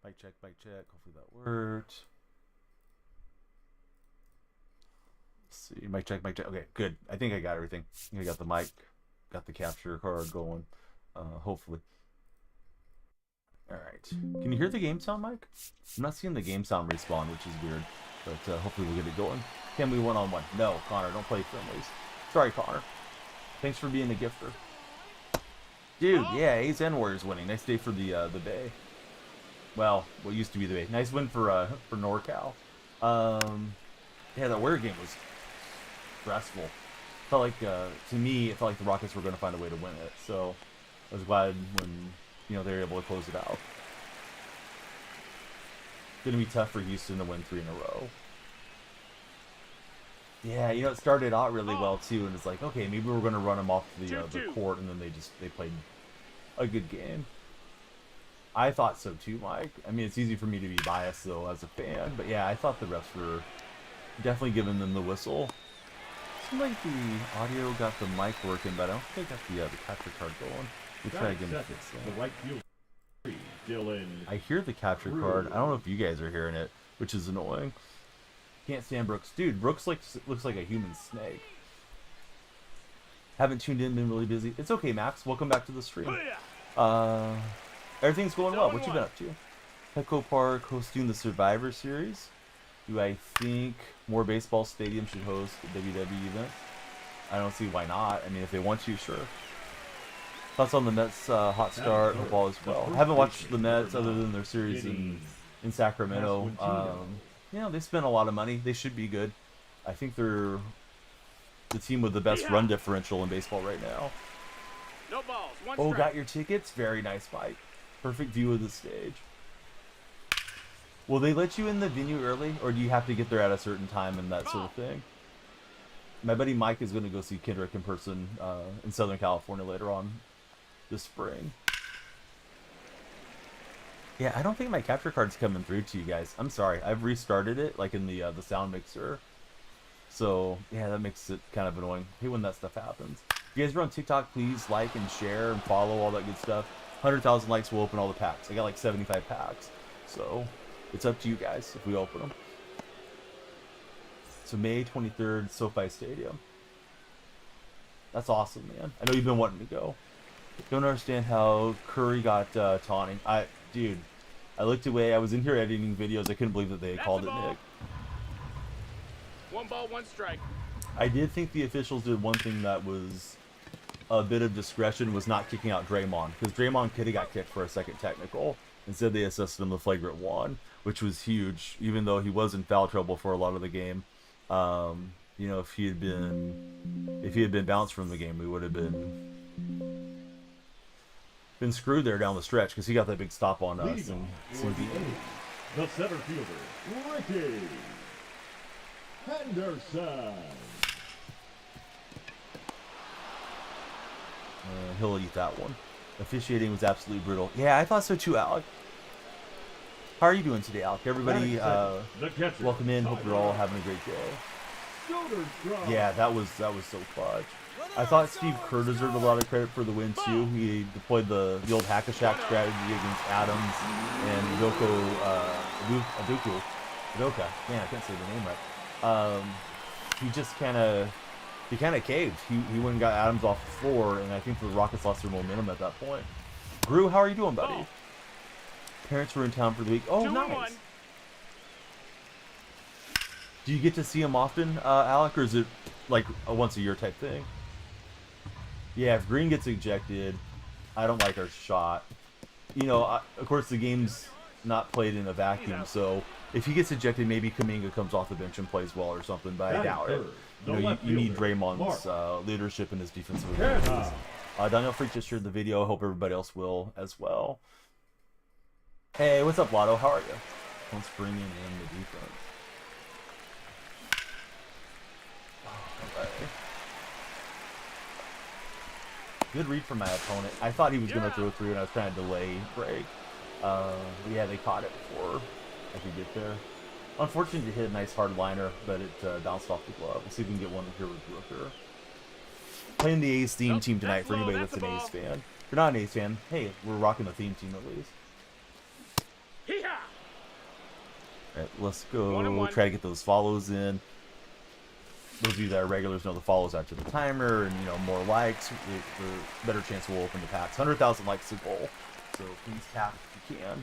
Mic check, mic check. Hopefully that worked. Let's see. Mic check, mic check. Okay, good. I think I got everything. I think I got the mic, got the capture card going. Hopefully. Alright. Can you hear the game sound, Mike? I'm not seeing the game sound respawn, which is weird. But hopefully we'll get it going. Can we one-on-one? No, Connor, don't play friendlies. Sorry, Connor. Thanks for being a gifter. Dude, yeah, A's and Warriors winning. Nice day for the Bay. Well, what used to be the Bay. Nice win for NorCal. Yeah, that Warrior game was stressful. Felt like, to me, it felt like the Rockets were going to find a way to win it. So I was glad when, they were able to close it out. It's going to be tough for Houston to win 3 in a row. Yeah, it started out really well too, and it's like, okay, maybe we're going to run them off the court, and then they played a good game. I thought so too, Mike. I mean, it's easy for me to be biased though as a fan, but yeah, I thought the refs were definitely giving them the whistle. Seemed like the audio got the mic working, but I don't think I got the capture card going. We'll try again to fix that. The right field. Dylan. I hear the capture card. I don't know if you guys are hearing it, which is annoying. Can't stand Brooks. Dude, Brooks looks like a human snake. Haven't tuned in, been really busy. It's okay, Max. Welcome back to the stream. Everything's going well. What you been up to? Petco Park hosting the Survivor Series. Do I think more baseball stadiums should host a WWE event? I don't see why not. I mean, if they want to, sure. Thoughts on the Mets' hot start? Hope all is well. Haven't watched the Mets other than their series in Sacramento. They spent a lot of money. They should be good. I think they're the team with the best run differential in baseball right now. No balls. Oh, got your tickets? Very nice, Mike. Perfect view of the stage. Will they let you in the venue early, or do you have to get there at a certain time and that sort of thing? My buddy Mike is going to go see Kendrick in person in Southern California later on this spring. Yeah, I don't think my capture card's coming through to you guys. I'm sorry. I've restarted it, like in the sound mixer. So, yeah, that makes it kind of annoying. I hate when that stuff happens. If you guys are on TikTok, please like and share and follow, all that good stuff. 100,000 likes will open all the packs. I got like 75 packs. So, it's up to you guys if we open them. So, May 23rd, SoFi Stadium. That's awesome, man. I know you've been wanting to go. Don't understand how Curry got taunting. Dude, I looked away. I was in here editing videos. I couldn't believe that they had called it Nick. 1 ball, 1 strike. I did think the officials did one thing that was a bit of discretion, was not kicking out Draymond, because Draymond could have got kicked for a second technical. Instead, they assessed him the flagrant 1, which was huge, even though he was in foul trouble for a lot of the game. If he had been bounced from the game, we would have been screwed there down the stretch, because he got that big stop on us. And the center fielder, Ricky Henderson. He'll eat that one. Officiating was absolutely brutal. Yeah, I thought so too, Alec. How are you doing today, Alec? Everybody, welcome in. Hope you're all having a great day. Yeah, that was so clutch. I thought Steve Kerr deserved a lot of credit for the win too. He deployed the old hack-a-shack strategy against Adams and Udoka. Man, I can't say the name right. He just kind of caved. He went and got Adams off the floor, and I think the Rockets lost their momentum at that point. Gru, how are you doing, buddy? Parents were in town for the week. Oh, nice. Do you get to see him often, Alec, or is it like a once-a-year type thing? Yeah, if Green gets ejected, I don't like our shot. Of course, the game's not played in a vacuum, so if he gets ejected, maybe Kuminga comes off the bench and plays well or something, but I doubt it. You need Draymond's leadership and his defensive abilities. Daniel Freak just shared the video. I hope everybody else will as well. Hey, what's up, Lotto? How are you? Let's bring in the defense. Okay. Good read from my opponent. I thought he was going to throw through, and I was trying to delay break. Yeah, they caught it before I could get there. Unfortunate to hit a nice hard liner, but it bounced off the glove. We'll see if we can get one here with Brooker. Playing the A's theme team tonight for anybody that's an A's fan. If you're not an A's fan, hey, we're rocking the theme team at least. Alright, let's 1 and go 1. try to get those follows in. Those of you that are regulars know the follows after the timer, and more likes, the better chance we'll open the packs. 100,000 likes is the goal, so please tap if you can.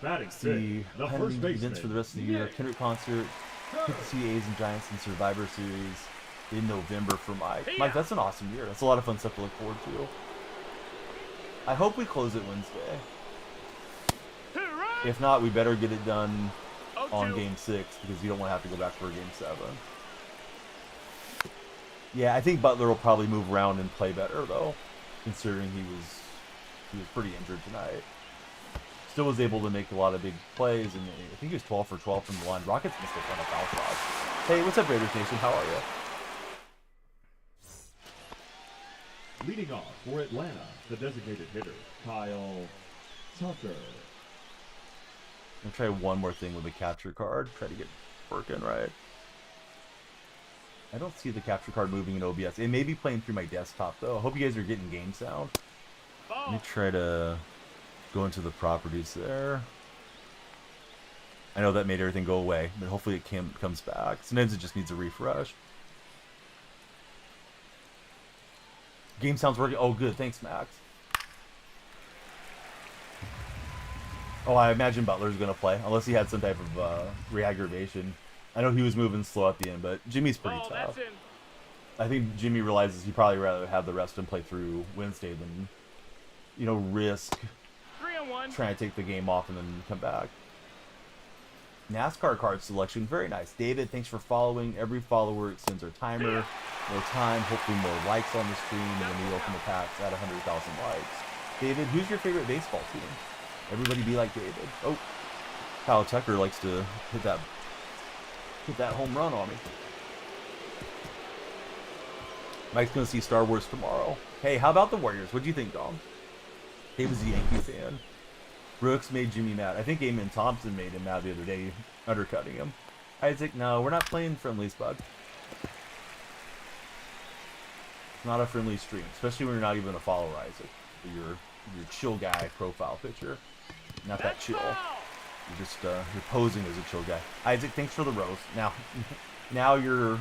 Batting See the first pending baseman. events for the rest of the year. Kendrick concert, get to see A's and Giants in Survivor Series in November for Mike. Mike, that's an awesome year. That's a lot of fun stuff to look forward to. I hope we close it Wednesday. If not, we better get it done on Game 6 because you don't want to have to go back for Game 7. Yeah, I think Butler will probably move around and play better though, considering he was pretty injured tonight. Still was able to make a lot of big plays, and I think he was 12 for 12 from the line. Rockets missed a ton of foul shots. Hey, what's up, Raiders Nation? How are you? Leading off for Atlanta, the designated hitter, Kyle Tucker. I'm gonna try one more thing with the capture card. Try to get working right. I don't see the capture card moving in OBS. It may be playing through my desktop though. I hope you guys are getting game sound. Let me try to go into the properties there. I know that made everything go away, but hopefully it comes back. Sometimes it just needs a refresh. Game sound's working. Oh, good. Thanks, Max. Oh, I imagine Butler's going to play, unless he had some type of re-aggravation. I know he was moving slow at the end, but Jimmy's pretty tough. I think Jimmy realizes he'd probably rather have the rest and play through Wednesday than, risk 3 and 1. trying to take the game off and then come back. NASCAR card selection, very nice. David, thanks for following. Every follower extends our timer. More time, hopefully more likes on the stream, and then we open the packs at 100,000 likes. David, who's your favorite baseball team? Everybody be like David. Oh, Kyle Tucker likes to hit that home run on me. Mike's gonna see Star Wars tomorrow. Hey, how about the Warriors? What do you think, Dom? He was a Yankee fan. Brooks made Jimmy mad. I think Eamon Thompson made him mad the other day, undercutting him. Isaac, no, we're not playing friendlies, bud. It's not a friendly stream, especially when you're not even a follower, Isaac. You're chill guy profile picture. Not that chill. You're just you're posing as a chill guy. Isaac, thanks for the roast. Now you're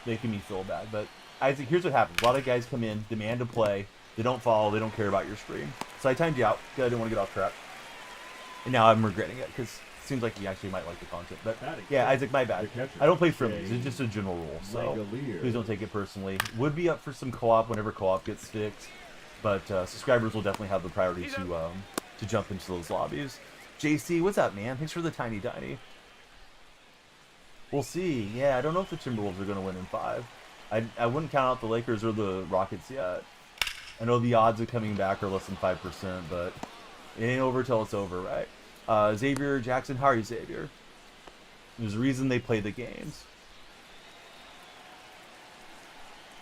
making me feel bad. But Isaac, here's what happens. A lot of guys come in, demand to play. They don't follow. They don't care about your stream. So I timed you out because I didn't want to get off track. And now I'm regretting it because it seems like you actually might like the content. But yeah, Isaac, my bad. I don't play friendlies. It's just a general rule. So please don't take it personally. Would be up for some co-op whenever co-op gets fixed. But subscribers will definitely have the priority to jump into those lobbies. JC, what's up, man? Thanks for the tiny. We'll see. Yeah, I don't know if the Timberwolves are going to win in 5. I wouldn't count out the Lakers or the Rockets yet. I know the odds of coming back are less than 5%, but it ain't over till it's over, right? Xavier Jackson, how are you, Xavier? There's a reason they play the games.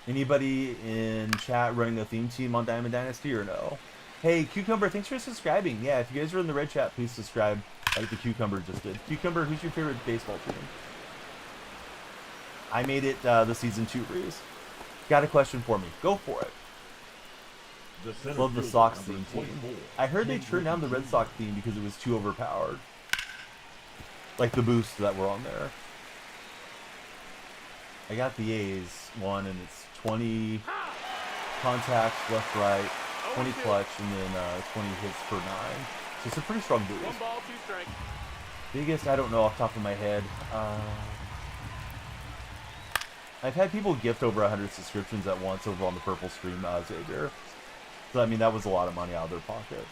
Anybody in chat running a theme team on Diamond Dynasty or no? Hey, Cucumber, thanks for subscribing. Yeah, if you guys are in the red chat, please subscribe like the Cucumber just did. Cucumber, who's your favorite baseball team? I made it the Season 2 Breeze. Got a question for me. Go for it. Love the Sox theme team. I heard they turned down the Red Sox theme because it was too overpowered. Like the boosts that were on there. I got the A's one, and it's 20 contacts left, right, 20 clutch, and then 20 hits per 9. So it's a pretty strong boost. 1 ball, 2 strikes. Biggest, I don't know off the top of my head. I've had people gift over 100 subscriptions at once over on the Purple stream, Xavier. So, I mean, that was a lot of money out of their pocket.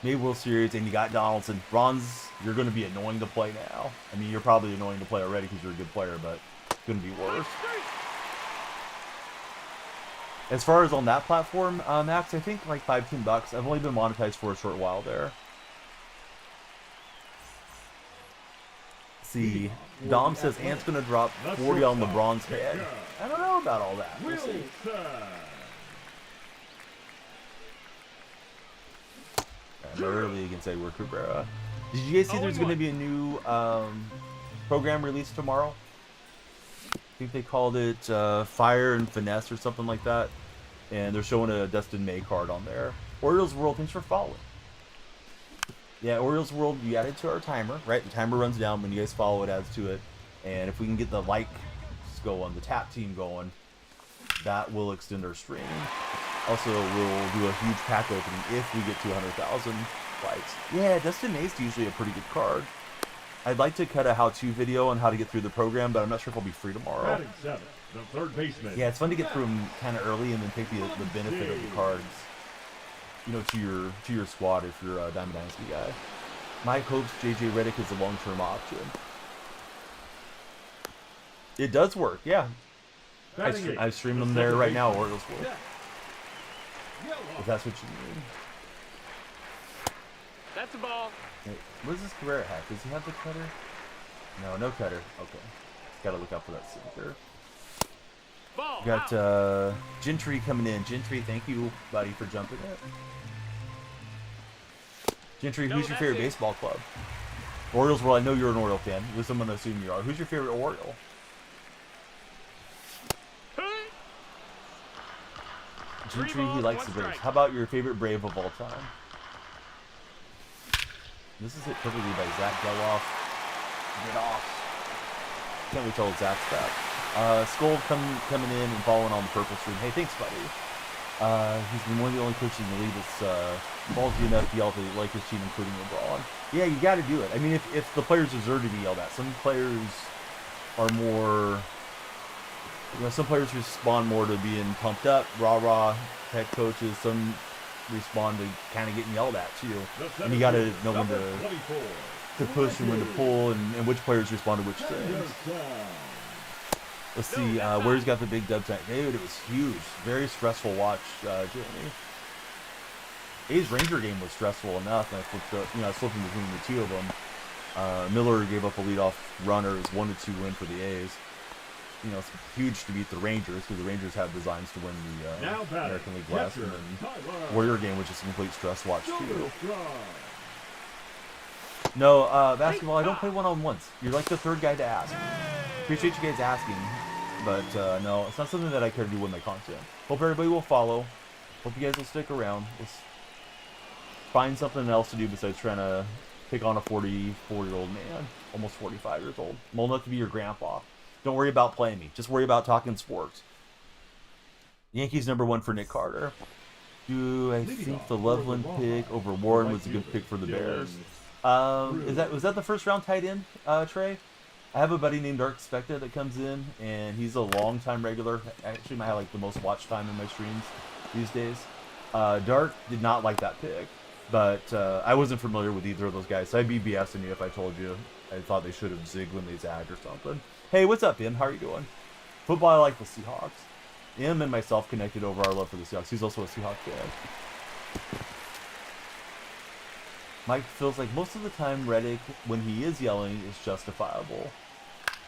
Maybe World Series, and you got Donaldson. Bronze, you're going to be annoying to play now. I mean, you're probably annoying to play already because you're a good player, but it's going to be worse. As far as on that platform, Max, I think like $15. I've only been monetized for a short while there. See, Dom says Ant's going to drop 40 on LeBron's head. I don't know about all that. We'll see. Another league and say we're Cabrera. Did you guys see there's going to be a new program released tomorrow? I think they called it Fire and Finesse or something like that. And they're showing a Dustin May card on there. Orioles World, thanks for following. Yeah, Orioles World, we added to our timer, right? The timer runs down when you guys follow, it adds to it. And if we can get the likes going, the tap team going, that will extend our stream. Also, we'll do a huge pack opening if we get to 100,000 likes. Yeah, Dustin Ace is usually a pretty good card. I'd like to cut a how-to video on how to get through the program, but I'm not sure if I'll be free tomorrow. Batting seventh, the third baseman. Yeah, it's fun to get through them kind of early and then take the benefit of the cards, you know, to your squad if you're a Diamond Dynasty guy. Mike hopes JJ Redick is a long-term option. It does work, yeah. I stream them there right now, Orioles World. If that's what you mean. That's a ball. Hey, what does this Cabrera have? Does he have the cutter? No, no cutter. Okay. Gotta look out for that sinker. Ball. We got Gentry coming in. Gentry, thank you, buddy, for jumping it. Gentry, who's your favorite baseball club? Orioles World, I know you're an Oriole fan. At least I'm gonna assume you are. Who's your favorite Oriole? Gentry, he likes the Braves. How about your favorite Brave of all time? This is hit perfectly by Zach Geloff. Get off. Can't wait till Zach's back. Skull coming in and following on the purple stream. Hey, thanks, buddy. He's been one of the only coaches in the league that's ballsy enough to yell at the Lakers team, including LeBron. Yeah, you got to do it. I mean, if the players deserve to be yelled at, some players are more. You know, some players respond more to being pumped up, rah-rah head coaches. Some respond to kind of getting yelled at too. And you got to know when to push and when to pull, and which players respond to which things. Let's see, where's got the big dub tank? Dude, it was huge. Very stressful watch, Jeremy. A's Ranger game was stressful enough, and I was flipping between the two of them. Miller gave up a leadoff runner. It was 1-2 win for the A's. You know, it's huge to beat the Rangers, because the Rangers have designs to win the American League West, and then Warrior game was just a complete stress watch too. No, basketball, I don't play one-on-ones. You're like the third guy to ask. Appreciate you guys asking, but no, it's not something that I care to do with my content. Hope everybody will follow. Hope you guys will stick around. Let's find something else to do besides trying to pick on a 44-year-old man, almost 45 years old. I'm old enough to be your grandpa. Don't worry about playing me. Just worry about talking sports. Yankees #1 for Nick Carter. Do I think the Loveland pick over Warren was a good pick for the Bears? Was that the first round tight end, Trey? I have a buddy named Dark Specta that comes in, and he's a long-time regular. Actually, might have like the most watch time in my streams these days. Dark did not like that pick, but I wasn't familiar with either of those guys, so I'd be BSing you if I told you I thought they should have zigged when they zagged or something. Hey, what's up, Im? How are you doing? Football, I like the Seahawks. Im and myself connected over our love for the Seahawks. He's also a Seahawks fan. Mike feels like most of the time Redick, when he is yelling, is justifiable.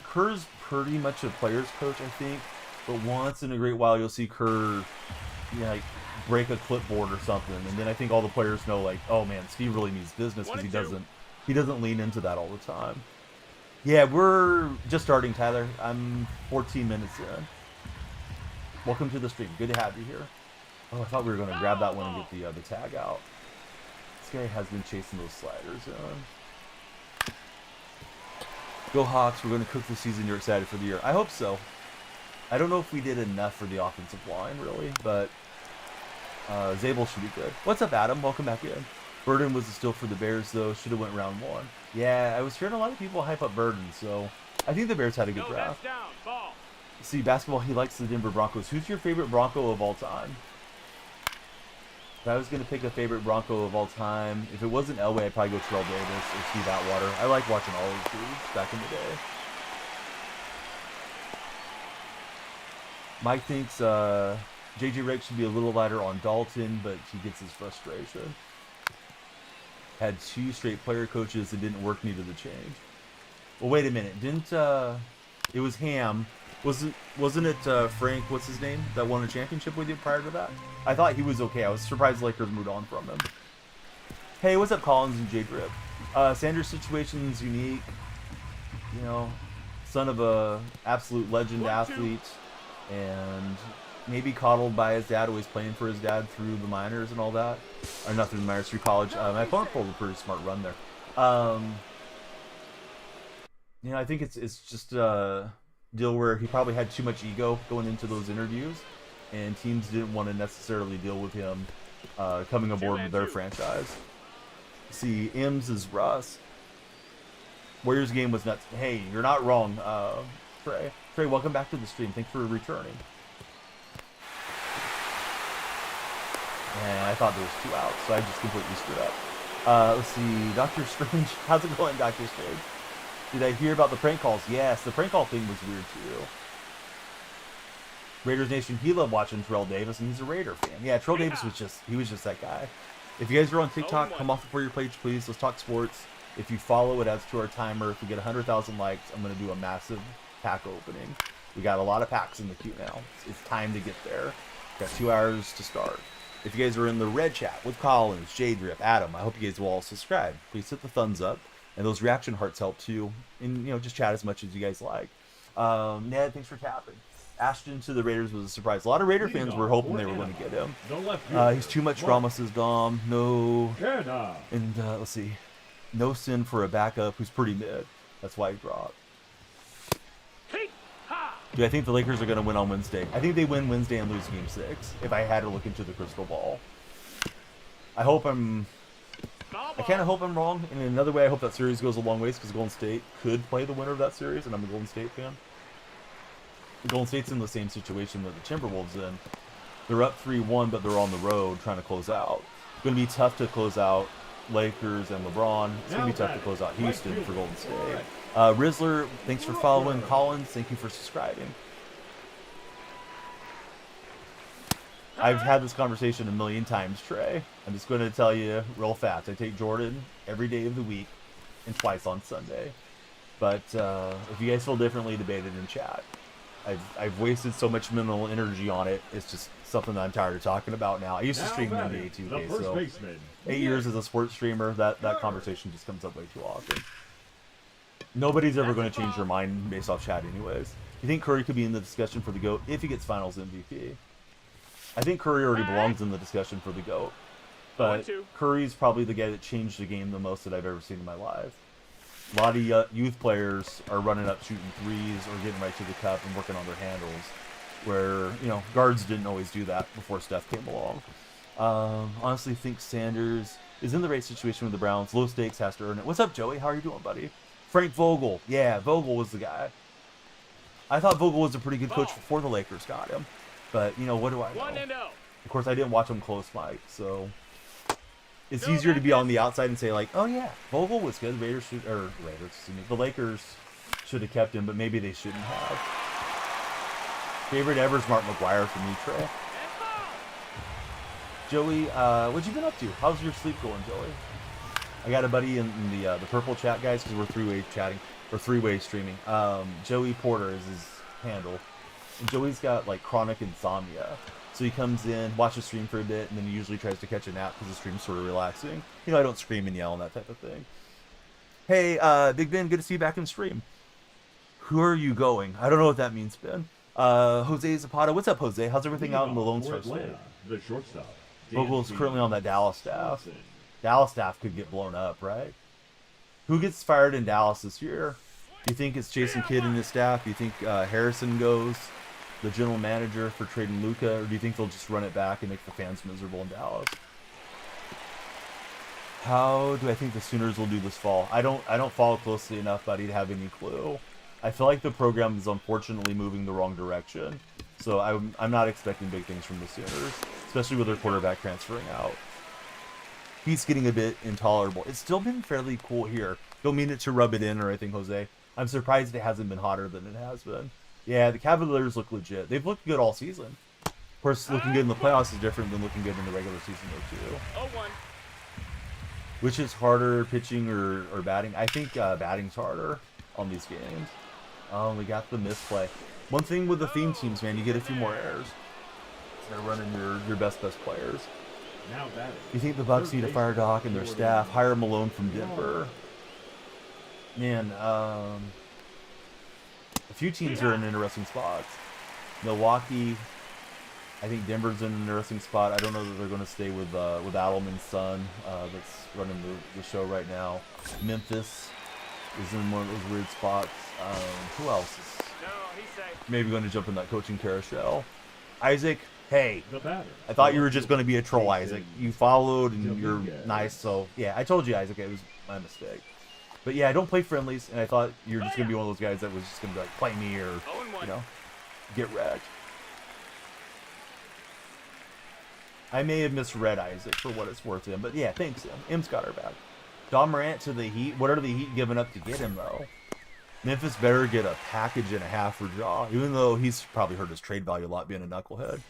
Kerr's pretty much a player's coach, I think, but once in a great while you'll see Kerr, you know, like break a clipboard or something, and then I think all the players know, like, oh man, Steve really means business, because he doesn't lean into that all the time. Yeah, we're just starting, Tyler. I'm 14 minutes in. Welcome to the stream. Good to have you here. Oh, I thought we were going to grab that one and get the tag out. This guy has been chasing those sliders. Go Hawks. We're going to cook the season. You're excited for the year. I hope so. I don't know if we did enough for the offensive line, really, but Zabel should be good. What's up, Adam? Welcome back in. Burden was a steal for the Bears, though. Should have went round 1. Yeah, I was hearing a lot of people hype up Burden, so I think the Bears had a good draft. Down. Ball. See, basketball, he likes the Denver Broncos. Who's your favorite Bronco of all time? If I was going to pick a favorite Bronco of all time, if it wasn't Elway, I'd probably go Terrell Davis or Steve Atwater. I like watching all those dudes back in the day. Mike thinks J.J. Redick should be a little lighter on Dalton, but he gets his frustration. Had 2 straight player coaches that didn't work, needed a change. Well, wait a minute. Didn't it was Ham? Wasn't it Frank? What's his name? That won a championship with you prior to that? I thought he was okay. I was surprised the Lakers moved on from him. Hey, what's up, Collins and J Drip? Sanders' situation's unique. You know, son of a absolute legend athlete, and maybe coddled by his dad, always playing for his dad through the minors and all that. Or not through the minors, through college. My opponent pulled a pretty smart run there. You know, I think it's just a deal where he probably had too much ego going into those interviews, and teams didn't want to necessarily deal with him coming aboard with their franchise. See, M's is Russ. Warriors game was nuts. Hey, you're not wrong, Trey. Trey, welcome back to the stream. Thanks for returning. And I thought there was 2 outs, so I just completely screwed up. Let's see, Dr. Strange. How's it going, Dr. Strange? Did I hear about the prank calls? Yes, the prank call thing was weird too. Raiders Nation, he loved watching Terrell Davis, and he's a Raider fan. Yeah, Terrell Davis was just that guy. If you guys are on TikTok, come off before your page, please. Let's talk sports. If you follow, it adds to our timer. If we get 100,000 likes, I'm going to do a massive pack opening. We got a lot of packs in the queue now. It's time to get there. Got 2 hours to start. If you guys are in the red chat with Collins, J-Drip, Adam, I hope you guys will all subscribe. Please hit the thumbs up. And those reaction hearts help too. And, you know, just chat as much as you guys like. Ned, thanks for tapping. Ashton to the Raiders was a surprise. A lot of Raider fans were hoping they were going to get him. He's too much drama, says Dom. No. And let's see. No sin for a backup who's pretty mid. That's why he dropped. Dude, I think the Lakers are going to win on Wednesday. I think they win Wednesday and lose Game 6, if I had to look into the crystal ball. I kind of hope I'm wrong. And in another way, I hope that series goes a long ways, because Golden State could play the winner of that series, and I'm a Golden State fan. Golden State's in the same situation that the Timberwolves in. They're up 3-1, but they're on the road trying to close out. It's going to be tough to close out Lakers and LeBron. It's going to be tough to close out Houston for Golden State. Rizzler, thanks for following. Collins, thank you for subscribing. I've had this conversation a million times, Trey. I'm just going to tell you real fast. I take Jordan every day of the week and twice on Sunday. But if you guys feel differently, debate it in chat. I've wasted so much mental energy on it. It's just something that I'm tired of talking about now. I used to stream NBA 2K, so 8 years as a sports streamer, that conversation just comes up way too often. Nobody's ever going to change their mind based off chat anyways. You think Curry could be in the discussion for the GOAT if he gets finals MVP? I think Curry already belongs in the discussion for the GOAT. But Curry's probably the guy that changed the game the most that I've ever seen in my life. A lot of youth players are running up, shooting threes, or getting right to the cup and working on their handles, where, you know, guards didn't always do that before Steph came along. Honestly, think Sanders is in the right situation with the Browns. Low stakes, has to earn it. What's up, Joey? How are you doing, buddy? Frank Vogel. Yeah, Vogel was the guy. I thought Vogel was a pretty good coach before the Lakers got him. But, you know, what do I know? Of course, I didn't watch him close, Mike, so it's easier to be on the outside and say, like, oh, yeah, Vogel was good. The Lakers should have kept him, but maybe they shouldn't have. Favorite ever is Mark McGuire for me, Trey. Joey, what you been up to? How's your sleep going, Joey? I got a buddy in the purple chat, guys, because we're three-way chatting, or three-way streaming. Joey Porter is his handle. And Joey's got, like, chronic insomnia. So he comes in, watches the stream for a bit, and then he usually tries to catch a nap because the stream's sort of relaxing. You know, I don't scream and yell and that type of thing. Hey, Big Ben, good to see you back in stream. Who are you going? I don't know what that means, Ben. Jose Zapata. What's up, Jose? How's everything out in the Lone Star State? The shortstop. Vogel's currently on that Dallas staff. Dallas staff could get blown up, right? Who gets fired in Dallas this year? Do you think it's Jason Kidd and his staff? Do you think Harrison goes, the general manager, for trading Luka, or do you think they'll just run it back and make the fans miserable in Dallas? How do I think the Sooners will do this fall? I don't follow closely enough, buddy, to have any clue. I feel like the program is unfortunately moving the wrong direction, so I'm not expecting big things from the Sooners, especially with their quarterback transferring out. He's getting a bit intolerable. It's still been fairly cool here. Don't mean it to rub it in or anything, Jose. I'm surprised it hasn't been hotter than it has been. Yeah, the Cavaliers look legit. They've looked good all season. Of course, looking good in the playoffs is different than looking good in the regular season, though, too. 0-1. Which is harder, pitching or batting? I think batting's harder on these games. We got the misplay. One thing with the theme teams, man, you get a few more errors. They're running your best players. Now batting. You think the Bucks need to fire Doc and their staff, hire Malone from Denver? Man, a few teams are in interesting spots. Milwaukee, I think Denver's in an interesting spot. I don't know that they're going to stay with Adelman's son that's running the show right now. Memphis is in one of those weird spots. Who else is No, he's safe. maybe going to jump in that coaching carousel? Isaac, hey, The batter. I thought you were just going to be a troll, Isaac. You followed and you're nice, so yeah, I told you, Isaac, it was my mistake. But yeah, I don't play friendlies, and I thought you were just going to be one of those guys that was just going to be like, play me or, you know, get wrecked. I may have misread Isaac for what it's worth to him, but yeah, thanks, M. M's got our back. Don Morant to the Heat. What are the Heat giving up to get him, though? Memphis better get a package and a half for Ja, even though he's probably hurt his trade value a lot being a knucklehead.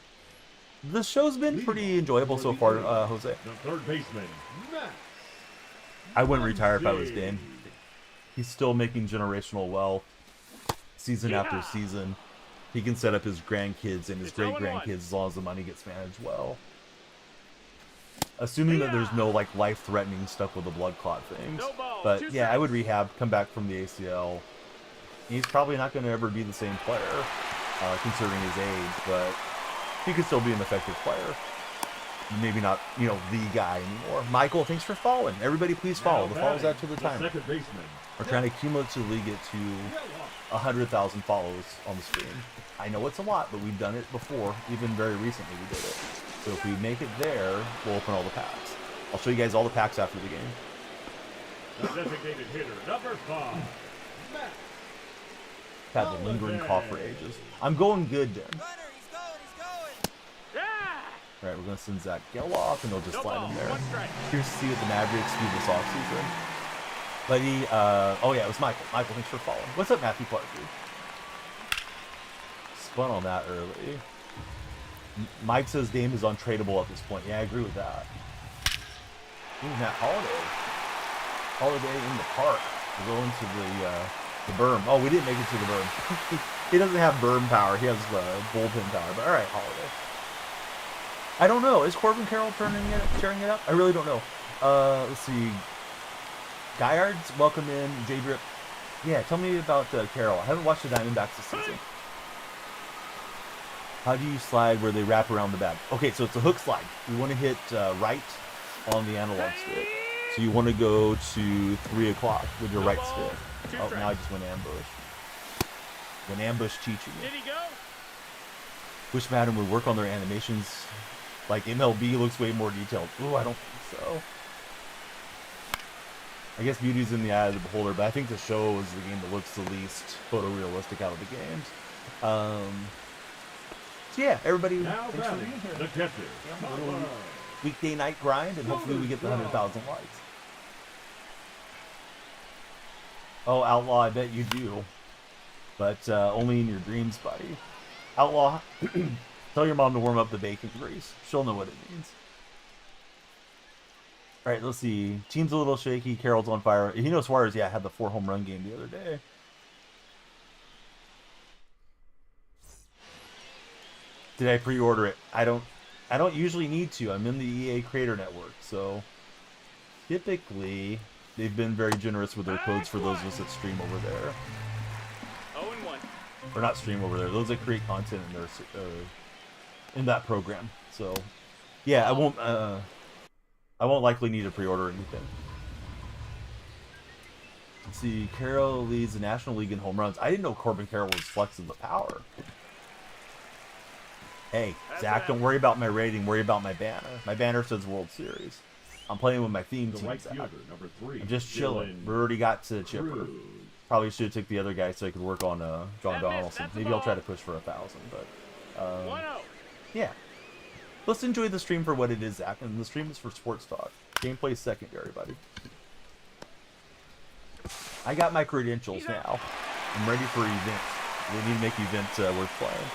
This show's been pretty enjoyable so far, Jose. The third baseman, Max. I wouldn't retire if I was Dan. He's still making generational wealth season after season. He can set up his grandkids and his great-grandkids as long as the money gets managed well. Assuming that there's no like life-threatening stuff with the blood clot things. But yeah, I would rehab, come back from the ACL. He's probably not going to ever be the same player, considering his age, but he could still be an effective player. Maybe not, you know, the guy anymore. Michael, thanks for following. Everybody, please follow. The follow's out to the time. Second baseman. We're trying to cumulatively get to 100,000 follows on the stream. I know it's a lot, but we've done it before. Even very recently we did it. So if we make it there, we'll open all the packs. I'll show you guys all the packs after the game. The designated hitter, number 5. Max. Had the lingering cough for ages. I'm going good, then. All right, we're going to send Zach Geloff, and they'll just slide him there. Here's to see what the Mavericks do this offseason. Lady, oh yeah, it was Michael. Michael, thanks for following. What's up, Matthew Parker? Spun on that early. Mike says Dame is untradeable at this point. Yeah, I agree with that. Ooh, Matt Holiday. Holiday in the park. We're going to the berm. Oh, we didn't make it to the berm. He doesn't have berm power. He has bullpen power. But all right, Holiday. I don't know. Is Corbin Carroll tearing it up? I really don't know. Let's see. Guyards, welcome in. J-Drip. Yeah, tell me about Carroll. I haven't watched the Diamondbacks this season. How do you slide where they wrap around the bag? Okay, so it's a hook slide. You want to hit right on the analog stick. So you want to go to 3 o'clock with your right stick. Oh, now I just went ambush. When ambush teaching you. Did he go? Wish Madden would work on their animations. Like MLB looks way more detailed. Ooh, I don't think so. I guess beauty's in the eye of the beholder, but I think the show is the game that looks the least photorealistic out of the games. So yeah, everybody, thanks for being here. The catcher. Weekday night grind, and hopefully we get the 100,000 likes. Oh, Outlaw, I bet you do. But only in your dreams, buddy. Outlaw, tell your mom to warm up the bacon grease. She'll know what it means. All right, let's see. Team's a little shaky. Carroll's on fire. You know, Suarez, yeah, had the 4 home run game the other day. Did I pre-order it? I don't usually need to. I'm in the EA Creator Network, so typically they've been very generous with their codes for those of us that stream over there. 0-1. Or not stream over there. Those that create content in their in that program. So yeah, I won't likely need to pre-order anything. Let's see, Carroll leads the National League in home runs. I didn't know Corbin Carroll was flexing the power. Hey, Zach, don't worry about my rating. Worry about my banner. My banner says World Series. I'm playing with my theme team, Right Zach. fielder, number 3. I'm just chilling. We already got to Chipper. Probably should have took the other guy so I could work on John Donaldson. Maybe I'll try to push for 1,000, but 1-0. yeah. Let's enjoy the stream for what it is, Zach. And the stream is for sports talk. Gameplay is secondary, buddy. I got my credentials now. I'm ready for events. We need to make events worth playing.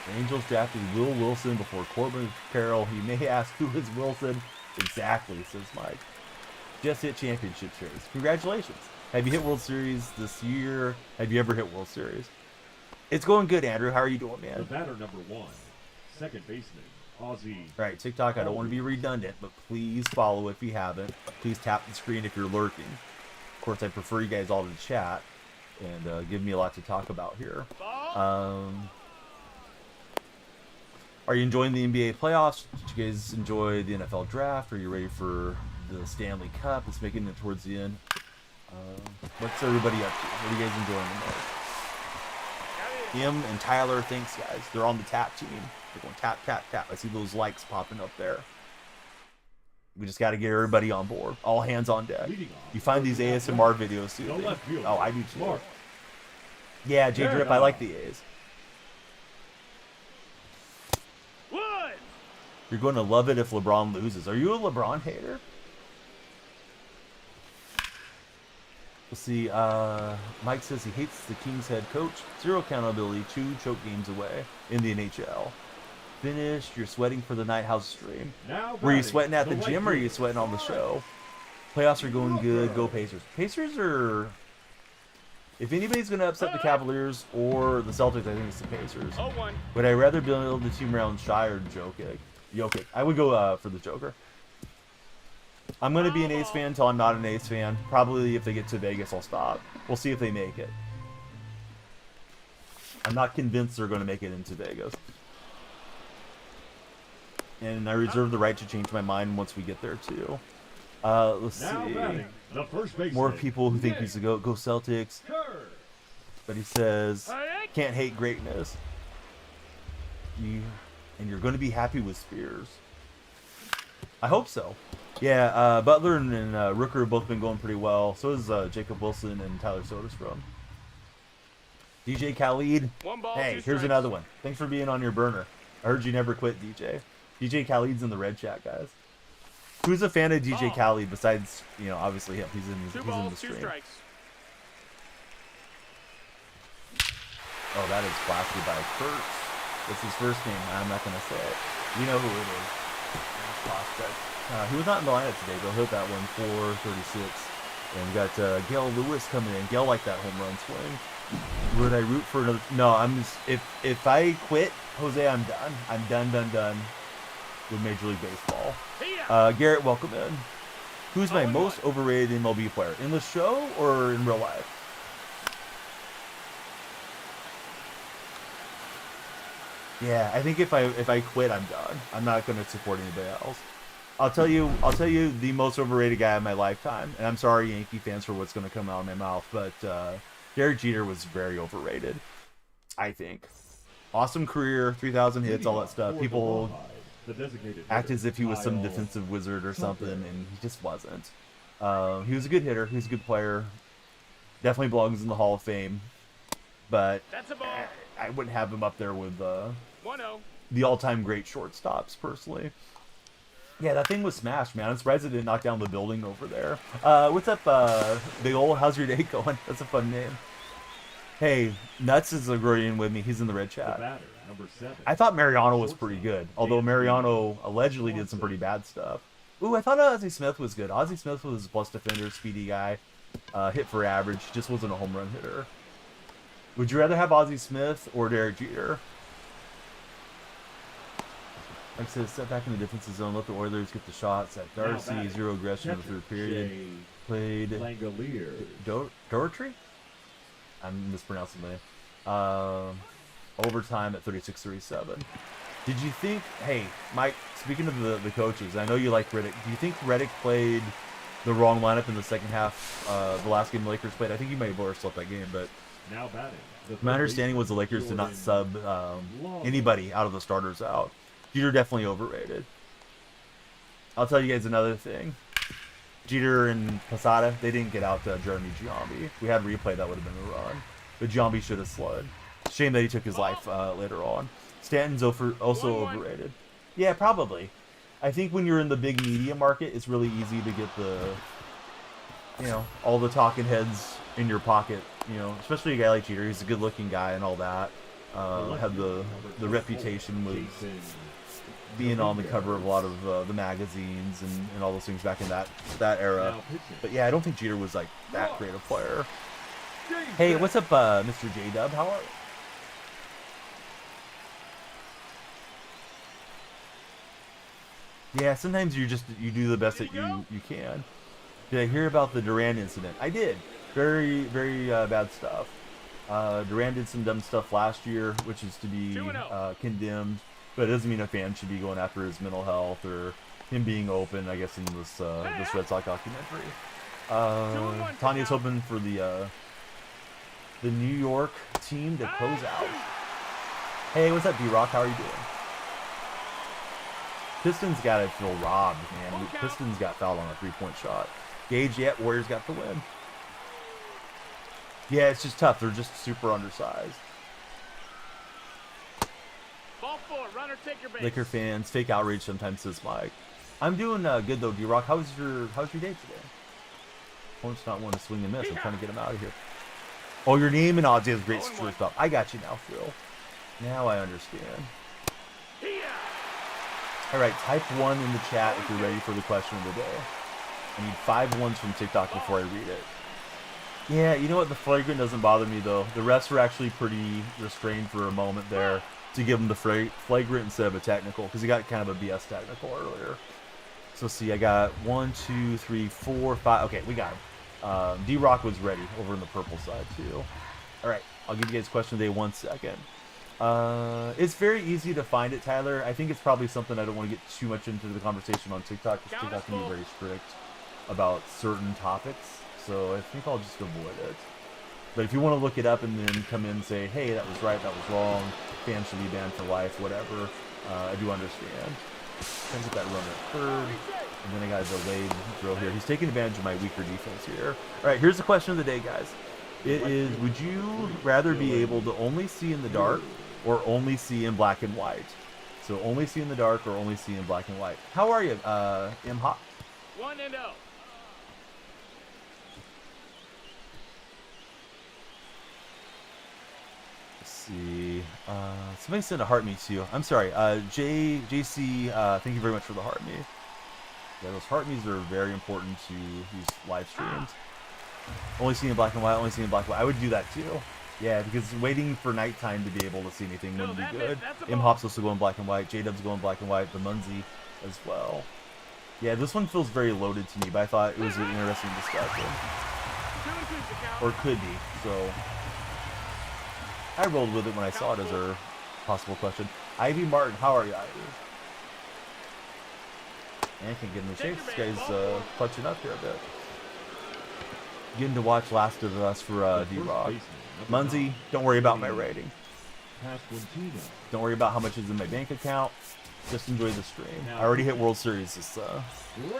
The Angels drafted Will Wilson before Corbin Carroll. You may ask, who is Wilson? Exactly, says Mike. Just hit championship series. Congratulations. Have you hit World Series this year? Have you ever hit World Series? It's going good, Andrew. How are you doing, man? The batter, number 1. Second baseman, Ozzy. All right, TikTok, I don't want to be redundant, but please follow if you haven't. Please tap the screen if you're lurking. Of course, I prefer you guys all to chat and give me a lot to talk about here. Are you enjoying the NBA playoffs? Did you guys enjoy the NFL draft? Are you ready for the Stanley Cup? It's making it towards the end. What's everybody up to? What are you guys enjoying the most? Him and Tyler, thanks guys. They're on the tap team. They're going tap, tap, tap. I see those likes popping up there. We just got to get everybody on board. All hands on deck. You find these ASMR videos soothing. Oh, I do too. Yeah, J Drip, I like the A's. One. You're going to love it if LeBron loses. Are you a LeBron hater? Let's see. Mike says he hates the Kings head coach. Zero accountability. 2 choke games away in the NHL. Finished. You're sweating for the Night House stream. Were you sweating at the gym or are you sweating on the show? Playoffs are going good. Go Pacers. Pacers are... If anybody's going to upset the Cavaliers or the Celtics, I think it's the Pacers. 0-1. Would I rather build the team around Shai or Jokic? I would go for the Joker. I'm going to be an A's fan until I'm not an A's fan. Probably if they get to Vegas, I'll stop. We'll see if they make it. I'm not convinced they're going to make it into Vegas. And I reserve the right to change my mind once we get there, too. Let's see. More people who think he's a GOAT. Go Celtics. But he says, can't hate greatness. And you're going to be happy with Spears. I hope so. Yeah, Butler and Rooker have both been going pretty well. So is Jacob Wilson and Tyler Soderstrom. DJ Khalid. Hey, here's another one. Thanks for being on your burner. I heard you never quit, DJ. DJ Khalid's in the red chat, guys. Who's a fan of DJ Khalid besides, you know, obviously him? He's in the stream. Oh, that is blasted by Kurtz. What's his first name? I'm not going to say it. You know who it is. He was not in the lineup today, but he'll hit that one 436. And we got Gail Lewis coming in. Gail liked that home run swing. Would I root for another? No, I'm just, if I quit, Jose, I'm done. I'm done with Major League Baseball. Garrett, welcome in. Who's my most overrated MLB player? In the show or in real life? Yeah, I think if I quit, I'm done. I'm not going to support anybody else. I'll tell you the most overrated guy of my lifetime, and I'm sorry, Yankee fans, for what's going to come out of my mouth, but Derek Jeter was very overrated, I think. Awesome career, 3,000 hits, all that stuff. People act as if he was some defensive wizard or something, and he just wasn't. He was a good hitter. He was a good player. Definitely belongs in the Hall of Fame, but I wouldn't have him up there with the all-time great shortstops, personally. Yeah, that thing was smashed, man. I'm surprised it didn't knock down the building over there. What's up, Big Ol'? How's your day going? That's a fun name. Hey, Nuts is agreeing with me. He's in the red chat. I thought Mariano was pretty good, although Mariano allegedly did some pretty bad stuff. Ooh, I thought Ozzie Smith was good. Ozzie Smith was a plus defender, speedy guy, hit for average, just wasn't a home run hitter. Would you rather have Ozzie Smith or Derek Jeter? Like I said, step back in the defensive zone, let the Oilers get the shots. At Darcy, zero aggression in the third period. Played Doherty? I'm mispronouncing the name. Overtime at 36-37. Did you think, hey, Mike, speaking of the coaches, I know you like Riddick. Do you think Riddick played the wrong lineup in the second half, the last game the Lakers played? I think he might have overslept that game, but my understanding was the Lakers did not sub anybody out of the starters out. Jeter definitely overrated. I'll tell you guys another thing. Jeter and Posada, they didn't get out Jeremy Giambi. If we had replay, that would have been a run. But Giambi should have slid. Shame that he took his life later on. Stanton's also overrated. Yeah, probably. I think when you're in the big media market, it's really easy to get all the talking heads in your pocket. Especially a guy like Jeter. He's a good-looking guy and all that. Had the reputation with being on the cover of a lot of the magazines and all those things back in that era. But yeah, I don't think Jeter was like that great a player. Hey, what's up, Mr. J-Dub? How are you? Yeah, sometimes you do the best that you can. Did I hear about the Durant incident? I did. Very, very bad stuff. Durant did some dumb stuff last year, which is to be condemned. But it doesn't mean a fan should be going after his mental health or him being open, I guess, in this this Red Sox documentary. Tanya's hoping for the New York team to close out. Hey, what's up, D-Rock? How are you doing? Pistons got to feel robbed, man. Pistons got fouled on a three-point shot. Gage, yeah, Warriors got the win. Yeah, it's just tough. They're just super undersized. Ball four, runner, take your base. Laker fans, fake outrage sometimes, says Mike. I'm doing good though, D-Rock. How's your day today? Opponent's not wanting to swing and miss. I'm trying to get him out of here. Oh, your name and odds is great first up. I got you now, Phil. Now I understand. All right, type 1 in the chat if you're ready for the question of the day. I need 5 ones from TikTok before I read it. Yeah, you know what? The flagrant doesn't bother me, though. The refs were actually pretty restrained for a moment there to give him the flagrant instead of a technical, because he got kind of a BS technical earlier. So, see, I got 1, 2, 3, 4, 5. Okay, we got him. D-Rock was ready over in the purple side, too. All right, I'll give you guys question of the day 1 second. It's very easy to find it, Tyler. I think it's probably something I don't want to get too much into the conversation on TikTok, because TikTok can be very strict about certain topics. So I think I'll just avoid it. But if you want to look it up and then come in and say, hey, that was right, that was wrong, fans should be banned for life, whatever, I do understand. Trying to get that run at third. And then I got a delayed drill here. He's taking advantage of my weaker defense here. All right, here's the question of the day, guys. It is, would you rather be able to only see in the dark or only see in black and white? So only see in the dark or only see in black and white. How are you, M Hop? 1-0. Let's see. Somebody sent a heart me to you. I'm sorry. JC, thank you very much for the heart me. Yeah, those heart me's are very important to these live streams. Only seeing in black and white, only seeing in black and white. I would do that too. Yeah, because waiting for nighttime to be able to see anything wouldn't be good. M Hop's also going black and white. J-Dub's going black and white. The Munzie as well. Yeah, this one feels very loaded to me, but I thought it was an interesting discussion. Or could be. So I rolled with it when I saw it as a possible question. Ivy Martin, how are you, Ivy? I can't get in the shape. This guy's clutching up here a bit. Getting to watch Last of Us for D-Rock. Munzie, don't worry about my rating. Don't worry about how much is in my bank account. Just enjoy the stream. I already hit World Series this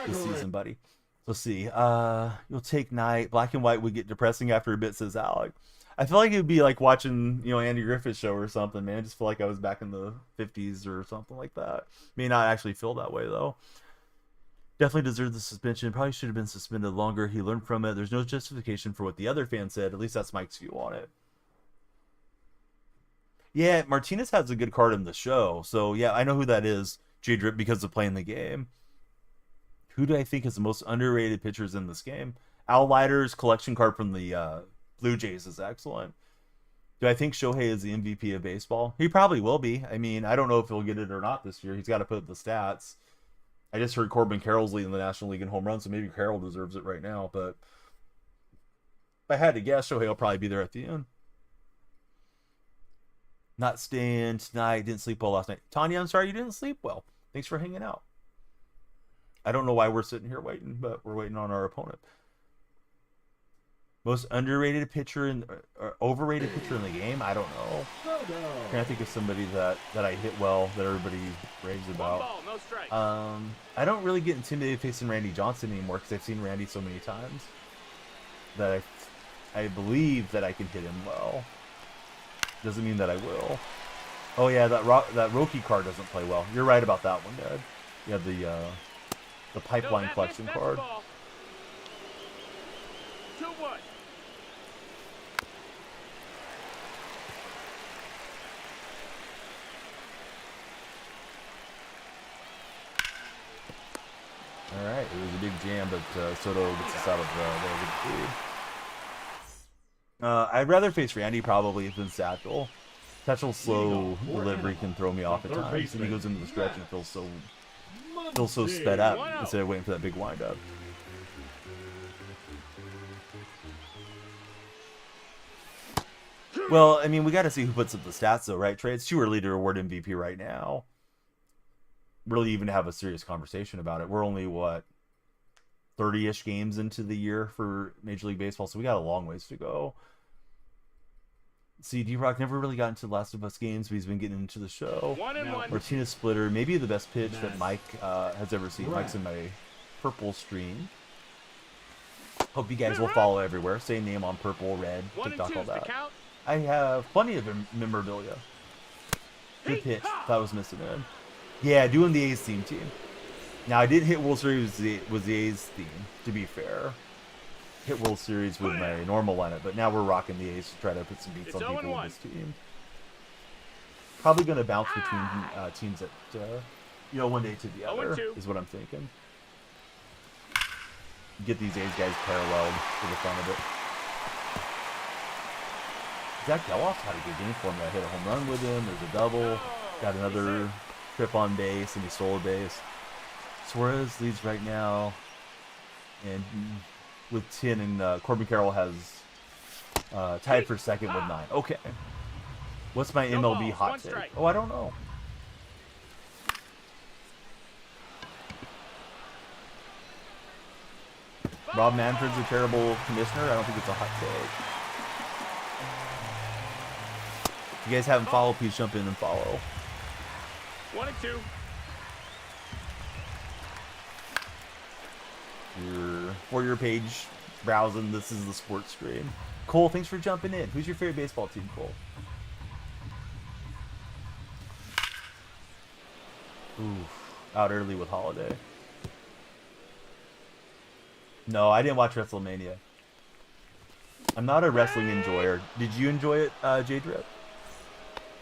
season, buddy. Let's see. You'll take night. Black and white would get depressing after a bit, says Alec. I feel like it would be like watching, Andy Griffith's show or something, man. I just feel like I was back in the 50s or something like that. May not actually feel that way, though. Definitely deserved the suspension. Probably should have been suspended longer. He learned from it. There's no justification for what the other fan said. At least that's Mike's view on it. Yeah, Martinez has a good card in the show. So, yeah, I know who that is, J-Drip, because of playing the game. Who do I think is the most underrated pitchers in this game? Al Leiter's collection card from the Blue Jays is excellent. Do I think Shohei is the MVP of baseball? He probably will be. I mean, I don't know if he'll get it or not this year. He's got to put up the stats. I just heard Corbin Carroll's leading the National League in home runs, so maybe Carroll deserves it right now. But if I had to guess, Shohei will probably be there at the end. Not staying tonight. Didn't sleep well last night. Tanya, I'm sorry you didn't sleep well. Thanks for hanging out. I don't know why we're sitting here waiting, but we're waiting on our opponent. Most underrated pitcher or overrated pitcher in the game? I don't know. Can I think of somebody that I hit well that everybody raves about? Ball, no strike. I don't really get intimidated facing Randy Johnson anymore because I've seen Randy so many times that I believe that I can hit him well. Doesn't mean that I will. Oh yeah, that Roki card doesn't play well. You're right about that one, Dad. You have the pipeline collection card. 2-1. All right, it was a big jam, but Soto gets us out of the lead. I'd rather face Randy probably than Satchel. Satchel's slow delivery can throw me off at times, and he goes into the stretch and feels so sped up instead of waiting for that big windup. Well, I mean, we got to see who puts up the stats, though, right, Trey? It's too early to award MVP right now. really even have a serious conversation about it. We're only, what, 30-ish games into the year for Major League Baseball, so we got a long ways to go. See, D-Rock never really got into the Last of Us games, but he's been getting into the show. 1-1. Martinez Splitter, maybe the best pitch that Mike has ever seen. Mike's in my purple stream. Hope you guys will follow everywhere. Same name on purple, red, 1 and TikTok, 2's all the that. count. I have plenty of memorabilia. Good pitch. Thought I was missing in. Yeah, doing the A's team. Now, I did hit World Series was the A's theme, to be fair. Hit World Series with my normal lineup, but now we're rocking the A's to try to put some beats on people with this team. Probably going to bounce between teams that, one day to the other, is what I'm thinking. Get these A's guys paralleled for the fun of it. Zach Geloff's had a good game for him. I hit a home run with him. There's a double. Got another trip on base, and he stole a base. Suarez leads right now, and with 10, and Corbin Carroll has tied for second with 9. Okay. What's my MLB hot take? Oh, I don't know. Rob Manfred's a terrible commissioner. I don't think it's a hot take. If you guys haven't followed, please jump in and follow. 1 and 2. Your For Your Page browsing. This is the sports stream. Cole, thanks for jumping in. Who's your favorite baseball team, Cole? Oof. Out early with Holiday. No, I didn't watch WrestleMania. I'm not a wrestling enjoyer. Did you enjoy it, J-Drip?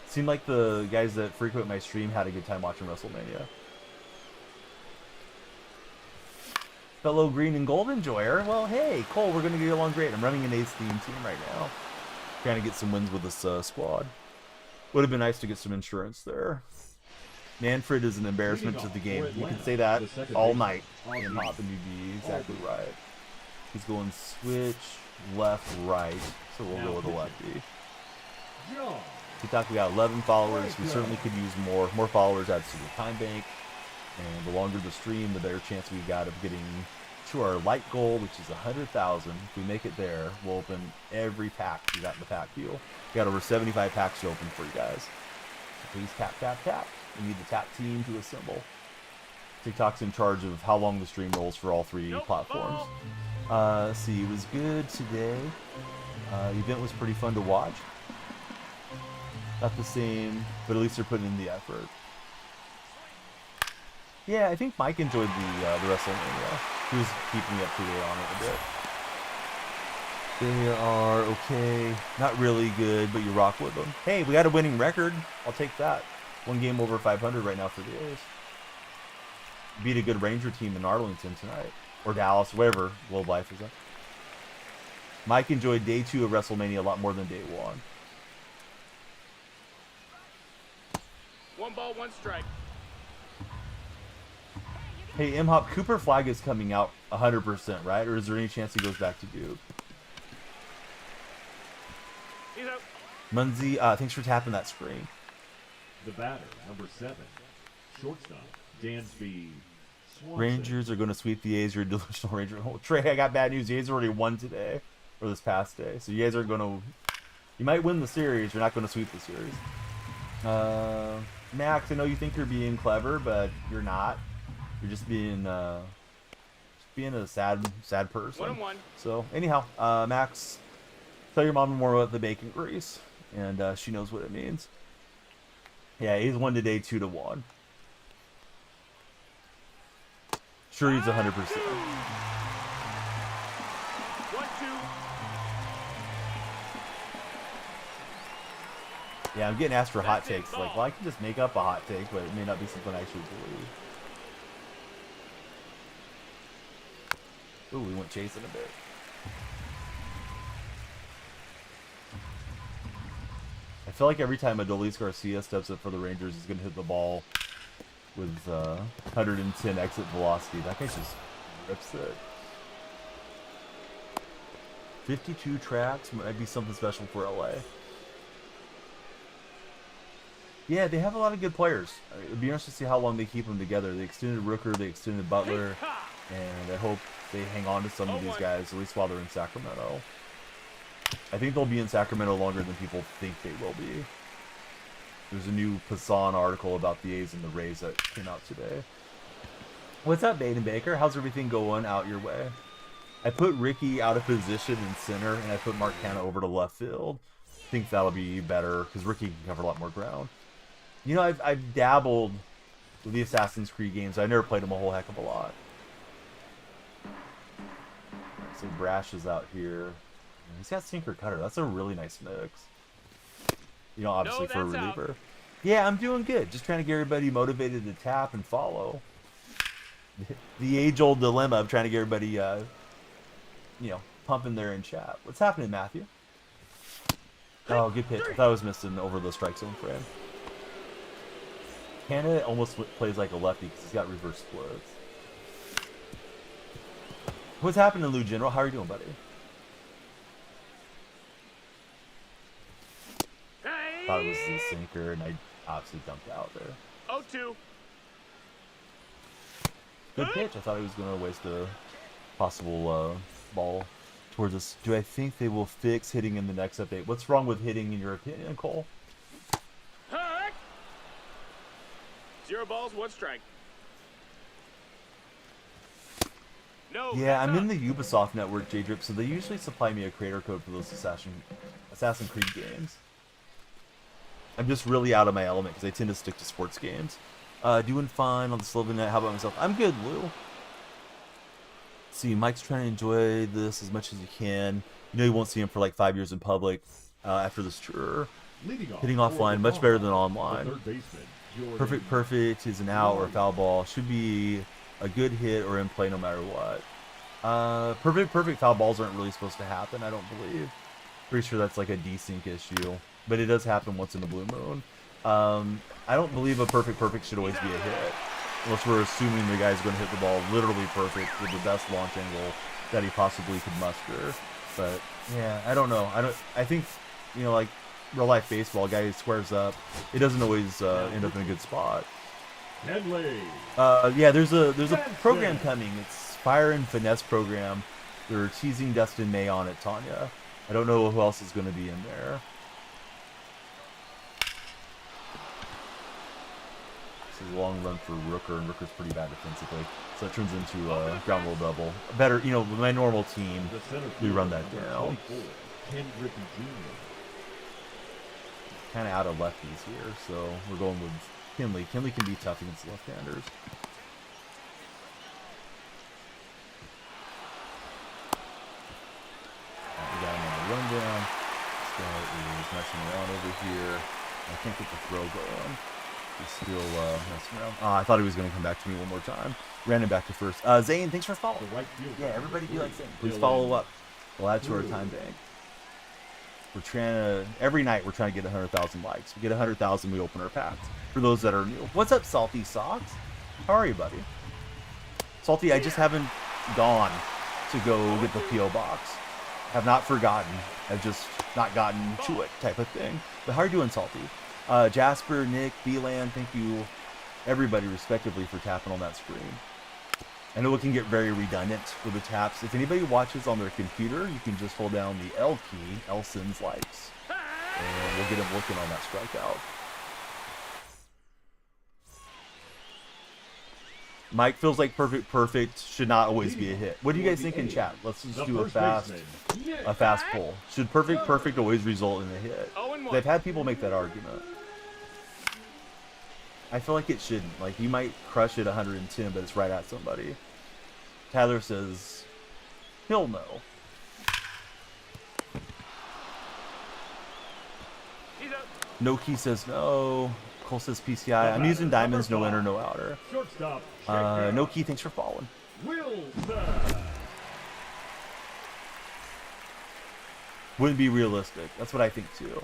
Seemed like the guys that frequent my stream had a good time watching WrestleMania. Fellow green and gold enjoyer. Well, hey, Cole, we're going to get along great. I'm running an A's theme team right now. Trying to get some wins with this squad. Would have been nice to get some insurance there. Manfred is an embarrassment to the game. You can say that all night in Hop, and you'd be exactly right. He's going switch, left, right. So we'll go with the lefty. TikTok, we got 11 followers. We certainly could use more. More followers adds to the time bank. And the longer the stream, the better chance we got of getting to our light goal, which is 100,000. If we make it there, we'll open every pack we got in the pack deal. We got over 75 packs to open for you guys. So please tap, tap, tap. We need the tap team to assemble. TikTok's in charge of how long the stream rolls for all 3 platforms. Let's see, it was good today. The event was pretty fun to watch. Not the same, but at least they're putting in the effort. Yeah, I think Mike enjoyed the WrestleMania. He was keeping me up to date on it a bit. They are okay. Not really good, but you rock with them. Hey, we got a winning record. I'll take that. 1 game over 500 right now for the A's. Beat a good Ranger team in Arlington tonight. Or Dallas, wherever Globe Life is at. Mike enjoyed day 2 of WrestleMania a lot more than day 1. 1 ball, 1 strike. Hey, M-Hop, Cooper Flag is coming out 100%, right? Or is there any chance he goes back to Duke? He's out. Munzie, thanks for tapping that screen. The batter, number 7, shortstop, Dansby Swanson. Rangers are going to sweep the A's. You're a delusional Ranger. Oh, Trey, I got bad news. The A's already won today, or this past day. So you guys are going to... You might win the series. You're not going to sweep the series. Max, I know you think you're being clever, but you're not. You're just being a sad person. 1-1. So anyhow, Max, tell your mom more about the bacon grease, and she knows what it means. Yeah, he's won today 2-1. Sure, he's 100%. 1-2. Yeah, I'm getting asked for hot takes. Like, well, I can just make up a hot take, but it may not be something I actually believe. Ooh, we went chasing a bit. I feel like every time Adolis Garcia steps up for the Rangers, he's going to hit the ball with 110 exit velocity. That guy just rips it. 52 tracks might be something special for LA. Yeah, they have a lot of good players. It'd be interesting to see how long they keep them together. They extended Rooker, they extended Butler, and I hope they hang on to some of these guys, at least while they're in Sacramento. I think they'll be in Sacramento longer than people think they will be. There's a new Passan article about the A's and the Rays that came out today. What's up, Baden Baker? How's everything going out your way? I put Ricky out of position in center, and I put Mark Canna over to left field. I think that'll be better, because Ricky can cover a lot more ground. You know, I've dabbled with the Assassin's Creed games. I never played them a whole heck of a lot. So Brash is out here. He's got sinker cutter. That's a really nice mix. You know, obviously for a reliever. Out. Yeah, I'm doing good. Just trying to get everybody motivated to tap and follow. The age-old dilemma of trying to get everybody, you know, pumping there in chat. What's happening, Matthew? Oh, good pitch. I thought I was missing over the strike zone frame. Canada almost plays like a lefty because he's got reverse splits. What's happening, Lou General? How are you doing, buddy? Thought it was the sinker, and I obviously dumped out there. 0-2. Good pitch. I thought he was going to waste a possible ball towards us. Do I think they will fix hitting in the next update? What's wrong with hitting, in your opinion, Cole? 0 balls, 1 strike. No. Yeah, I'm in the Ubisoft network, J-Drip, so they usually supply me a creator code for those Assassin's Creed games. I'm just really out of my element because I tend to stick to sports games. Doing fine on the Sylvan Net. How about myself? I'm good, Lou. Let's see, Mike's trying to enjoy this as much as he can. You know, you won't see him for like 5 years in public after this tour. Hitting offline, much better than online. Perfect is an out or a foul ball. Should be a good hit or in play no matter what. Perfect foul balls aren't really supposed to happen, I don't believe. Pretty sure that's like a desync issue. But it does happen once in a blue moon. I don't believe a perfect should always be a hit. Unless we're assuming the guy's going to hit the ball literally perfect with the best launch angle that he possibly could muster. But, yeah, I don't know. I think, you know, like real life baseball, a guy who squares up, it doesn't always end up in a good spot. Yeah, there's a program coming. It's Fire and Finesse program. They're teasing Dustin May on it, Tanya. I don't know who else is going to be in there. This is a long run for Rooker, and Rooker's pretty bad defensively. So it turns into a ground rule double. Better, you know, with my normal team, we run that down. Kind of out of lefties here, so we're going with Kinley. Kinley can be tough against left-handers. We got him on the rundown. This guy is messing around over here. I can't get the throw going. He's still messing around. I thought he was going to come back to me one more time. Ran him back to first. Zane, thanks for following. Yeah, everybody be like Zane. Please follow up. We'll add to our time bank. We're trying to, every night we're trying to get 100,000 likes. We get 100,000, we open our packs. For those that are new. What's up, Salty Socks? How are you, buddy? Salty, I just haven't gone to go get the P.O. box. Have not forgotten. I've just not gotten to it type of thing. But how are you doing, Salty? Jasper, Nick, B-Land, thank you, everybody respectively for tapping on that screen. I know it can get very redundant with the taps. If anybody watches on their computer, you can just hold down the L key, L sends likes, and we'll get them looking on that strikeout. Mike feels like perfect should not always be a hit. What do you guys think in chat? Let's just do a fast poll. Should perfect always result in a hit? They've had people make that argument. I feel like it shouldn't. Like, you might crush it 110, but it's right at somebody. Tyler says he'll know. No Key says no. Cole says PCI. I'm using diamonds, no inner, no outer. No Key, thanks for following. Wouldn't be realistic. That's what I think too.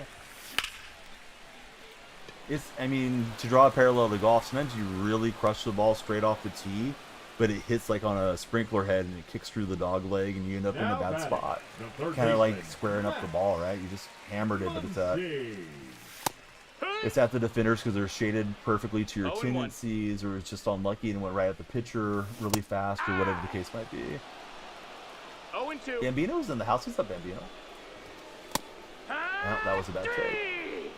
I mean, to draw a parallel to golf, sometimes you really crush the ball straight off the tee, but it hits like on a sprinkler head and it kicks through the dog leg and you end up in a bad spot. Kind of like squaring up the ball, right? You just hammered it, but it's It's at the defenders because they're shaded perfectly to your 0-1. tendencies, or it's just unlucky and went right at the pitcher really fast, or whatever the case might be. 0-2. Bambino's in the house. What's up, Bambino? Oh, that was a bad take.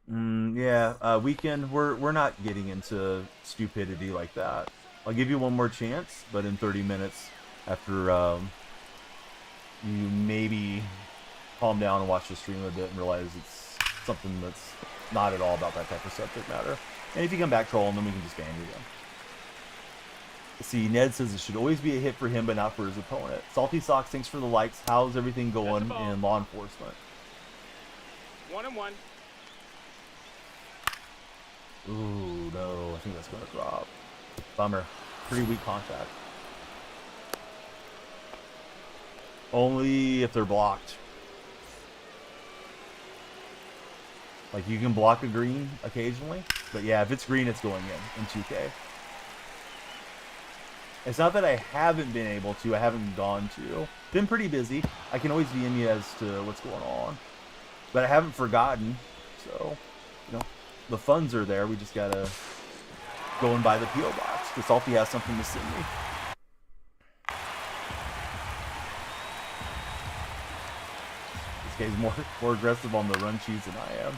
Yeah, weekend. We're not getting into stupidity like that. I'll give you one more chance, but in 30 minutes after you maybe calm down and watch the stream a bit and realize it's something that's not at all about that type of subject matter. And if you come back trolling, then we can just ban you again. See, Ned says it should always be a hit for him, but not for his opponent. Salty Socks, thanks for the likes. How's everything going in law enforcement? 1-1. Ooh, no, I think that's going to drop. Bummer. Pretty weak contact. Only if they're blocked. Like, you can block a green occasionally, but yeah, if it's green, it's going in 2K. It's not that I haven't been able to, I haven't gone to. Been pretty busy. I can always DM you as to what's going on. But I haven't forgotten, so, you know, the funds are there. We just gotta go and buy the P.O. box, because Salty has something to send me. This guy's more aggressive on the run cheese than I am.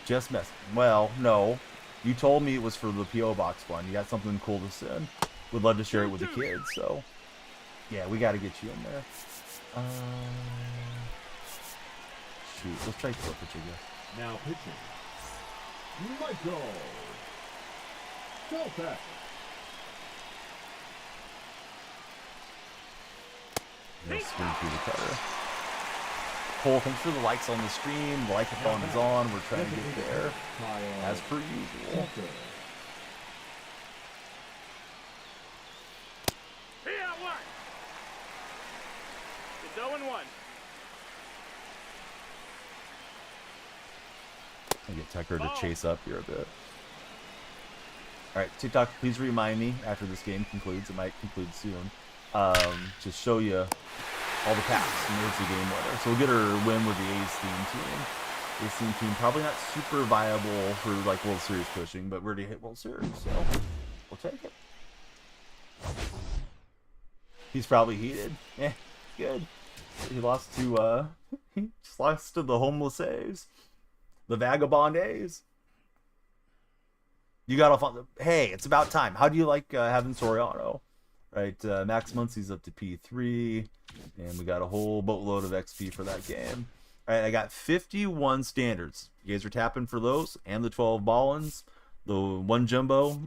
Just messing. Well, no. You told me it was for the P.O. Box one. You got something cool to send. Would love to share it with the kids, so... Yeah, we gotta get you in there. Shoot, let's try throw pitch, I guess. Now pitching. Michael. Delta. Let's spin through the cutter. Cole, thanks for the likes on the stream. The like-a-thon is on. We're trying to get there, as per usual. Here, one. It's 0-1. I'll get Tucker to chase up here a bit. Alright, TikTok, please remind me after this game concludes. It might conclude soon. To show you all the packs, and there's the game winner. So we'll get her win with the A's theme team. A's theme team probably not super viable for like World Series pushing, but we're already hit World Series, so we'll take it. He's probably heated. Good. He lost to he just lost to the homeless A's, the vagabond A's. You got off on the. Hey, it's about time. How do you like having Soriano? Right, Max Muncie's up to P3, and we got a whole boatload of XP for that game. All right, I got 51 standards. You guys are tapping for those, and the 12 ball-ins, the 1 jumbo,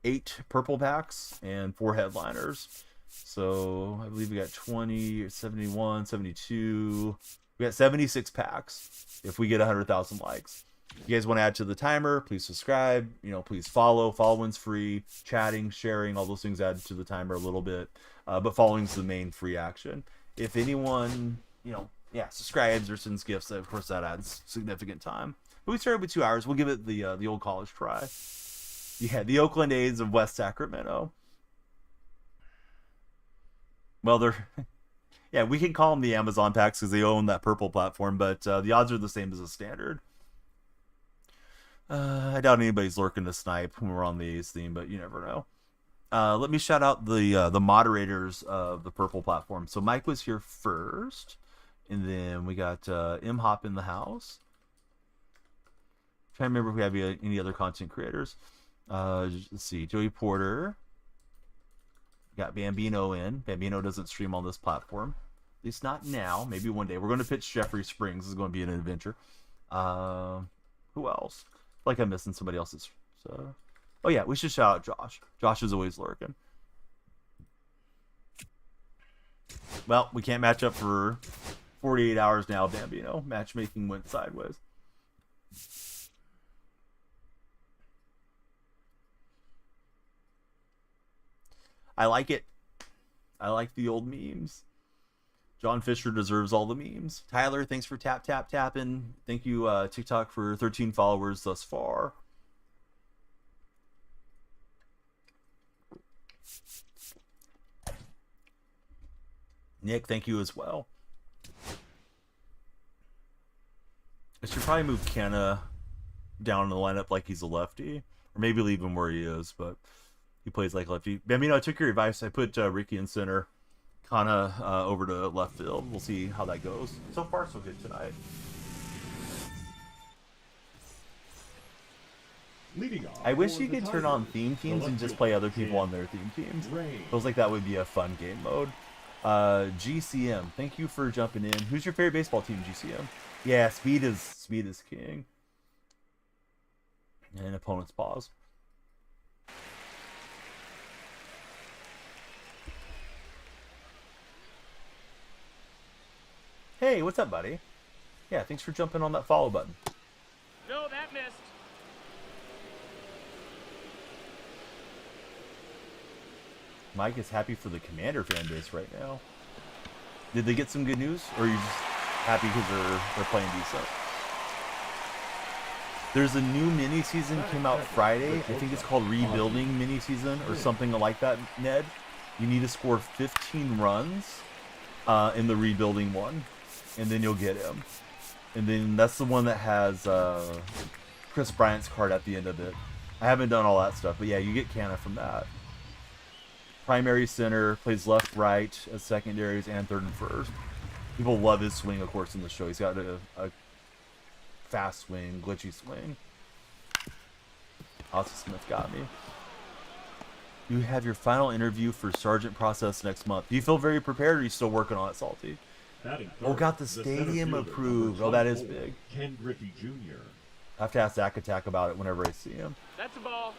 8 purple packs, and 4 headliners. So I believe we got 20, 71, 72. We got 76 packs if we get 100,000 likes. If you guys want to add to the timer, please subscribe. You know, please follow. Following's free. Chatting, sharing, all those things add to the timer a little bit. But following's the main free action. If anyone, you know, subscribes or sends gifts, of course that adds significant time. But we started with 2 hours. We'll give it the old college try. Yeah, the Oakland A's of West Sacramento. Well, they're... Yeah, we can call them the Amazon packs because they own that purple platform, but the odds are the same as a standard. I doubt anybody's lurking to snipe when we're on the A's theme, but you never know. Let me shout out the moderators of the purple platform. So Mike was here first, and then we got M-Hop in the house. Trying to remember if we have any other content creators. Let's see, Joey Porter. Got Bambino in. Bambino doesn't stream on this platform. At least not now. Maybe one day. We're going to pitch Jeffrey Springs. This is going to be an adventure. Who else? Like I'm missing somebody else's. So, oh yeah, we should shout out Josh. Josh is always lurking. Well, we can't match up for 48 hours now, Bambino. Matchmaking went sideways. I like it. I like the old memes. John Fisher deserves all the memes. Tyler, thanks for tapping. Thank you, TikTok, for 13 followers thus far. Nick, thank you as well. I should probably move Kenna down in the lineup like he's a lefty, or maybe leave him where he is, but he plays like lefty. Bambino, I took your advice. I put Ricky in center, Kana over to left field. We'll see how that goes. So far, so good tonight. Leading off I wish for you the could turn on Tigers, theme teams and just the play left other people field, on their theme teams. Ray. Feels like that would be a fun game mode. GCM, thank you for jumping in. Who's your favorite baseball team, GCM? Yeah, speed is king. And opponent's pause. Hey, what's up, buddy? Yeah, thanks for jumping on that follow button. No, that missed. Mike is happy for the Commander fan base right now. Did they get some good news, or are you just happy because they're playing decent? There's a new mini season came out Friday. I think it's called Rebuilding Mini Season or something like that. Ned, you need to score 15 runs in the rebuilding one, and then you'll get him. And then that's the one that has Chris Bryant's card at the end of it. I haven't done all that stuff, but yeah, you get Canna from that. Primary center, plays left, right as secondaries, and third and first. People love his swing, of course, in the show. He's got a fast swing, glitchy swing. Austin Smith got me. You have your final interview for Sergeant Process next month. Do you feel very prepared, or are you still working on it, Salty? Oh, got the stadium approved. Oh, that is big. Ken Griffey Jr. I have to ask Zach Attack about it whenever I see him. That's a ball.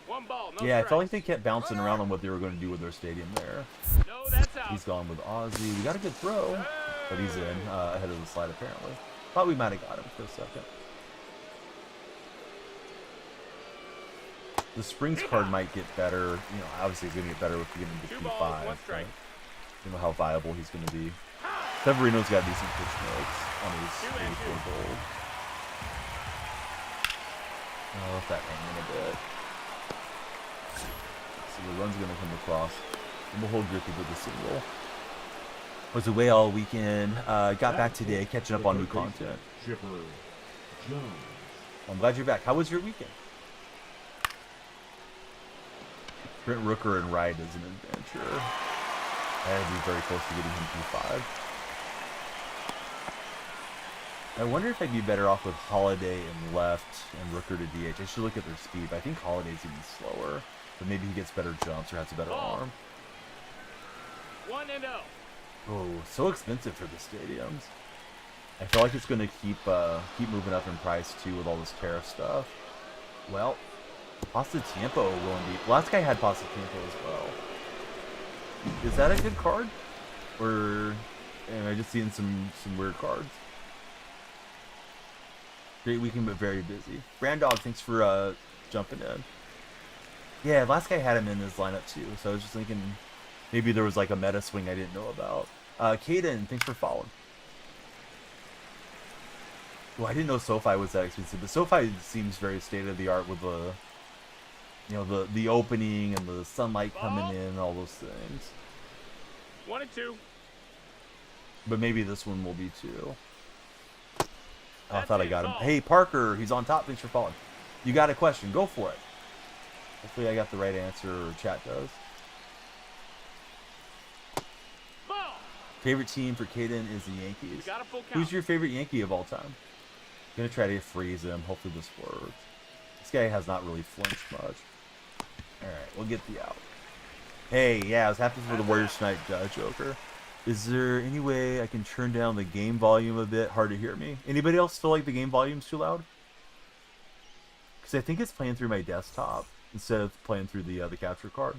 One ball, no Yeah, I felt like strikes. they kept bouncing around on what they were going to do with their stadium there. No, that's out. He's gone with Ozzy. We got a good throw, but he's in ahead of the slide apparently. Thought we might have got him for a second. The Springs card might get better. You know, obviously he's going to get better if we get him to Two balls, P5. one strike. You know how viable he's going to be. Severino's got decent pitch mix on his 84 gold. I'll let that hang in a bit. So the run's going to come across. And we'll hold Griffey with the single. Was away all weekend. Got back today, catching up on new content. Chipper Jones. I'm glad you're back. How was your weekend? Brent Rooker and Wright is an adventure. I'd be very close to getting him P5. I wonder if I'd be better off with Holiday and left and Rooker to DH. I should look at their speed, but I think Holiday's even slower. But maybe he gets better jumps or has a better arm. 1-0. Oh, so expensive for the stadiums. I feel like it's going to keep moving up in price too with all this tariff stuff. Well, Pasatiempo will indeed. Last guy had Pasatiempo as well. Is that a good card? Or am I just seeing some weird cards? Great weekend, but very busy. Brandog, thanks for jumping in. Yeah, last guy had him in his lineup too, so I was just thinking maybe there was like a meta swing I didn't know about. Kaden, thanks for following. Well, I didn't know SoFi was that expensive, but SoFi seems very state of the art with the, you know, the opening and the sunlight coming in and all those things. 1-2. But maybe this one will be too. Oh, I That's thought I it, got him. ball. Hey, Parker, he's on top. Thanks for following. You got a question? Go for it. Hopefully I got the right answer, or chat does. Ball. Favorite team for Kaden is the You Yankees. got a full count. Who's your favorite Yankee of all time? Gonna try to freeze him. Hopefully this works. This guy has not really flinched much. Alright, we'll get the out. Hey, yeah, I was happy for the Warriors tonight, Joker. Is there any way I can turn down the game volume a bit? Hard to hear me. Anybody else feel like the game volume's too loud? Because I think it's playing through my desktop instead of playing through the capture card.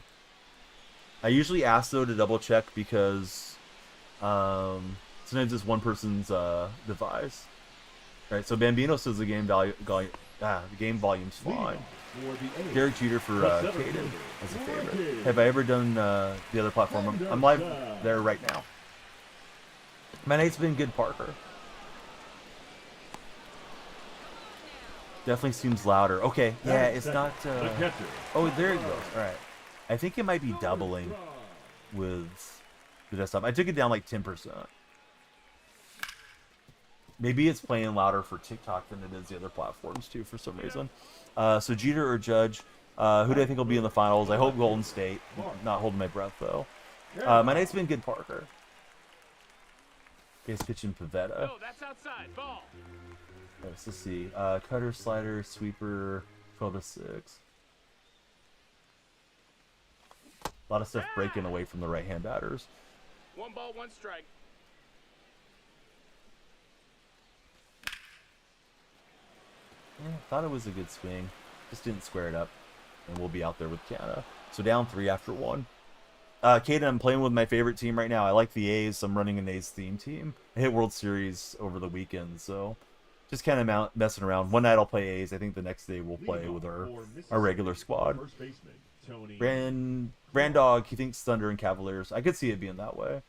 I usually ask though to double check because sometimes it's one person's device. Right, so Bambino says the game volume's fine. Derek Jeter for Kaden as a favorite. Have I ever done the other platform? I'm live there right now. My night's been good, Parker. Definitely seems louder. Okay, yeah, it's not. Oh, there it goes. All right. I think it might be doubling with the desktop. I took it down like 10%. Maybe it's playing louder for TikTok than it is the other platforms too for some reason. So Jeter or Judge, who do I think will be in the finals? I hope Golden State. Not holding my breath though. My night's been good, Parker. Guys pitching Pavetta. No, that's outside. Ball. Let's see. Cutter, slider, sweeper, 12 to 6. A lot of stuff breaking away from the right-hand batters. 1 ball, 1 strike. Yeah, thought it was a good swing. Just didn't square it up. And we'll be out there with Canada. So down 3 after 1. Kaden, I'm playing with my favorite team right now. I like the A's. I'm running an A's theme team. I hit World Series over the weekend, so just kind of messing around. One night I'll play A's. I think the next day we'll play with our regular squad. Brandog, he thinks Thunder and Cavaliers. I could see it being that way.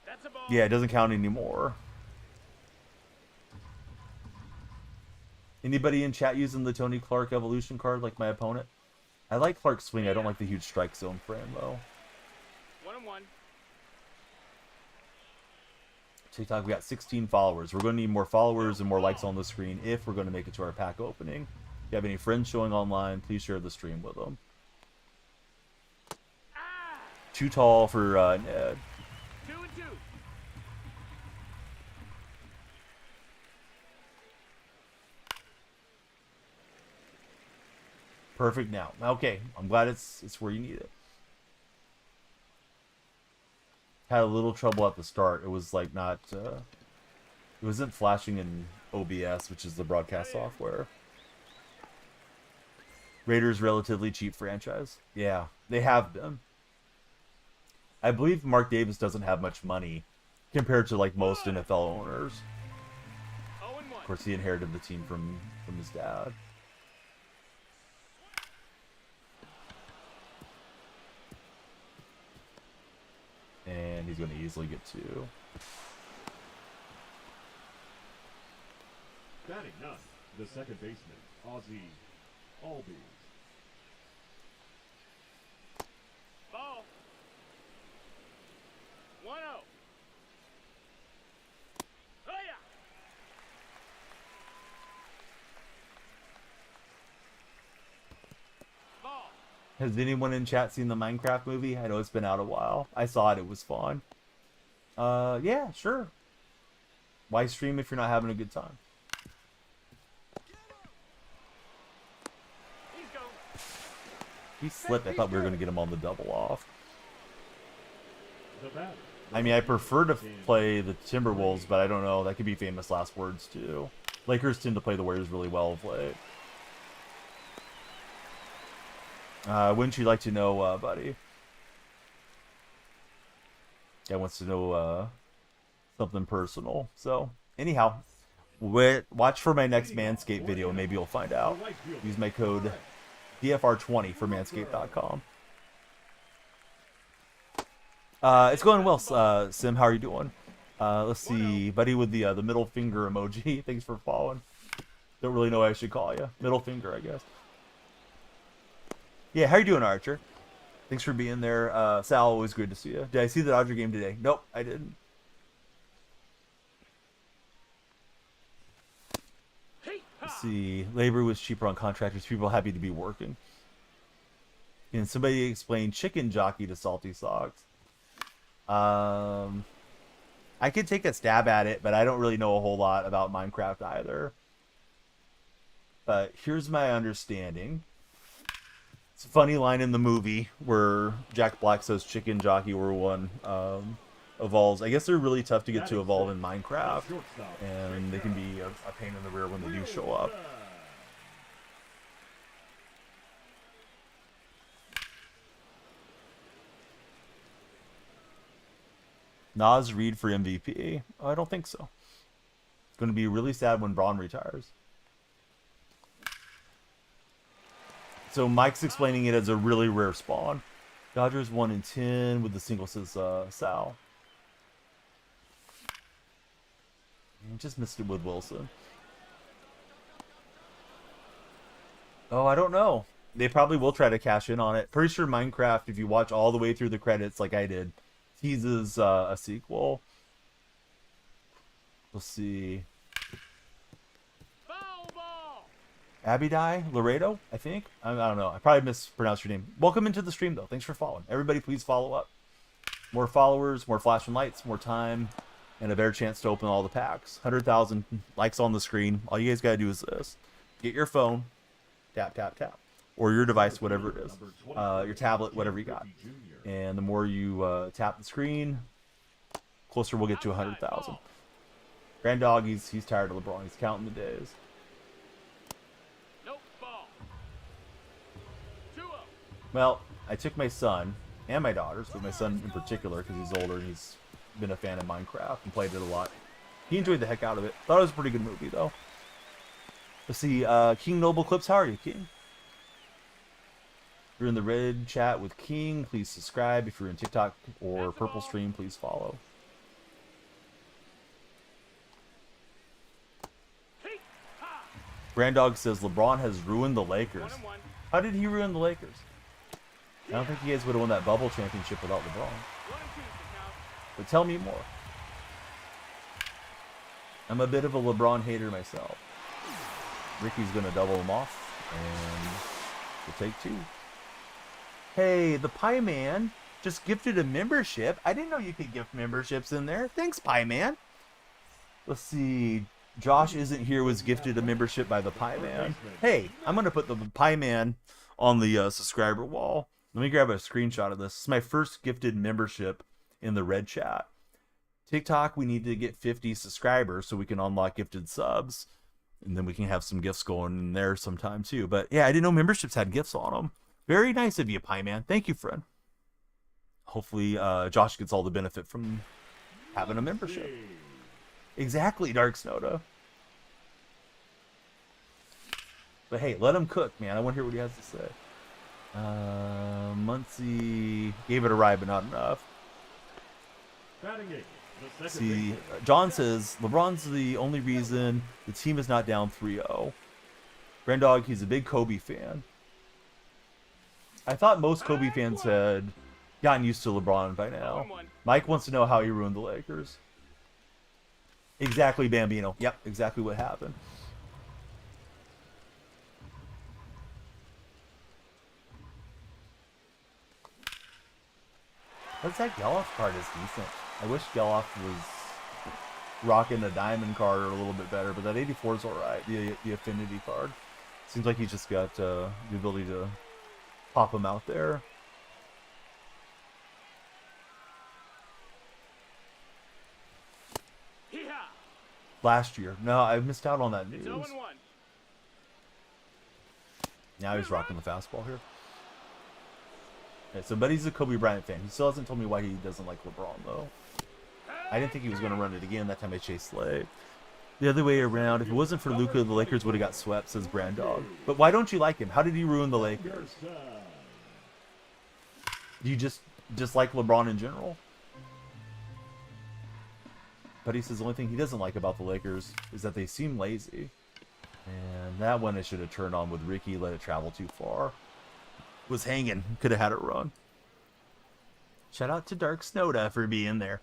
That's a ball. Yeah, it doesn't count anymore. Anybody in chat using the Tony Clark evolution card like my opponent? I like Clark's swing. I don't like the huge strike zone for him, though. 1-1. TikTok, we got 16 followers. We're going to need more followers and more likes on the screen if we're going to make it to our pack opening. If you have any friends showing online, please share the stream with them. Too tall for Ned. 2-2. Perfect now. Okay, I'm glad it's where you need it. Had a little trouble at the start. It was like not, it wasn't flashing in OBS, which is the broadcast software. Raiders relatively cheap franchise. Yeah, they have been. I believe Mark Davis doesn't have much money compared to like most NFL owners. 0-1. Of course, he inherited the team from his dad. And he's going to easily get 2. Batting ninth, the second baseman, Ozzie Albies. Ball. 1-0. Oh, yeah. Ball. Has anyone in chat seen the Minecraft movie? I know it's been out a while. I saw it. It was fun. Yeah, sure. Why stream if you're not having a good time? He's going. He slipped. I thought we were going to get him on the double off. The batter. I mean, I prefer to play the Timberwolves, but I don't know. That could be famous last words, too. Lakers tend to play the Warriors really well of late. Wouldn't you like to know, buddy? Guy wants to know something personal. So, anyhow, watch for my next Manscaped video, and maybe you'll find out. Use my code DFR20 for manscaped.com. It's going well, Sim. How are you doing? Let's see, buddy, with the middle finger emoji. Thanks for following. Don't really know what I should call you. Middle finger, I guess. Yeah, how you doing, Archer? Thanks for being there. Sal, always good to see you. Did I see the Dodger game today? Nope, I didn't. Let's see. Labor was cheaper on contractors. People happy to be working. Can somebody explain chicken jockey to Salty Socks? I could take a stab at it, but I don't really know a whole lot about Minecraft either. But here's my understanding. It's a funny line in the movie where Jack Black says chicken jockey where one evolves. I guess they're really tough to get to evolve in Minecraft, and they can be a pain in the rear when they do show up. Nas Reed for MVP? Oh, I don't think so. It's going to be really sad when Braun retires. So Mike's explaining it as a really rare spawn. Dodgers 1 in 10 with the single, says Sal. Just missed it with Wilson. Oh, I don't know. They probably will try to cash in on it. Pretty sure Minecraft, if you watch all the way through the credits like I did, teases a sequel. Let's see. Foul ball. Abidai Laredo, I think. I don't know. I probably mispronounced your name. Welcome into the stream, though. Thanks for following. Everybody, please follow up. More followers, more flashing lights, more time, and a better chance to open all the packs. 100,000 likes on the screen. All you guys got to do is this. Get your phone. Tap, tap, tap. Or your device, whatever it is. Your tablet, whatever you got. And the more you tap the screen, closer we'll get to 100,000. Grand Dog, he's tired of LeBron. He's counting the days. Nope. Ball. 2-0. Well, I took my son and my daughters, but my son in particular because he's older and he's been a fan of Minecraft and played it a lot. He enjoyed the heck out of it. Thought it was a pretty good movie, though. Let's see. King Noble Clips, how are you, King? If you're in the red chat with King, please subscribe. If you're in TikTok or Purple Stream, please follow. Grand Dog says LeBron has ruined the Lakers. 1-1. How did he ruin the Lakers? I don't think you guys would have won that bubble championship without LeBron. 1-2 to count. But tell me more. I'm a bit of a LeBron hater myself. Ricky's going to double him off, and we'll take 2. Hey, the Pie Man just gifted a membership. I didn't know you could gift memberships in there. Thanks, Pie Man. Let's see. Josh Isn't Here was gifted a membership by the Pie Man. Hey, I'm going to put the Pie Man on the subscriber wall. Let me grab a screenshot of this. This is my first gifted membership in the red chat. TikTok, we need to get 50 subscribers so we can unlock gifted subs. And then we can have some gifts going in there sometime too. But yeah, I didn't know memberships had gifts on them. Very nice of you, Pie Man. Thank you, friend. Hopefully Josh gets all the benefit from having a membership. Exactly, Dark Snoda. But hey, let him cook, man. I want to hear what he has to say. Muncie gave it a ride, but not enough. See, John says LeBron's the only reason the team is not down 3-0. Grand Dog, he's a big Kobe fan. I thought most Kobe fans had gotten used to LeBron by now. Mike wants to know how he ruined the Lakers. Exactly, Bambino. Yep, exactly what happened. That Zach Geloff card is decent. I wish Geloff was rocking a diamond card a little bit better, but that 84 is alright. The affinity card. Seems like he's just got the ability to pop him out there. Last year. No, I missed out on that news. 0-1. Now he's rocking the fastball here. Okay, so Buddy's a Kobe Bryant fan. He still hasn't told me why he doesn't like LeBron, though. I didn't think he was going to run it again. That time I chased Slade. The other way around, if it wasn't for Luka, the Lakers would have got swept, says Brand Dog. But why don't you like him? How did he ruin the Lakers? Do you just dislike LeBron in general? But he says the only thing he doesn't like about the Lakers is that they seem lazy. And that one I should have turned on with Ricky, let it travel too far. Was hanging. Could have had it run. Shout out to Dark Snoda for being there.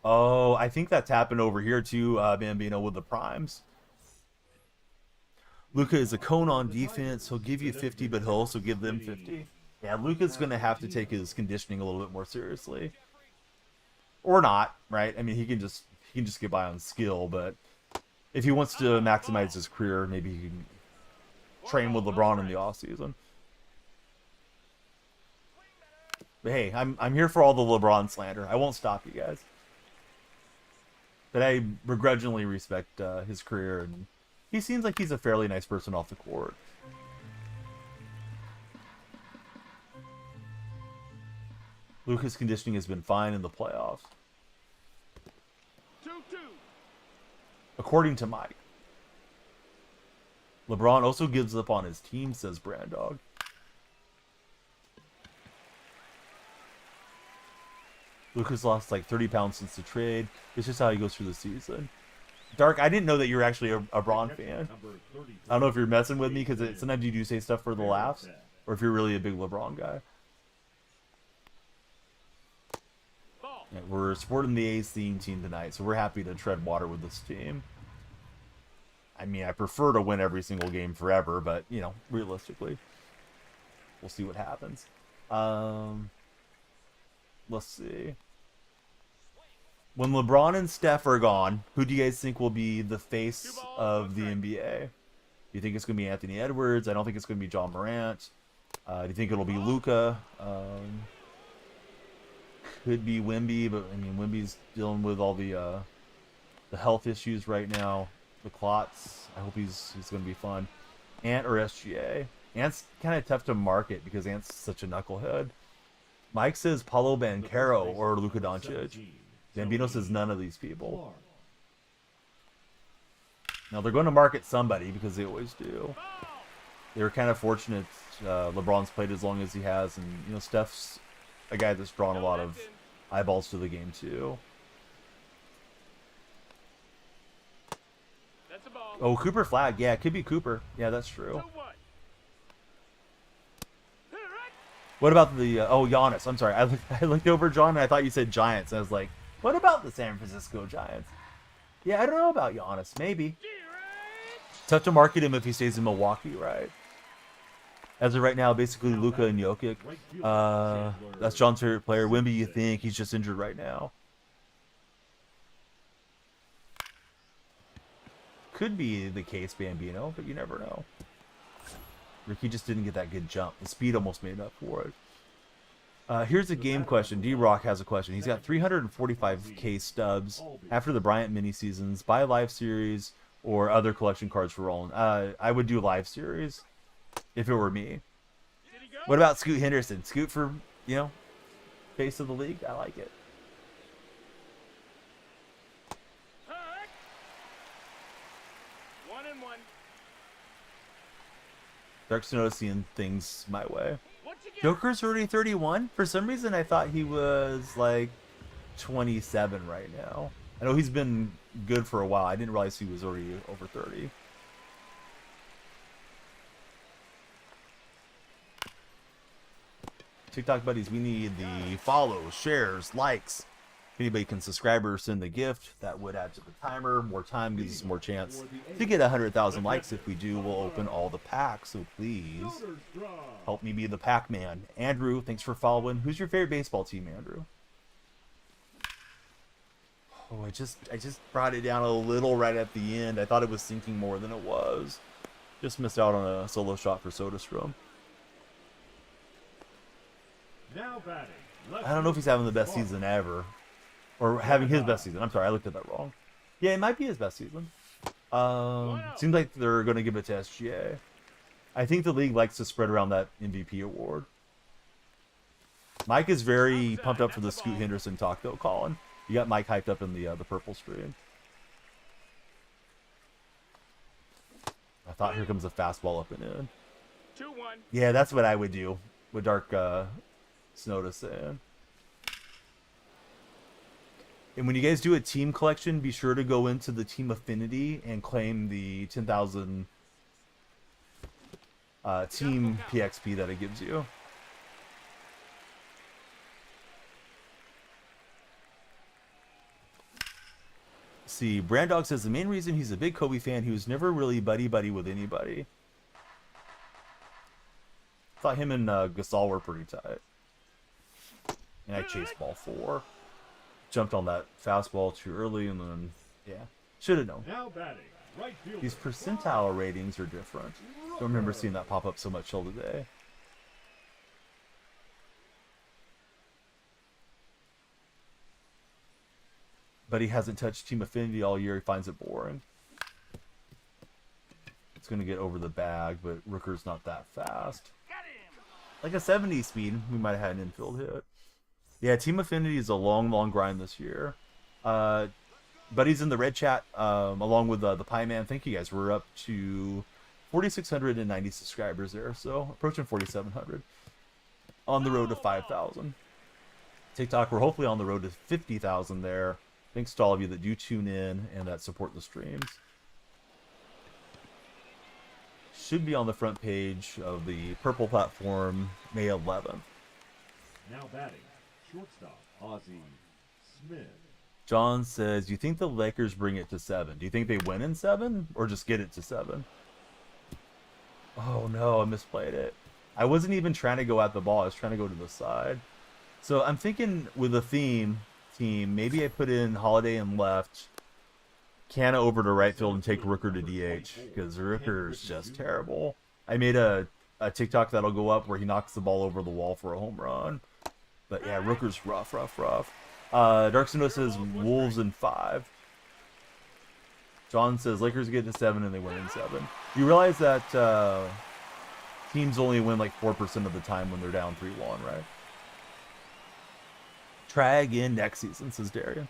Oh, I think that's happened over here too, Bambino, with the primes. Luka is a cone on defense. He'll give you 50, but he'll also give them 50. Yeah, Luka's going to have to take his conditioning a little bit more seriously. Or not, right? I mean, he can just get by on skill, but if he wants to maximize his career, maybe he can train with LeBron in the offseason. But hey, I'm here for all the LeBron slander. I won't stop you guys. But I begrudgingly respect his career, and he seems like he's a fairly nice person off the court. Luka's conditioning has been fine in the playoffs. 2-2. According to Mike. LeBron also gives up on his team, says Brandog. Luka's lost like 30 pounds since the trade. It's just how he goes through the season. Dark, I didn't know that you're actually a Braun fan. Number 33. I don't know if you're messing with me because sometimes you do say stuff for the laughs, or if you're really a big LeBron guy. Ball. Yeah, we're supporting the A's theme team tonight, so we're happy to tread water with this team. I mean, I prefer to win every single game forever, but, you know, realistically, we'll see what happens. Let's see. When LeBron and Steph are gone, who do you guys think will be the face of the NBA? Do you think it's going to be Anthony Edwards? I don't think it's going to be John Morant. Do you think it'll be Luka? Could be Wemby, but I mean, Wemby's dealing with all the health issues right now. The clots. I hope he's going to be fun. Ant or SGA? Ant's kind of tough to market because Ant's such a knucklehead. Mike says Paulo Banchero or Luka Doncic. Bambino says none of these people. Now they're going to market somebody because they always do. They were kind of fortunate. LeBron's played as long as he has, and you know Steph's a guy that's drawn a lot of eyeballs to the game too. That's a ball. Oh, Cooper flag. Yeah, it could be Cooper. Yeah, that's true. 2-1. What about the oh Giannis? I'm sorry, I looked over John and I thought you said Giants. I was like, what about the San Francisco Giants? Yeah, I don't know about Giannis. Maybe. Tough to market him if he stays in Milwaukee, right? As of right now, basically Luka and Jokic. That's John's favorite player. Wemby, you think he's just injured right now? Could be the case, Bambino, but you never know. Ricky just didn't get that good jump. The speed almost made up for it. Here's a game question. D-Rock has a question. He's got 345k stubs after the Bryant mini seasons. Buy live series or other collection cards for rolling. I would do live series if it were me. What about Scoot Henderson? Scoot for, you know, face of the league? I like it. Dark's noticing things my way. Joker's already 31? For some reason, I thought he was like 27 right now. I know he's been good for a while. I didn't realize he was already over 30. TikTok buddies, we need the follows, shares, likes. If anybody can subscribe or send a gift, that would add to the timer. More time gives us more chance to get 100,000 likes. If we do, we'll open all the packs. So please help me be the Pac-Man. Andrew, thanks for following. Who's your favorite baseball team, Andrew? Oh, I just brought it down a little right at the end. I thought it was sinking more than it was. Just missed out on a solo shot for SodaStrom. Now batting. I don't know if he's having the best season ever. Or having his best season. I'm sorry, I looked at that wrong. Yeah, it might be his best season. Seems like they're going to give it to SGA. I think the league likes to spread around that MVP award. Mike is very pumped up for the Scoot Henderson talk, though, Colin. You got Mike hyped up in the purple stream. I thought here comes a fastball up and in. 2-1. Yeah, that's what I would do. What Dark Snowda saying. And when you guys do a team collection, be sure to go into the team affinity and claim the 10,000 team PXP that it gives you. See, Brandog says the main reason he's a big Kobe fan, he was never really buddy-buddy with anybody. Thought him and Gasol were pretty tight. And I chased ball 4. Jumped on that fastball too early, and then, yeah. Should have known. Now batting. Right fielder. These percentile ratings are different. Don't remember seeing that pop up so much till today. But he hasn't touched Team Affinity all year. He finds it boring. It's going to get over the bag, but Rooker's not that fast. Like a 70 speed, we might have had an infield hit. Yeah, Team Affinity is a long, long grind this year. Buddy's in the red chat, along with the Pie Man. Thank you guys. We're up to 4,690 subscribers there, so approaching 4,700. On the road to 5,000. TikTok, we're hopefully on the road to 50,000 there. Thanks to all of you that do tune in and that support the streams. Should be on the front page of the purple platform May 11th. Now batting, shortstop, Ozzie Smith. John says, "You think the Lakers bring it to 7? Do you think they win in 7 or just get it to 7?" Oh no, I misplayed it. I wasn't even trying to go at the ball. I was trying to go to the side. So I'm thinking with a theme team, maybe I put in Holiday in left, Canna over to right field, and take Rooker to DH because Rooker's just terrible. I made a TikTok that'll go up where he knocks the ball over the wall for a home run. But yeah, Rooker's rough. Dark Snow says Wolves in 5. John says Lakers get to 7 and they win in 7. You realize that teams only win like 4% of the time when they're down 3-1, right? Try again next season, says Darian.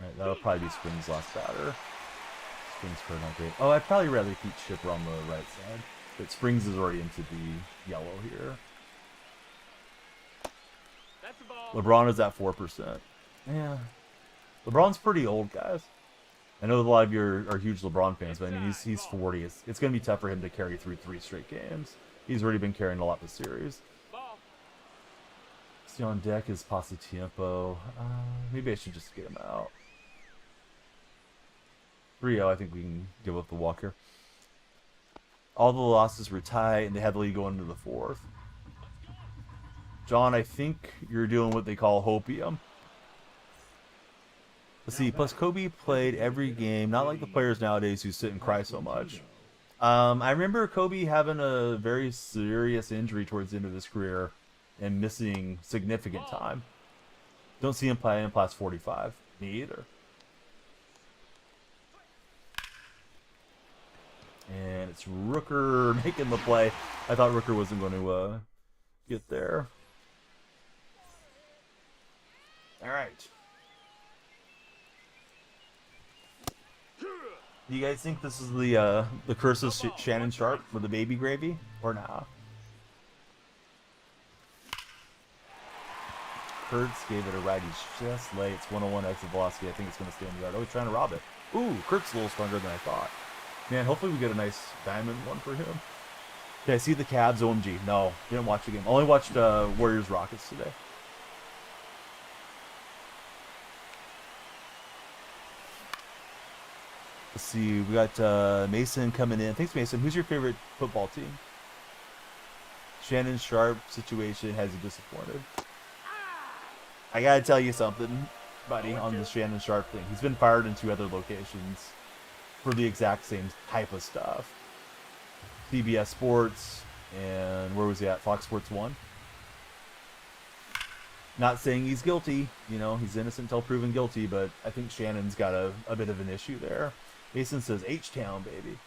Alright, that'll probably be Spring's last batter. Spring's card not great. Oh, I'd probably rather keep Chipper on the right side. But Springs is already into the yellow here. That's a ball. LeBron is at 4%. Yeah. LeBron's pretty old, guys. I know a lot of you are huge LeBron fans, but I mean, he's 40. It's going to be tough for him to carry through 3 straight games. He's already been carrying a lot of series. Ball. See on deck is Pasatiempo. Maybe I should just get him out. 3-0, I think we can give up the walk here. All the losses were tied, and they had the lead going into the 4th. John, I think you're doing what they call hopium. Let's see, plus Kobe played every game, not like the players nowadays who sit and cry so much. I remember Kobe having a very serious injury towards the end of his career and missing significant time. Don't see him playing past 45. Me either. And it's Rooker making the play. I thought Rooker wasn't going to get there. All right. Do you guys think this is the curse of Shannon Sharp for the baby gravy, or nah? Kurtz gave it a ride. He's just late. It's 101 exit velocity. I think it's going to stay in the yard. Oh, he's trying to rob it. Ooh, Kurt's a little stronger than I thought. Man, hopefully we get a nice diamond one for him. Did I see the Cavs? OMG. No, didn't watch the game. Only watched Warriors Rockets today. Let's see, we got Mason coming in. Thanks, Mason. Who's your favorite football team? Shannon Sharp situation has you disappointed. I gotta tell you something, buddy, on the Shannon Sharp thing. He's been fired in 2 other locations for the exact same type of stuff. CBS Sports, and where was he at? Fox Sports 1. Not saying he's guilty, you know, he's innocent until proven guilty, but I think Shannon's got a bit of an issue there. Mason says, H-Town, baby.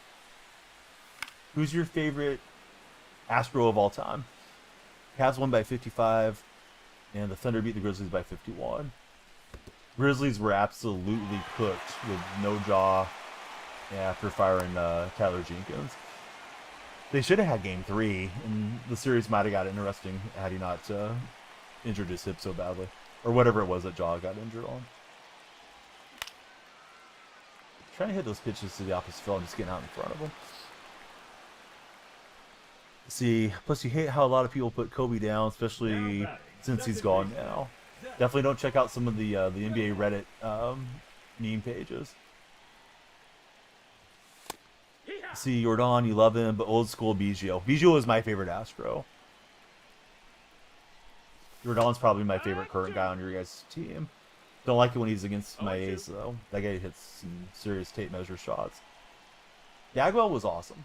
Who's your favorite Astro of all time? Cavs won by 55, and the Thunder beat the Grizzlies by 51. Grizzlies were absolutely cooked with no jaw after firing Tyler Jenkins. They should have had Game 3, and the series might have got interesting had he not injured his hip so badly. Or whatever it was that Jaw got injured on. Trying to hit those pitches to the opposite field and just getting out in front of them. See, plus you hate how a lot of people put Kobe down, especially since he's gone now. Definitely don't check out some of the NBA Reddit meme pages. See, Jordan, you love him, but old school Biggio. Biggio is my favorite Astro. Jordan's probably my favorite current guy on your guys' team. Don't like it when he's against my ace, though. That guy hits some serious tape measure shots. Bagwell was awesome.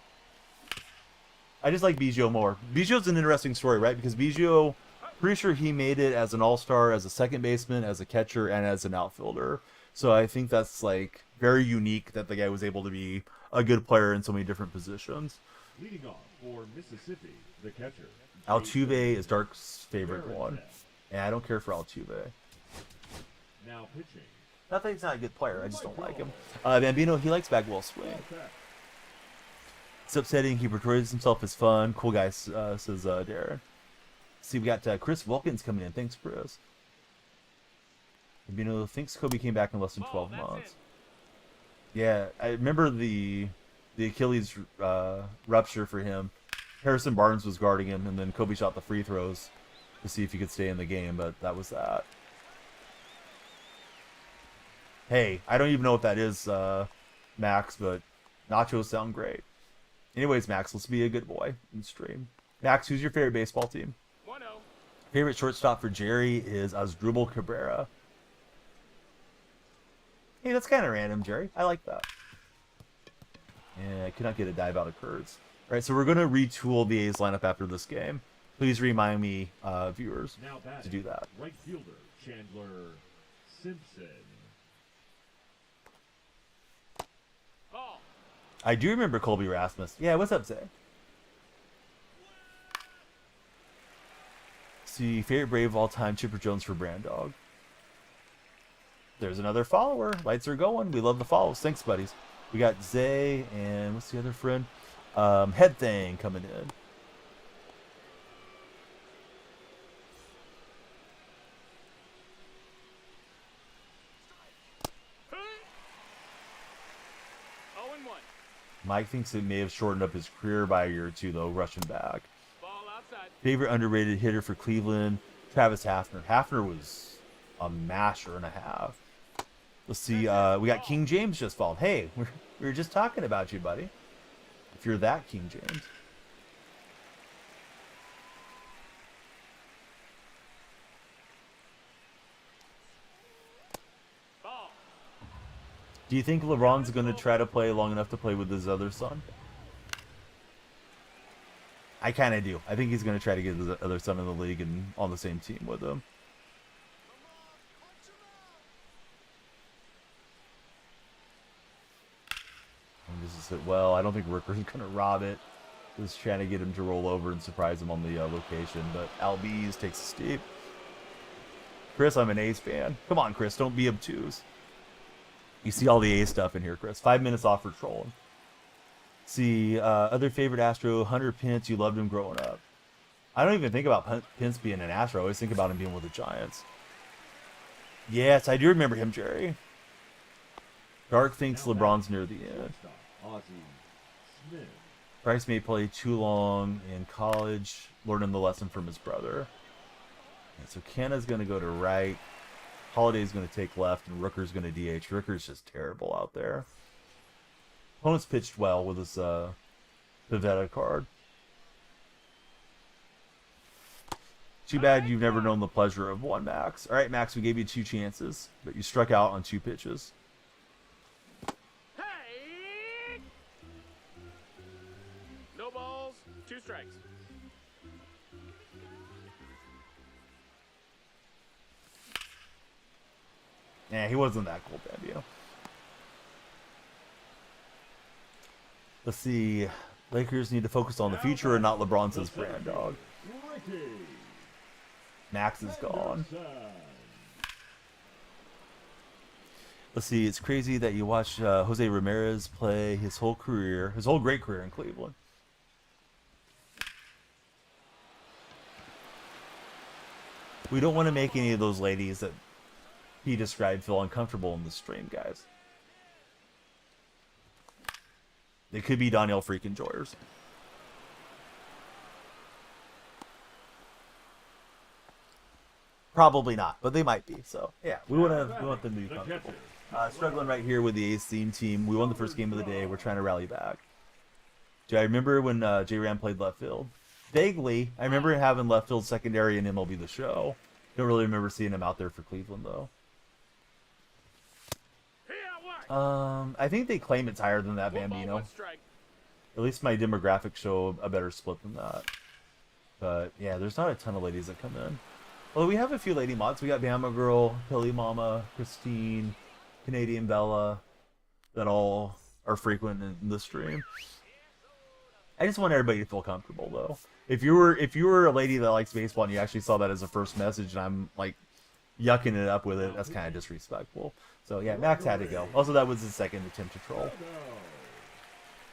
I just like Biggio more. Biggio's an interesting story, right? Because Biggio, pretty sure he made it as an all-star, as a second baseman, as a catcher, and as an outfielder. So I think that's, like, very unique that the guy was able to be a good player in so many different positions. Leading off for Mississippi, the catcher. Altuve is Dark's favorite one. And I don't care for Altuve. Now pitching. Not that he's not a good player, I just don't like him. Bambino, he likes Bagwell's swing. It's upsetting. He portrays himself as fun. Cool guy, says Darren. See, we got Chris Wilkins coming in. Thanks, Chris. Rubino thinks Kobe came back in less than 12 months. Yeah, I remember the Achilles rupture for him. Harrison Barnes was guarding him, and then Kobe shot the free throws to see if he could stay in the game, but that was that. Hey, I don't even know what that is, Max, but nachos sound great. Anyways, Max, let's be a good boy and stream. Max, who's your favorite baseball team? 1-0. Favorite shortstop for Jerry is Asdrubal Cabrera. Hey, that's kind of random, Jerry. I like that. Yeah, I could not get a dive out of Kurtz. All right, so we're going to retool the A's lineup after this game. Please remind me, viewers, to do that. Right fielder, Chandler Simpson. Ball. I do remember Colby Rasmus. Yeah, what's up, Zay? See, favorite Brave of all time, Chipper Jones for Brandog. There's another follower. Lights are going. We love the follows. Thanks, buddies. We got Zay and what's the other friend? Head Thing coming in. Mike thinks it may have shortened up his career by a year or two, though, rushing back. Ball outside. Favorite underrated hitter for Cleveland, Travis Hafner. Hafner was a masher and a half. Let's see. We got King James just followed. Hey, we were just talking about you, buddy. If you're that King James. Ball. Do you think LeBron's going to try to play long enough to play with his other son? I kind of do. I think he's going to try to get his other son in the league and on the same team with him. And this is it. Well, I don't think Rooker's going to rob it. Just trying to get him to roll over and surprise him on the location. But Albies takes a steep. Chris, I'm an A's fan. Come on, Chris. Don't be obtuse. You see all the A stuff in here, Chris. 5 minutes off for trolling. See, other favorite Astro, Hunter Pence. You loved him growing up. I don't even think about Pence being an Astro. I always think about him being with the Giants. Yes, I do remember him, Jerry. Dark thinks LeBron's near the end. Bryce may play too long in college, learning the lesson from his brother. And so Kenna's going to go to right. Holiday's going to take left, and Rooker's going to DH. Rooker's just terrible out there. Opponent's pitched well with his Pivetta card. Too bad you've never known the pleasure of one, Max. All right, Max, we gave you 2 chances, but you struck out on 2 pitches. Hey! No balls, 2 strikes. Nah, he wasn't that cool, Bambino. Let's see. Lakers need to focus on the future and not LeBron says brand dog. Max is gone. Let's see. It's crazy that you watch Jose Ramirez play his whole great career in Cleveland. We don't want to make any of those ladies that he described feel uncomfortable in the stream, guys. They could be Donnell freaking Joyers. Probably not, but they might be. So yeah, we want them to be comfortable. Struggling right here with the A's team. We won the first game of the day. We're trying to rally back. Do I remember when J Ram played left field? Vaguely, I remember having left field secondary in MLB The Show. Don't really remember seeing him out there for Cleveland though. I think they claim it's higher than that, Bambino. At least my demographics show a better split than that. But yeah, there's not a ton of ladies that come in. Although we have a few lady mods. We got Bama Girl, Pilly Mama, Christine, Canadian Bella, that all are frequent in the stream. I just want everybody to feel comfortable though. If you were a lady that likes baseball and you actually saw that as a first message and I'm like yucking it up with it, that's kind of disrespectful. So yeah, Max had to go. Also, that was his second attempt to troll.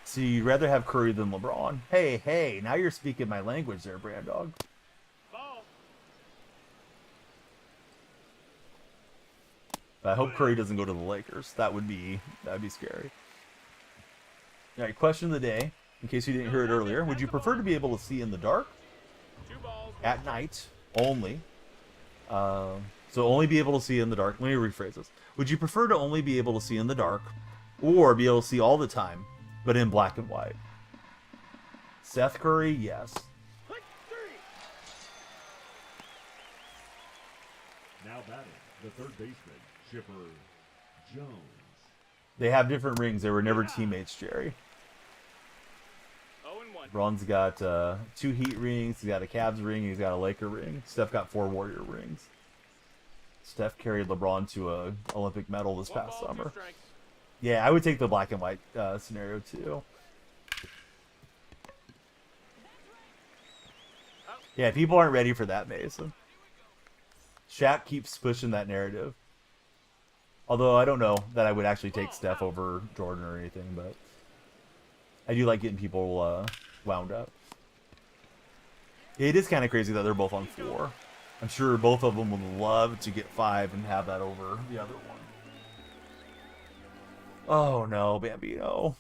So you'd rather have Curry than LeBron? Hey, hey, now you're speaking my language there, Brandog. Ball. I hope Curry doesn't go to the Lakers. That'd be scary. All right, question of the day. In case you didn't hear it earlier, would you prefer to be able to see in the dark 2 balls. at night only? So only be able to see in the dark. Let me rephrase this. Would you prefer to only be able to see in the dark, or be able to see all the time, but in black and white? Seth Curry, yes. Hit 3. Now batting, the third baseman, Chipper Jones. They have different rings. They were never teammates, Jerry. 0-1. Bron's got 2 Heat rings. He's got a Cavs ring. He's got a Laker ring. Steph got 4 Warrior rings. Steph carried LeBron to a Olympic medal this 1 past ball, 2 summer. strikes. Yeah, I would take the black and white scenario too. Yeah, people aren't ready for that, Mason. Shaq keeps pushing that narrative. Although I don't know that I would actually take Steph over Jordan or anything, but I do like getting people wound up. It is kind of crazy that they're both on 4. I'm sure both of them would love to get 5 and have that over the other one. Oh no, Bambino.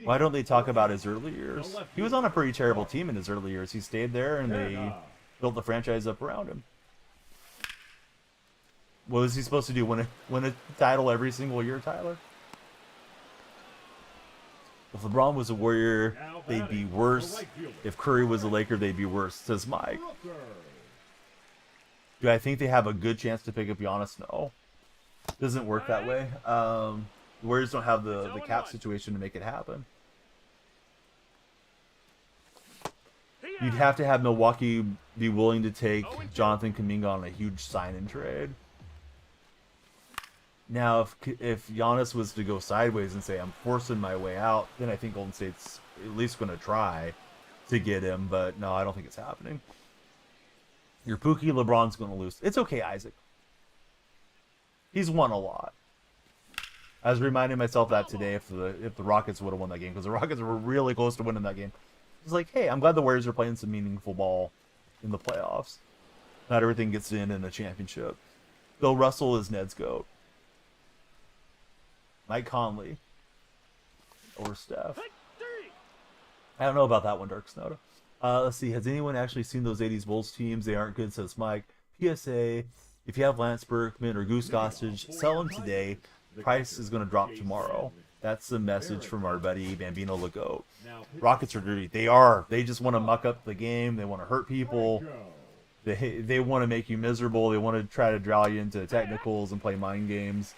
Why don't they talk about his early years? He was on a pretty terrible team in his early years. He stayed there and they built the franchise up around him. What was he supposed to do? Win a title every single year, Tyler? If LeBron was a Warrior, they'd be worse. If Curry was a Laker, they'd be worse, says Mike. Do I think they have a good chance to pick up Giannis? No. Doesn't work that way. The Warriors don't have the cap situation to make it happen. You'd have to have Milwaukee be willing to take Jonathan Kuminga on a huge sign-in trade. Now, if Giannis was to go sideways and say, I'm forcing my way out, then I think Golden State's at least going to try to get him. But no, I don't think it's happening. Your Pookie, LeBron's going to lose. It's okay, Isaac. He's won a lot. I was reminding myself that today if the Rockets would have won that game, because the Rockets were really close to winning that game. It's like, hey, I'm glad the Warriors are playing some meaningful ball in the playoffs. Not everything gets in a championship. Bill Russell is Ned's GOAT. Mike Conley over Steph. I don't know about that one, Dark Snowda. Let's see. Has anyone actually seen those 80s Bulls teams? They aren't good, says Mike. PSA, if you have Lance Berkman or Goose Gossage, sell them today. Price is going to drop tomorrow. That's the message from our buddy Bambino Legault. Rockets are dirty. They are. They just want to muck up the game. They want to hurt people. They want to make you miserable. They want to try to draw you into technicals and play mind games.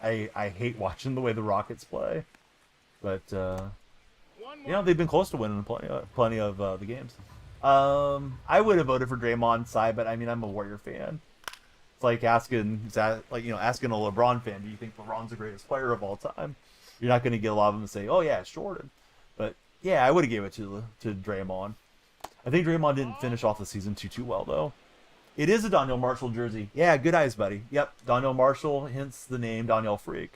I hate watching the way the Rockets play, but they've been close to winning plenty of the games. I would have voted for Draymond's side, but I mean, I'm a Warrior fan. It's like asking a LeBron fan, do you think LeBron's the greatest player of all time? You're not going to get a lot of them to say, oh yeah, it's Jordan. But yeah, I would have gave it to Draymond. I think Draymond didn't finish off the season too well though. It is a Donnell Marshall jersey. Yeah, good eyes, buddy. Yep, Donnell Marshall, hence the name Donnell Freak.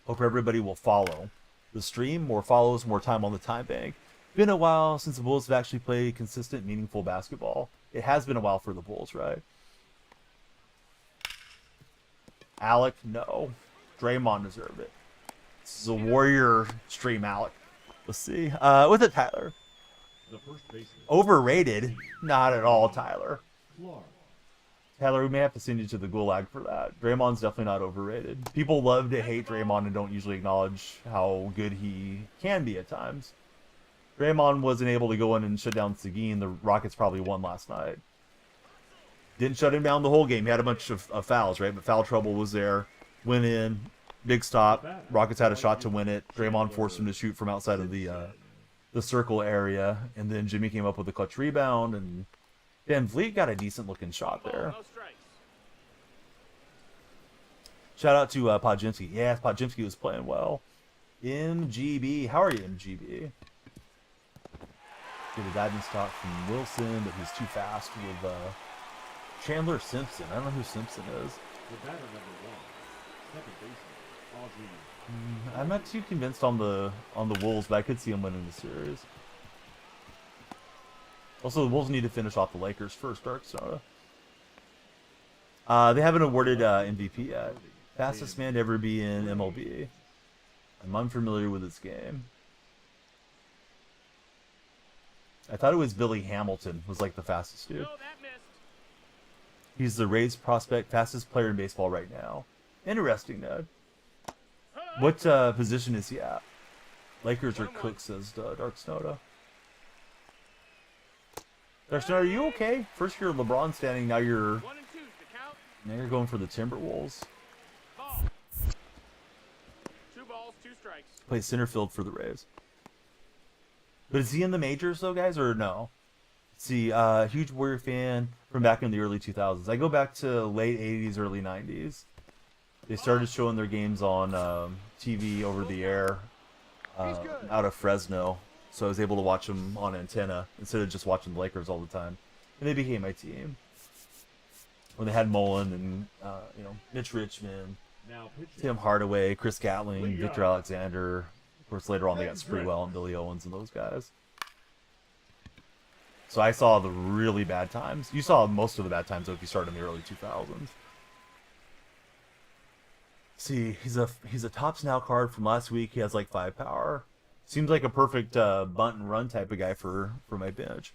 Hope everybody will follow the stream. More follows, more time on the time bank. Been a while since the Bulls have actually played consistent, meaningful basketball. It has been a while for the Bulls, right? Alec, no. Draymond deserved it. This is a Warrior stream, Alec. Let's see. With it, Tyler. Overrated? Not at all, Tyler. Tyler, we may have to send you to the gulag for that. Draymond's definitely not overrated. People love to hate Draymond and don't usually acknowledge how good he can be at times. Draymond wasn't able to go in and shut down Seguin. The Rockets probably won last night. Didn't shut him down the whole game. He had a bunch of fouls, right? But foul trouble was there. Went in. Big stop. Rockets had a shot to win it. Draymond forced him to shoot from outside of the circle area. And then Jimmy came up with a clutch rebound. And Van Vliet got a decent-looking shot there. Shout out to Podjimski. Yeah, Podjimski was playing well. MGB. How are you, MGB? Get a guidance talk from Wilson, but he's too fast with Chandler Simpson. I don't know who Simpson is. Aussie. I'm not too convinced on the Wolves, but I could see them winning the series. Also, the Wolves need to finish off the Lakers first, Dark Soda. They haven't awarded MVP yet. Fastest man to ever be in MLB. I'm unfamiliar with this game. I thought it was Billy Hamilton was like the fastest dude. No, that missed. He's the Rays prospect, fastest player in baseball right now. Interesting, Ned. What position is he at? Lakers or Cook, says Dark Snoda. Dark Snoda, are you okay? First you're LeBron standing, now you're 1 and 2's the count. now you're going for the Timberwolves. Ball. 2 balls, 2 strikes. Plays center field for the Rays. But is he in the majors though, guys, or no? See, huge Warrior fan from back in the early 2000s. I go back to late 80s, early 90s. They started showing their games on TV over the air out of Fresno. So I was able to watch them on antenna instead of just watching the Lakers all the time. And they became my team. When they had Mullen and, Mitch Richmond, Now pitching. Tim Hardaway, Chris Gatling, Victor Alexander. Of course, later on they got Sprewell and Billy Owens and those guys. So I saw the really bad times. You saw most of the bad times though if you started in the early 2000s. See, he's a tops now card from last week. He has like 5 power. Seems like a perfect bunt and run type of guy for my bench.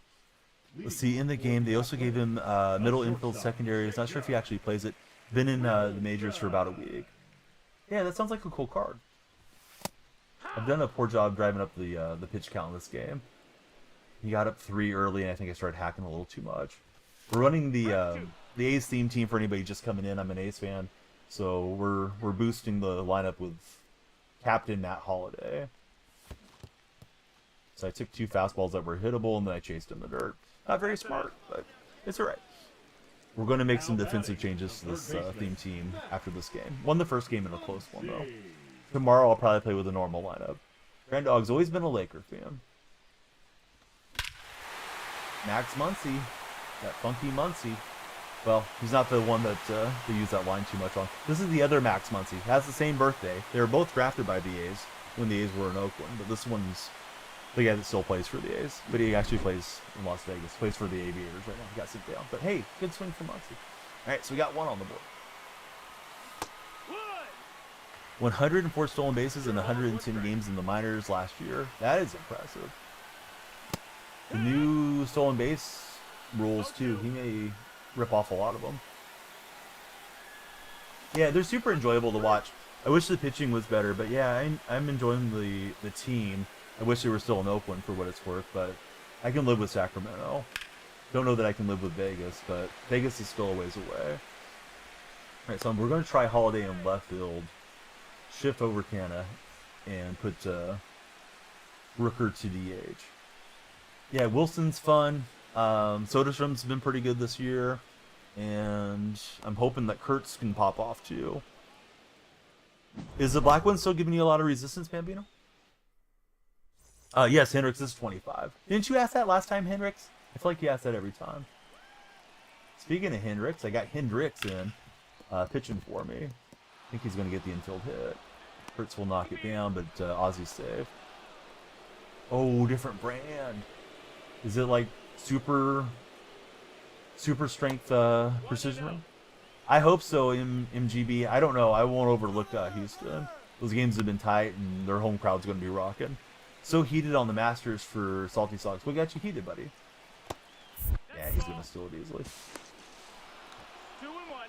Let's see, in the game they also gave him middle infield secondary. I'm not sure if he actually plays it. Been in the majors for about a week. Yeah, that sounds like a cool card. I've done a poor job driving up the pitch count in this game. He got up 3 early, and I think I started hacking a little too much. We're running the A's theme team for anybody just coming in. I'm an A's fan, so we're boosting the lineup with Captain Matt Holliday. So I took 2 fastballs that were hittable, and then I chased in the dirt. Not very smart, but it's all right. We're going to make some defensive changes to this theme team after this game. Won the first game in a close one, though. Tomorrow I'll probably play with a normal lineup. Grand Dog's always been a Laker fan. Max Muncy. That funky Muncy. Well, he's not the one that they use that line too much on. This is the other Max Muncy. Has the same birthday. They were both drafted by the A's when the A's were in Oakland, but this one's the guy that still plays for the A's. But he actually plays in Las Vegas. Plays for the Aviators right now. He got sent down. But hey, good swing for Muncy. Alright, so we got 1 on the board. 104 stolen bases in 110 games in the minors last year. That is impressive. The new stolen base rules, too. He may rip off a lot of them. Yeah, they're super enjoyable to watch. I wish the pitching was better, but yeah, I'm enjoying the team. I wish they were still in Oakland for what it's worth, but I can live with Sacramento. Don't know that I can live with Vegas, but Vegas is still a ways away. Alright, so we're going to try Holiday in left field. Shift over Canna and put Rooker to DH. Yeah, Wilson's fun. Soderstrom's been pretty good this year. And I'm hoping that Kurtz can pop off too. Is the black one still giving you a lot of resistance, Bambino? Yes, Hendricks is 25. Didn't you ask that last time, Hendricks? I feel like you ask that every time. Speaking of Hendricks, I got Hendricks in pitching for me. I think he's going to get the infield hit. Kurtz will knock it down, but Ozzy's safe. Oh, different brand. Is it like super strength precision ring? I hope so, MGB. I don't know. I won't overlook Houston. Those games have been tight, and their home crowd's going to be rocking. So heated on the Masters for Salty Sox. What got you heated, buddy? Yeah, he's going to steal it easily. 2 and 1.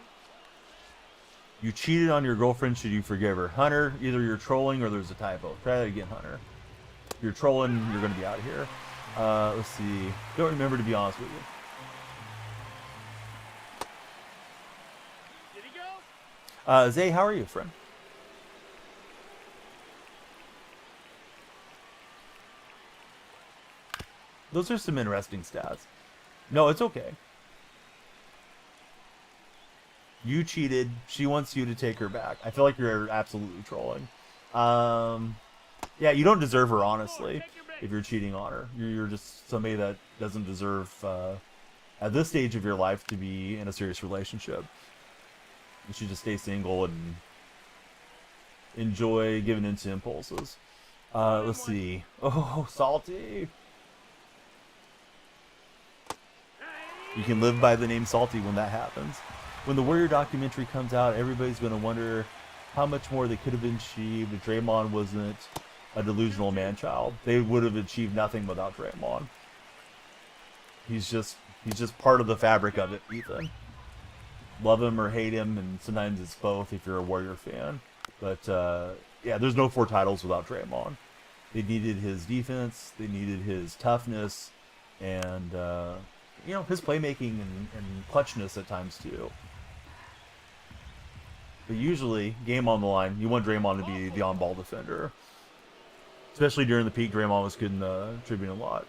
You cheated on your girlfriend, should you forgive her? Hunter, either you're trolling or there's a typo. Try that again, Hunter. If you're trolling, you're going to be out of here. Let's see. Don't remember, to be honest with you. Did he go? Zay, how are you, friend? Those are some interesting stats. No, it's okay. You cheated. She wants you to take her back. I feel like you're absolutely trolling. Yeah, you don't deserve her, honestly, if you're cheating on her. You're just somebody that doesn't deserve, at this stage of your life, to be in a serious relationship. You should just stay single and enjoy giving into impulses. Let's see. Oh, Salty. You can live by the name Salty when that happens. When the Warrior documentary comes out, everybody's going to wonder how much more they could have achieved if Draymond wasn't a delusional man-child. They would have achieved nothing without Draymond. He's just part of the fabric of it, Ethan. Love him or hate him, and sometimes it's both if you're a Warrior fan. But, yeah, there's no 4 titles without Draymond. They needed his defense, they needed his toughness, and, you know, his playmaking and clutchness at times, too. But usually, game on the line, you want Draymond to be the on-ball defender. Especially during the peak, Draymond was contributing a lot.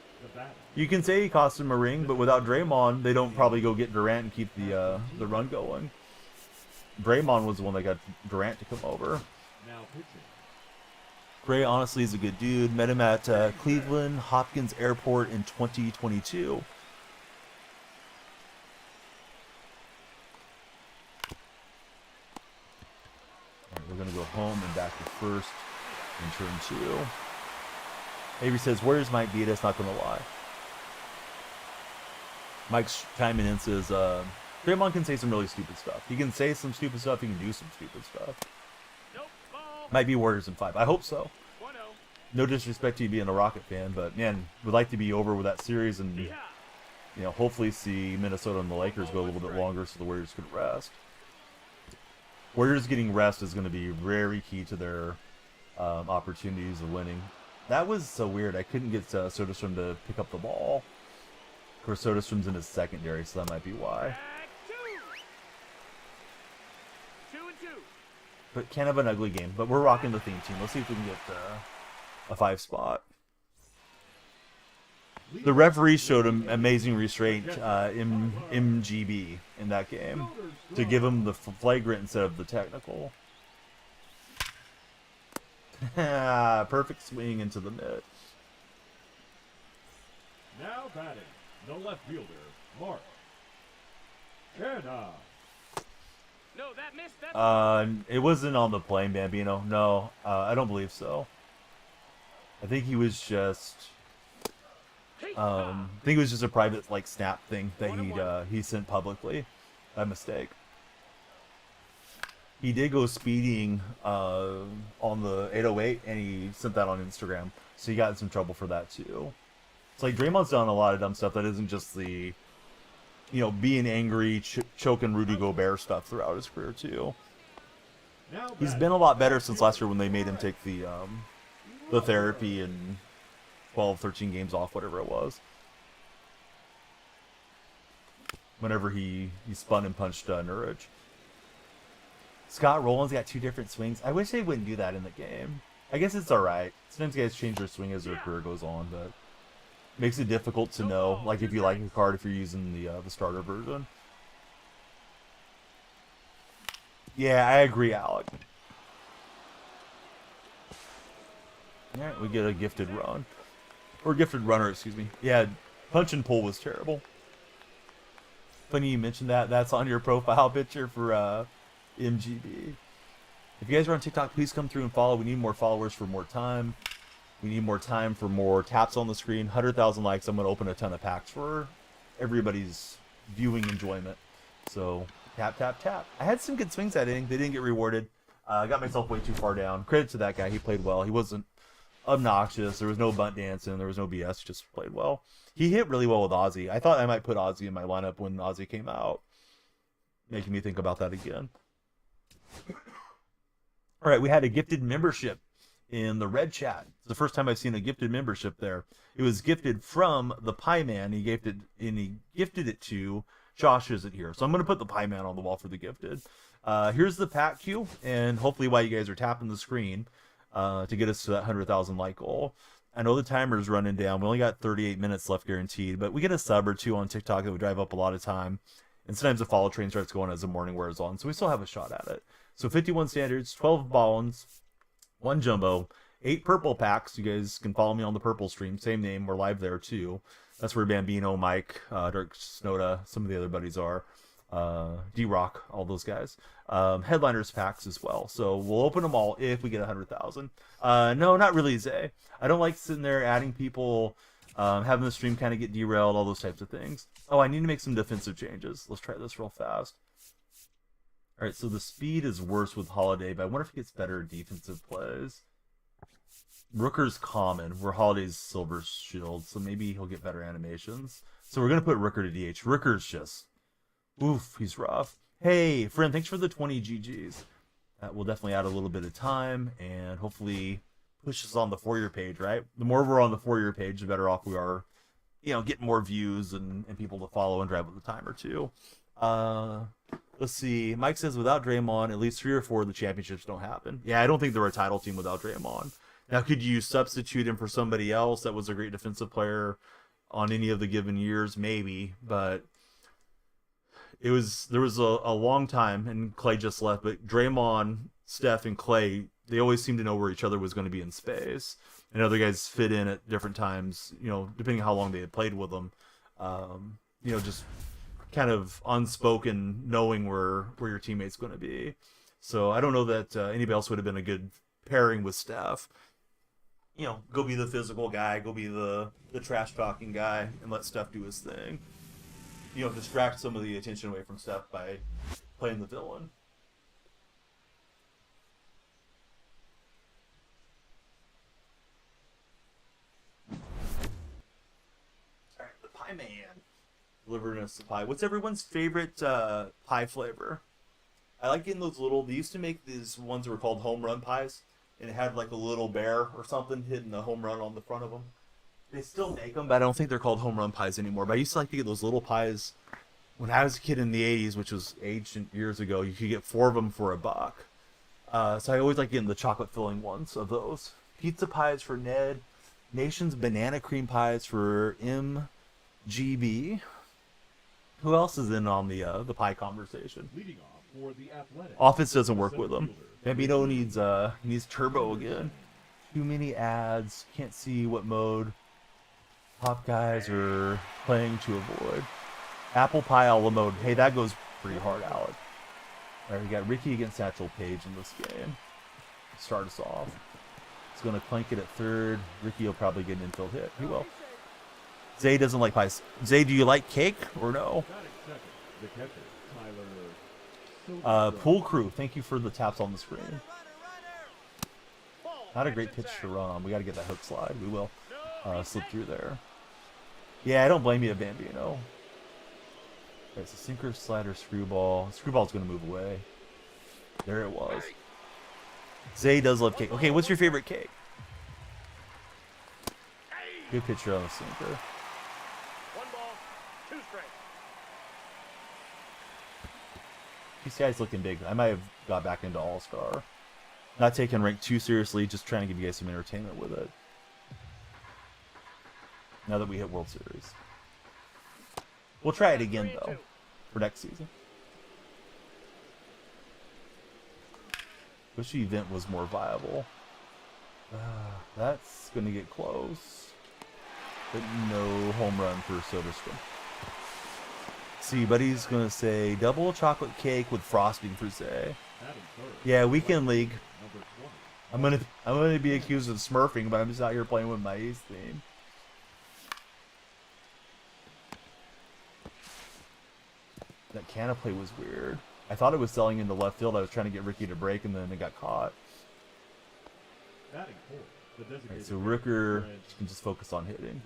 You can say he cost him a ring, but without Draymond, they don't probably go get Durant and keep the run going. Draymond was the one that got Durant to come over. Gray honestly is a good dude. Met him at Cleveland Hopkins Airport in 2022. Right, we're going to go home and back to first in turn 2. Avery says, Warriors might beat us, not going to lie. Mike's chiming in and says, Draymond can say some really stupid stuff. He can say some stupid stuff, he can do some stupid stuff. Might be Warriors in 5. I hope so. No disrespect to you being a Rocket fan, but man, would like to be over with that series and, you know, hopefully see Minnesota and the Lakers go a little bit longer so the Warriors could rest. Warriors getting rest is going to be very key to their opportunities of winning. That was so weird. I couldn't get Soderstrom to pick up the ball. Of course, Soderstrom's in his secondary, so that might be why. 2-2. But kind of an ugly game. But we're rocking the theme team. Let's see if we can get a 5 spot. The referee showed him amazing restraint in MGB in that game to give him the flagrant instead of the technical. Perfect swing into the net. Now batting, the left fielder, Mark Canna. No, that missed. That. It wasn't on the plane, Bambino. No, I don't believe so. I think he was just. I think it was just a private like snap thing that he sent publicly. By mistake. He did go speeding on the 808, and he sent that on Instagram. So he got in some trouble for that too. It's like Draymond's done a lot of dumb stuff that isn't just the, you know, being angry, choking Rudy Gobert stuff throughout his career too. He's been a lot better since last year when they made him take the therapy and 12, 13 games off, whatever it was. Whenever he spun and punched Nurkic. Scott Rowland's got 2 different swings. I wish they wouldn't do that in the game. I guess it's alright. Sometimes guys change their swing as their career goes on, but makes it difficult to know, like if you like a card if you're using the starter version. Yeah, I agree, Alec. Alright, we get a gifted run. Or gifted runner, excuse me. Yeah, punch and pull was terrible. Funny you mentioned that. That's on your profile picture for MGB. If you guys are on TikTok, please come through and follow. We need more followers for more time. We need more time for more taps on the screen. 100,000 likes. I'm going to open a ton of packs for everybody's viewing enjoyment. So, tap, tap, tap. I had some good swings that inning. They didn't get rewarded. I got myself way too far down. Credit to that guy. He played well. He wasn't obnoxious. There was no bunt dancing. There was no BS. Just played well. He hit really well with Ozzy. I thought I might put Ozzy in my lineup when Ozzy came out. Making me think about that again. All right, we had a gifted membership in the red chat. It's the first time I've seen a gifted membership there. It was gifted from the Pie Man. He gifted it to Josh. Isn't here, so I'm going to put the Pie Man on the wall for the gifted. Here's the pack queue, and hopefully while you guys are tapping the screen to get us to that 100,000 like goal. I know the timer's running down. We only got 38 minutes left guaranteed, but we get a sub or 2 on TikTok that would drive up a lot of time. And sometimes the follow train starts going as the morning wears on, so we still have a shot at it. So 51 standards, 12 Ballins, 1 jumbo, 8 purple packs. You guys can follow me on the purple stream. Same name. We're live there too. That's where Bambino, Mike, Dirk Snowda, some of the other buddies are. D-Rock, all those guys. Headliners packs as well. So we'll open them all if we get 100,000. No, not really, Zay. I don't like sitting there adding people, having the stream kind of get derailed, all those types of things. Oh, I need to make some defensive changes. Let's try this real fast. All right, so the speed is worse with Holiday, but I wonder if he gets better defensive plays. Rooker's common, where Holiday's Silver Shield, so maybe he'll get better animations. So we're going to put Rooker to DH. Rooker's just, oof, he's rough. Hey, friend, thanks for the 20 GGs. That will definitely add a little bit of time, and hopefully push us on the For Your page, right? The more we're on the For Your page, the better off we are, you know, getting more views and people to follow and drive with a time or two. Let's see. Mike says, without Draymond, at least 3 or 4 of the championships don't happen. Yeah, I don't think they're a title team without Draymond. Now, could you substitute him for somebody else that was a great defensive player on any of the given years? Maybe, but there was a long time, and Clay just left, but Draymond, Steph, and Clay, they always seemed to know where each other was going to be in space. And other guys fit in at different times, you know, depending on how long they had played with them. You know, just kind of unspoken knowing where your teammate's going to be. So I don't know that anybody else would have been a good pairing with Steph. You know, go be the physical guy, go be the trash talking guy, and let Steph do his thing. You know, distract some of the attention away from Steph by playing the villain. Alright, the Pie Man. Delivering us a pie. What's everyone's favorite pie flavor? I like getting those little, they used to make these ones that were called home run pies, and it had like a little bear or something hitting a home run on the front of them. They still make them, but I don't think they're called home run pies anymore. But I used to like to get those little pies when I was a kid in the 80s, which was ancient years ago. You could get 4 of them for $1. So I always like getting the chocolate filling ones of those. Pizza pies for Ned. Nation's banana cream pies for MGB. Who else is in on the pie conversation? Leading off for the Athletics. Offense doesn't work with them. Bambino needs turbo again. Too many ads. Can't see what mode top guys are playing to avoid. Apple pie a la mode. Hey, that goes pretty hard, Alec. All right, we got Ricky against Satchel Paige in this game. Start us off. He's going to clank it at third. Ricky will probably get an infield hit. He will. Zay doesn't like pies. Zay, do you like cake or no? Pool crew, thank you for the taps on the screen. Not a great pitch to run on. We got to get that hook slide. We will slip through there. Yeah, I don't blame you, Bambino. It's a sinker, slider, screwball. Screwball's going to move away. There it was. Zay does love cake. Okay, what's your favorite cake? Good pitcher on the sinker. 1 ball, 2 strikes. PCI's looking big. I might have got back into All-Star. Not taking rank too seriously, just trying to give you guys some entertainment with it. Now that we hit World Series. We'll try it again, though, for next season. Wish the event was more viable. That's going to get close. But no home run for Soderstrom. See, buddy's going to say double chocolate cake with frosting for Zay. Yeah, weekend league. I'm gonna be accused of smurfing, but I'm just out here playing with my ace theme. That canna play was weird. I thought it was selling into left field. I was trying to get Ricky to break, and then it got caught. Right, so Rooker can just focus on hitting.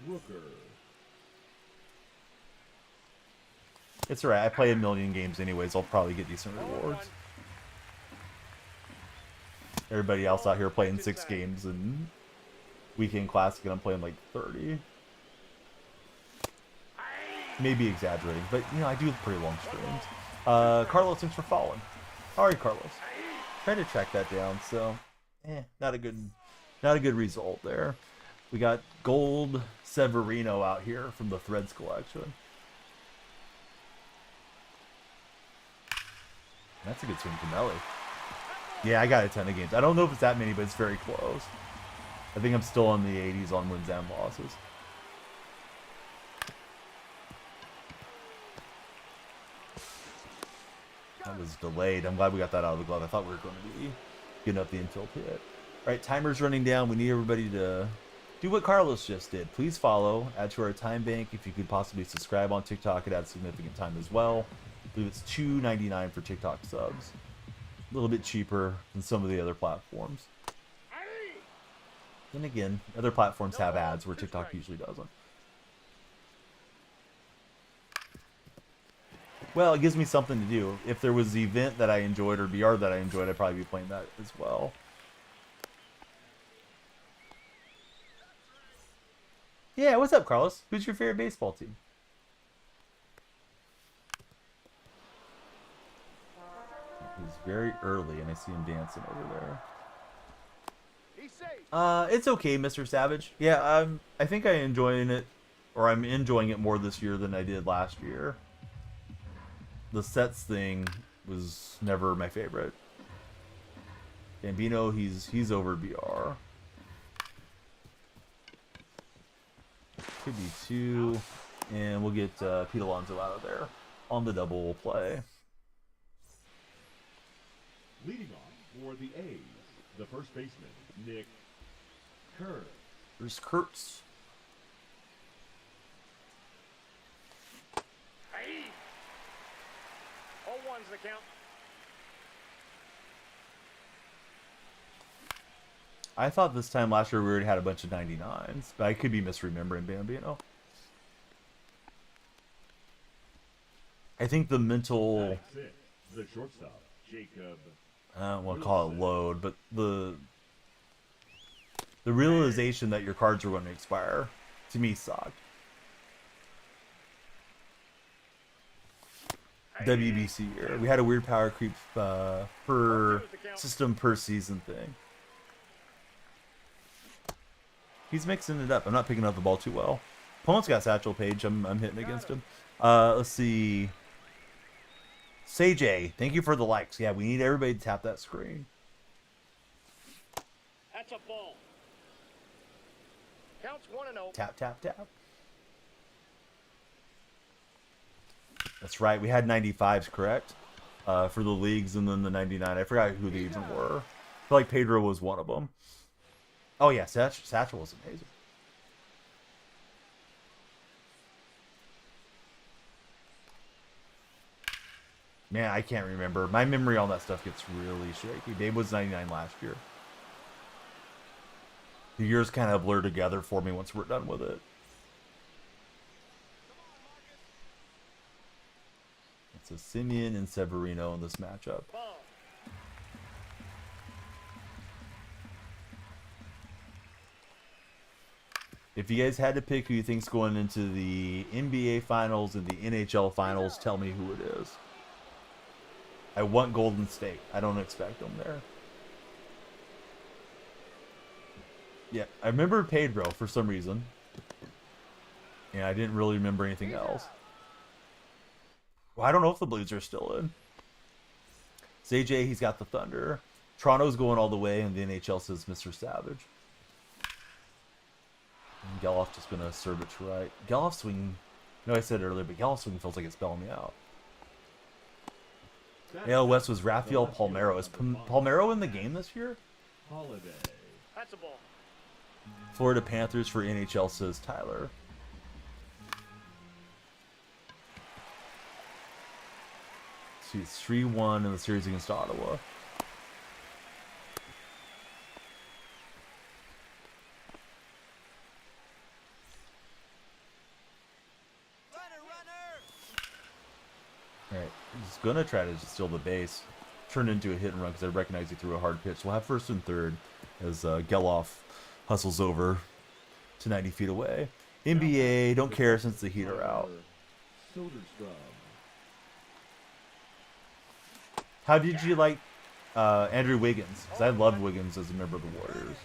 It's alright. I play a million games anyways. I'll probably get decent rewards. Everybody else out here playing 6 games and weekend classic, and I'm playing like 30. Maybe exaggerating, but you know, I do pretty long streams. Carlos, thanks for following. Alright, Carlos. Trying to track that down, so not a good result there. We got Gold Severino out here from the Threads collection. That's a good swing from Ellie. Yeah, I got a ton of games. I don't know if it's that many, but it's very close. I think I'm still in the 80s on wins and losses. That was delayed. I'm glad we got that out of the glove. I thought we were going to be getting up the infill pit. All right, timer's running down. We need everybody to do what Carlos just did. Please follow, add to our time bank. If you could possibly subscribe on TikTok, it adds significant time as well. I believe it's $2.99 for TikTok subs. A little bit cheaper than some of the other platforms. Then again, other platforms have ads where TikTok usually doesn't. Well, it gives me something to do. If there was the event that I enjoyed or BR that I enjoyed, I'd probably be playing that as well. Yeah, what's up, Carlos? Who's your favorite baseball team? He's very early, and I see him dancing over there. It's okay, Mr. Savage. Yeah, I think I'm enjoying it, or I'm enjoying it more this year than I did last year. The sets thing was never my favorite. Gambino, he's over BR. Could be 2, and we'll get Pete Alonso out of there on the double play. Leading on for the A's, the first baseman, Nick Kurtz. There's Kurtz. Hey! 0-1's the count. I thought this time last year we already had a bunch of 99s, but I could be misremembering Bambino. I think the mental... 96, the shortstop, Jacob. I don't want to call it load, but the realization that your cards are going to expire, to me, sucked. WBC year. We had a weird power creep per system per season thing. He's mixing it up. I'm not picking up the ball too well. Opponent's got Satchel Paige. I'm hitting against him. Let's see. Say thank you for the likes. Yeah, we need everybody to tap that screen. That's a ball. Counts 1-0. Tap, tap, tap. That's right. We had 95s, correct? For the leagues, and then the 99. I forgot who they even were. I feel like Pedro was one of them. Oh, yeah. Satchel was amazing. Man, I can't remember. My memory on that stuff gets really shaky. Dave was 99 last year. The years kind of blur together for me once we're done with it. It's a Simeon and Severino in this matchup. If you guys had to pick who you think's going into the NBA Finals and the NHL Finals, tell me who it is. I want Golden State. I don't expect them there. Yeah, I remember Pedro for some reason. And I didn't really remember anything else. Well, I don't know if the Blues are still in. ZJ, he's got the Thunder. Toronto's going all the way, and the NHL says Mr. Savage. And Geloff just going to serve it to right. Geloff swing, I know I said it earlier, but Geloff swing feels like it's spelling me out. AL West was Rafael Palmeiro. Is Palmeiro in the game this year? Holiday. That's a ball. Florida Panthers for NHL, says Tyler. See, it's 3-1 in the series against Ottawa. Alright, he's going to try to just steal the base. Turn into a hit and run because I recognize he threw a hard pitch. We'll have first and third as Geloff hustles over to 90 feet away. NBA, don't care since the Heat are out. How did you like Andrew Wiggins? Because I loved Wiggins as a member of the Warriors.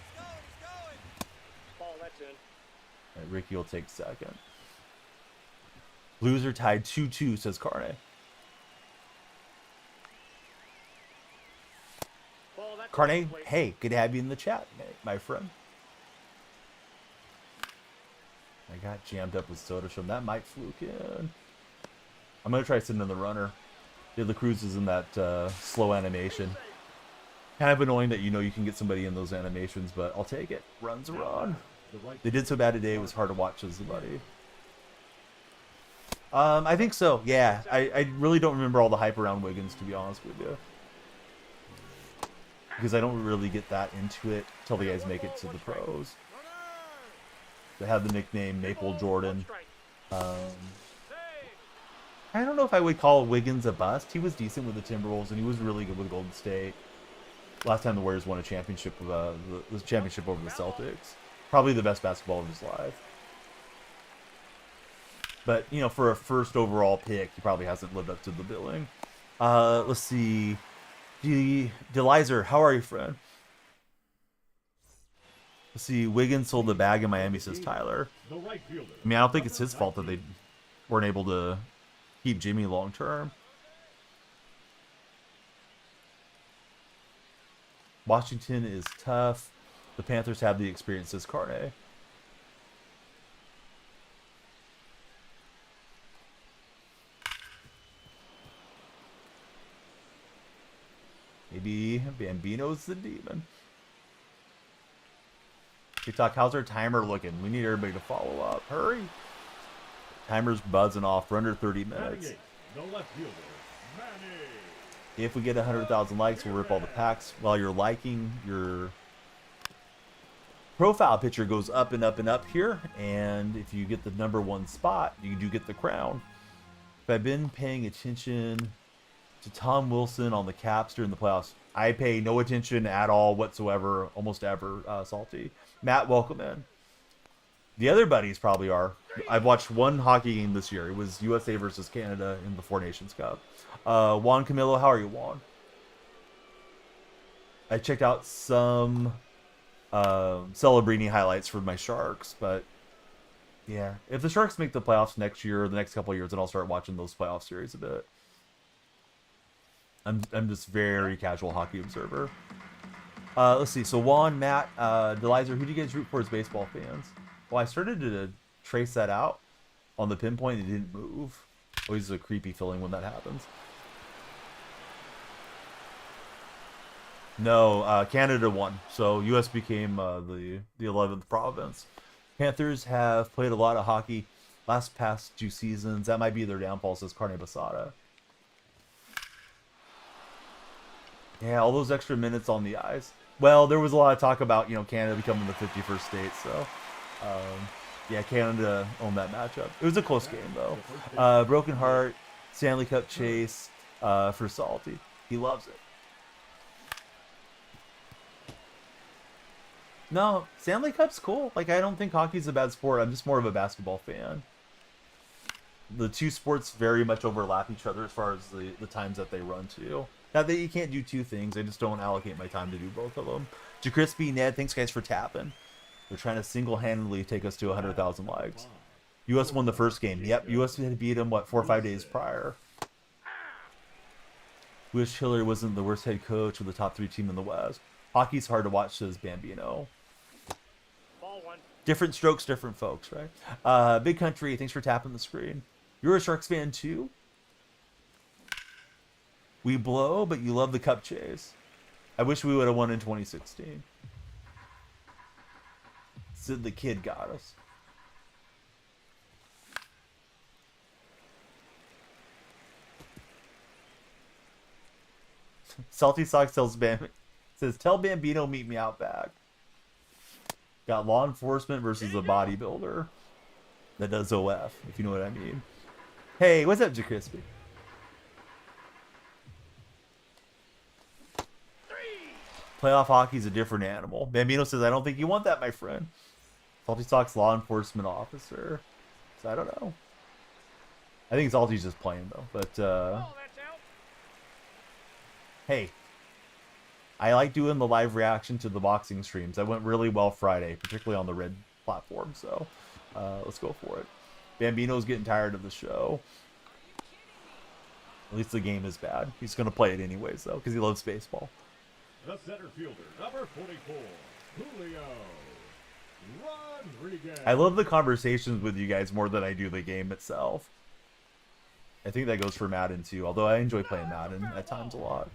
Ball, that's in. All right, Ricky will take second. Blues are tied 2-2, says Carne. Ball, that's Carne, hey, good to have you in the chat, my friend. I got jammed up with Soderstrom. That might fluke in. I'm going to try sending the runner. De La Cruz is in that slow animation. Kind of annoying that you can get somebody in those animations, but I'll take it. Runs around. They did so bad today, it was hard to watch as somebody. I think so, yeah. I really don't remember all the hype around Wiggins, to be honest with you. Because I don't really get that into it till the guys make it to the pros. They have the nickname Maple Jordan. I don't know if I would call Wiggins a bust. He was decent with the Timberwolves, and he was really good with Golden State. Last time the Warriors won a championship, the championship over the Celtics. Probably the best basketball of his life. But, for a first overall pick, he probably hasn't lived up to the billing. Let's see. Delizer, how are you, friend? Let's see. Wiggins sold the bag in Miami, says Tyler. I mean, I don't think it's his fault that they weren't able to keep Jimmy long term. Washington is tough. The Panthers have the experience, says Carne. Maybe Bambino's the demon. TikTok, how's our timer looking? We need everybody to follow up. Hurry. Timer's buzzing off. We're under 30 minutes. If we get 100,000 likes, we'll rip all the packs. While you're liking, your profile picture goes up and up and up here. And if you get the #1 spot, you do get the crown. If I've been paying attention to Tom Wilson on the Caps during the playoffs, I pay no attention at all whatsoever, almost ever, Salty. Matt, welcome in. The other buddies probably are. I've watched one hockey game this year. It was USA versus Canada in the Four Nations Cup. Juan Camilo, how are you, Juan? I checked out some Celebrini highlights for my Sharks, but yeah, if the Sharks make the playoffs next year or the next couple of years, then I'll start watching those playoff series a bit. I'm just very casual hockey observer. Let's see. So Juan, Matt, Delizer, who do you guys root for as baseball fans? Well, I started to trace that out on the pinpoint. It didn't move. Always a creepy feeling when that happens. No, Canada won. So U.S. became the 11th province. Panthers have played a lot of hockey past 2 seasons. That might be their downfall, says Carne Basada. Yeah, all those extra minutes on the ice. Well, there was a lot of talk about, Canada becoming the 51st state, so yeah, Canada owned that matchup. It was a close game, though. Broken Heart, Stanley Cup chase for Salty. He loves it. No, Stanley Cup's cool. Like, I don't think hockey's a bad sport. I'm just more of a basketball fan. The two sports very much overlap each other as far as the times that they run to. Not that you can't do two things. I just don't allocate my time to do both of them. JaCrispy, Ned, thanks guys for tapping. They're trying to single-handedly take us to 100,000 likes. U.S. won the first game. Yep, U.S. had beat them, 4 or 5 days prior. Wish Hillary wasn't the worst head coach of the top 3 team in the West. Hockey's hard to watch, says Bambino. Different strokes, different folks, right? Big Country, thanks for tapping the screen. You're a Sharks fan too? We blow, but you love the cup chase. I wish we would have won in 2016. Sid the Kid got us. Salty Sox says, tell Bambino meet me out back. Got law enforcement versus a bodybuilder that does OF, if you know what I mean. Hey, what's up, JaCrispy? Playoff hockey's a different animal. Bambino says, I don't think you want that, my friend. Salty Sox law enforcement officer. So I don't know. I think Salty's just playing, though. But, hey. I like doing the live reaction to the boxing streams. That went really well Friday, particularly on the Red platform. So, let's go for it. Bambino's getting tired of the show. At least the game is bad. He's going to play it anyways, though, because he loves baseball. The center fielder, number 44, Julio Rodriguez. I love the conversations with you guys more than I do the game itself. I think that goes for Madden too, although I enjoy playing Madden at times a lot.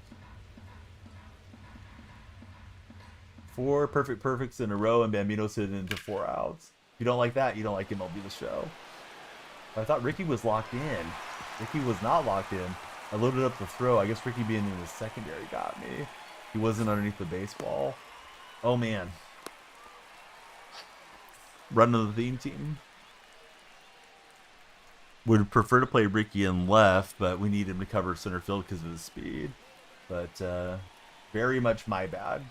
4 perfects in a row, and Bambino's hit it into 4 outs. If you don't like that, you don't like MLB The Show. I thought Ricky was locked in. Ricky was not locked in. I loaded up the throw. I guess Ricky being in the secondary got me. He wasn't underneath the baseball. Oh, man. Running the theme team. Would prefer to play Ricky in left, but we need him to cover center field because of his speed. But very much my bad.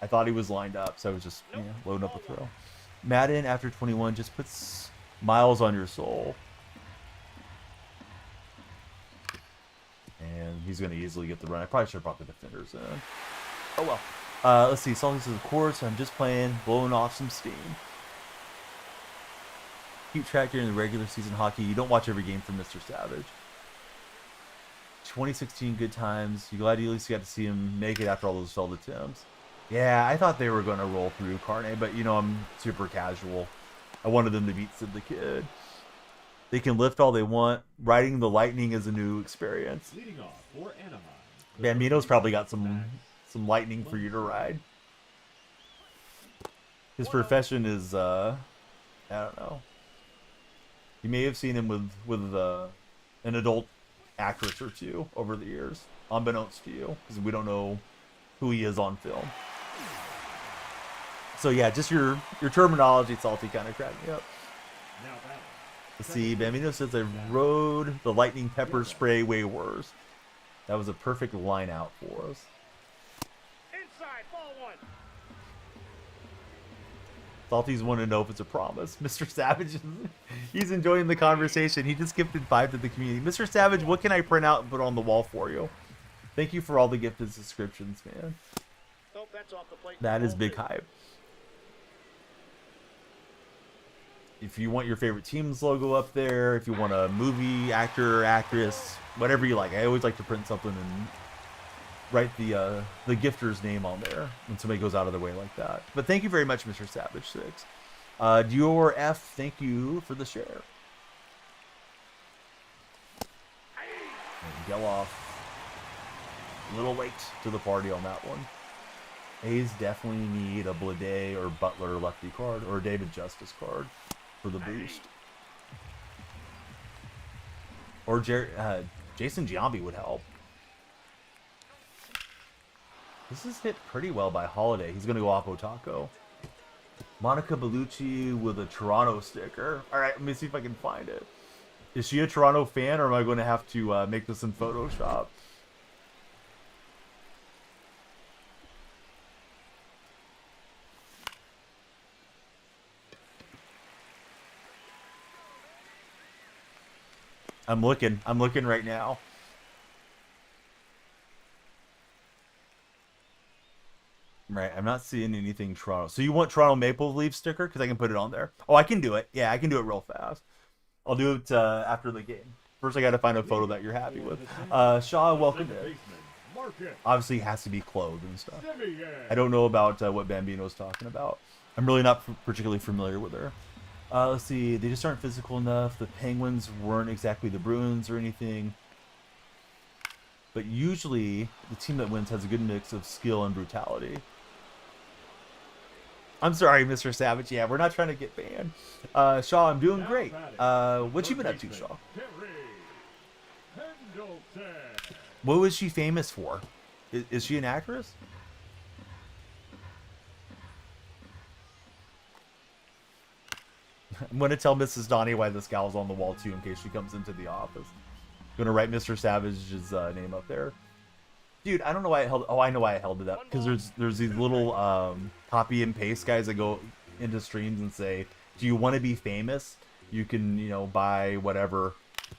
I thought he was lined up, so I was just loading up a throw. Madden, after 21, just puts miles on your soul. And he's going to easily get the run. I probably should have brought the defenders in. Oh, well. Let's see. Salty says, of course, I'm just playing, blowing off some steam. Keep track during the regular season hockey. You don't watch every game from Mr. Savage. 2016, good times. You glad you at least got to see him make it after all those failed attempts? Yeah, I thought they were going to roll through Carne, but, you know, I'm super casual. I wanted them to beat Sid the Kid. They can lift all they want. Riding the Lightning is a new experience. Leading off for Anaheim. Bambino's probably got some lightning for you to ride. His profession is, I don't know. You may have seen him with an adult actress or two over the years, unbeknownst to you, because we don't know who he is on film. So yeah, just your terminology, Salty, kind of cracked me up. Let's see, Bambino says I rode the lightning pepper spray way worse. That was a perfect line out for us. Inside, ball 1. Salty's want to know if it's a promise. Mr. Savage, he's enjoying the conversation. He just gifted 5 to the community. Mr. Savage, what can I print out and put on the wall for you? Thank you for all the gifted subscriptions, man. Nope, that's off the plate. That is big hype. If you want your favorite team's logo up there, if you want a movie actor, actress, whatever you like. I always like to print something and write the gifter's name on there when somebody goes out of their way like that. But thank you very much, Mr. Savage 6. DYF, thank you for the share. And Geloff, little late to the party on that one. A's definitely need a Blade or Butler lefty card or a David Justice card for the boost. Or Jason Giambi would help. This is hit pretty well by Holiday. He's going to go Oppo Taco. Monica Bellucci with a Toronto sticker. All right, let me see if I can find it. Is she a Toronto fan, or am I going to have to make this in Photoshop? I'm looking right now. Right, I'm not seeing anything Toronto. So you want Toronto Maple Leaf sticker? Because I can put it on there. Oh, I can do it. Yeah, I can do it real fast. I'll do it after the game. First, I got to find a photo that you're happy with. Shaw, welcome in. Obviously, it has to be clothed and stuff. I don't know about what Bambino's talking about. I'm really not particularly familiar with her. Let's see. They just aren't physical enough. The Penguins weren't exactly the Bruins or anything. But usually, the team that wins has a good mix of skill and brutality. I'm sorry, Mr. Savage. Yeah, we're not trying to get banned. Shaw, I'm doing great. What you been up to, Shaw? What was she famous for? Is she an actress? I'm going to tell Mrs. Donnie why this gal's on the wall, too, in case she comes into the office. I'm going to write Mr. Savage's name up there. Dude, I don't know why I held it. Oh, I know why I held it up. Because there's these little copy and paste guys that go into streams and say, do you want to be famous? You can, you know, buy whatever.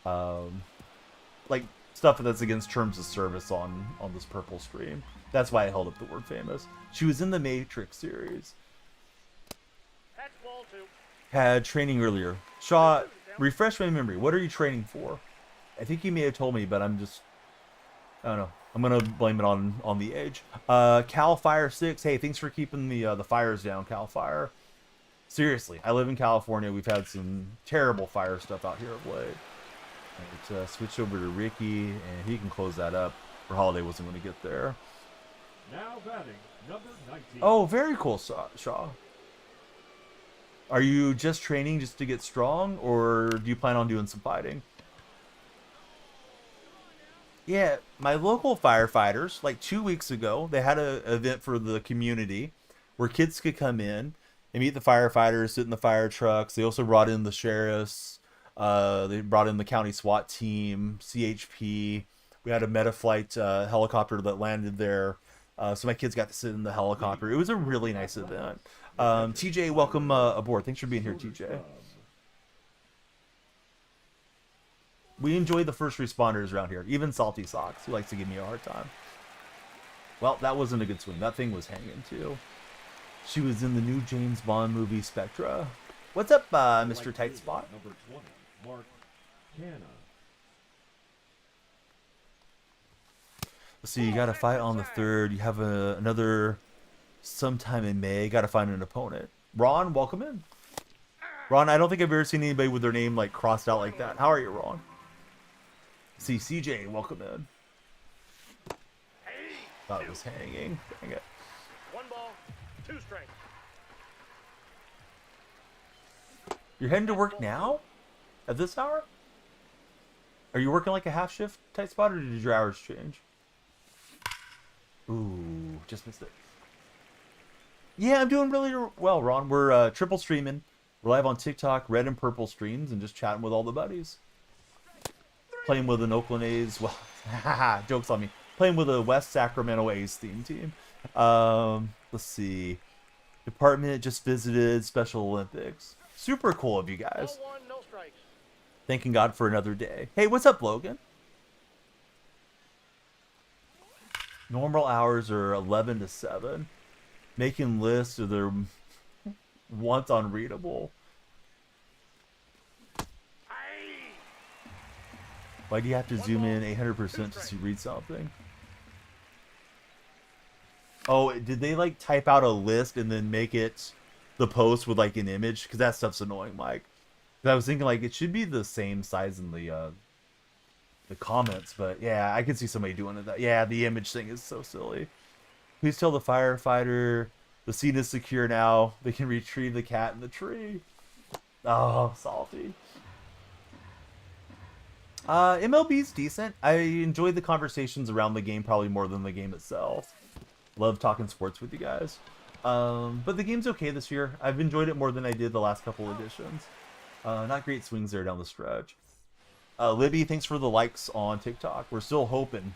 Like, stuff that's against terms of service on this purple stream. That's why I held up the word famous. She was in the Matrix series. That's ball 2. Had training earlier. Shaw, refresh my memory. What are you training for? I think you may have told me, but I don't know. I'm gonna blame it on the age. Cal Fire 6. Hey, thanks for keeping the fires down, Cal Fire. Seriously, I live in California. We've had some terrible fire stuff out here of late. Right, switch over to Ricky, and he can close that up. For Holiday wasn't going to get there. Now batting, number 19. Oh, very cool, Shaw. Are you just training just to get strong, or do you plan on doing some fighting? Yeah, my local firefighters, like 2 weeks ago, they had an event for the community where kids could come in and meet the firefighters, sit in the fire trucks. They also brought in the sheriffs. They brought in the county SWAT team, CHP. We had a Metaflight helicopter that landed there. So my kids got to sit in the helicopter. It was a really nice event. TJ, welcome aboard. Thanks for being here, TJ. We enjoy the first responders around here. Even Salty Socks, who likes to give me a hard time. Well, that wasn't a good swing. That thing was hanging, too. She was in the new James Bond movie, Spectra. What's up, Mr. Tight Spot? Number 20, Mark Canna. Let's see, you got to fight on the 3rd. You have another sometime in May. Got to find an opponent. Ron, welcome in. Ron, I don't think I've ever seen anybody with their name like crossed out like that. How are you, Ron? See, CJ, welcome in. Thought it was hanging. Dang it. 1 ball, 2 strikes. You're heading to work now? At this hour? Are you working like a half shift tight spot, or did your hours change? Ooh, just missed it. Yeah, I'm doing really well, Ron. We're triple streaming. We're live on TikTok, red and purple streams, and just chatting with all the buddies. Playing with an Oakland A's, well, haha, jokes on me. Playing with a West Sacramento A's theme team. Let's see. Department just visited Special Olympics. Super cool of you guys. Ball 1, no strikes. Thanking God for another day. Hey, what's up, Logan? Normal hours are 11 to 7. Making lists or they're once unreadable. Why do you have to zoom in 800% to see read something? Oh, did they like type out a list and then make it the post with like an image? Because that stuff's annoying, Mike. 'Cause I was thinking like it should be the same size in the comments, but yeah, I could see somebody doing it. Yeah, the image thing is so silly. Please tell the firefighter the scene is secure now. They can retrieve the cat in the tree. Oh, salty. MLB's decent. I enjoyed the conversations around the game probably more than the game itself. Love talking sports with you guys. But the game's okay this year. I've enjoyed it more than I did the last couple editions. Not great swings there down the stretch. Libby, thanks for the likes on TikTok. We're still hoping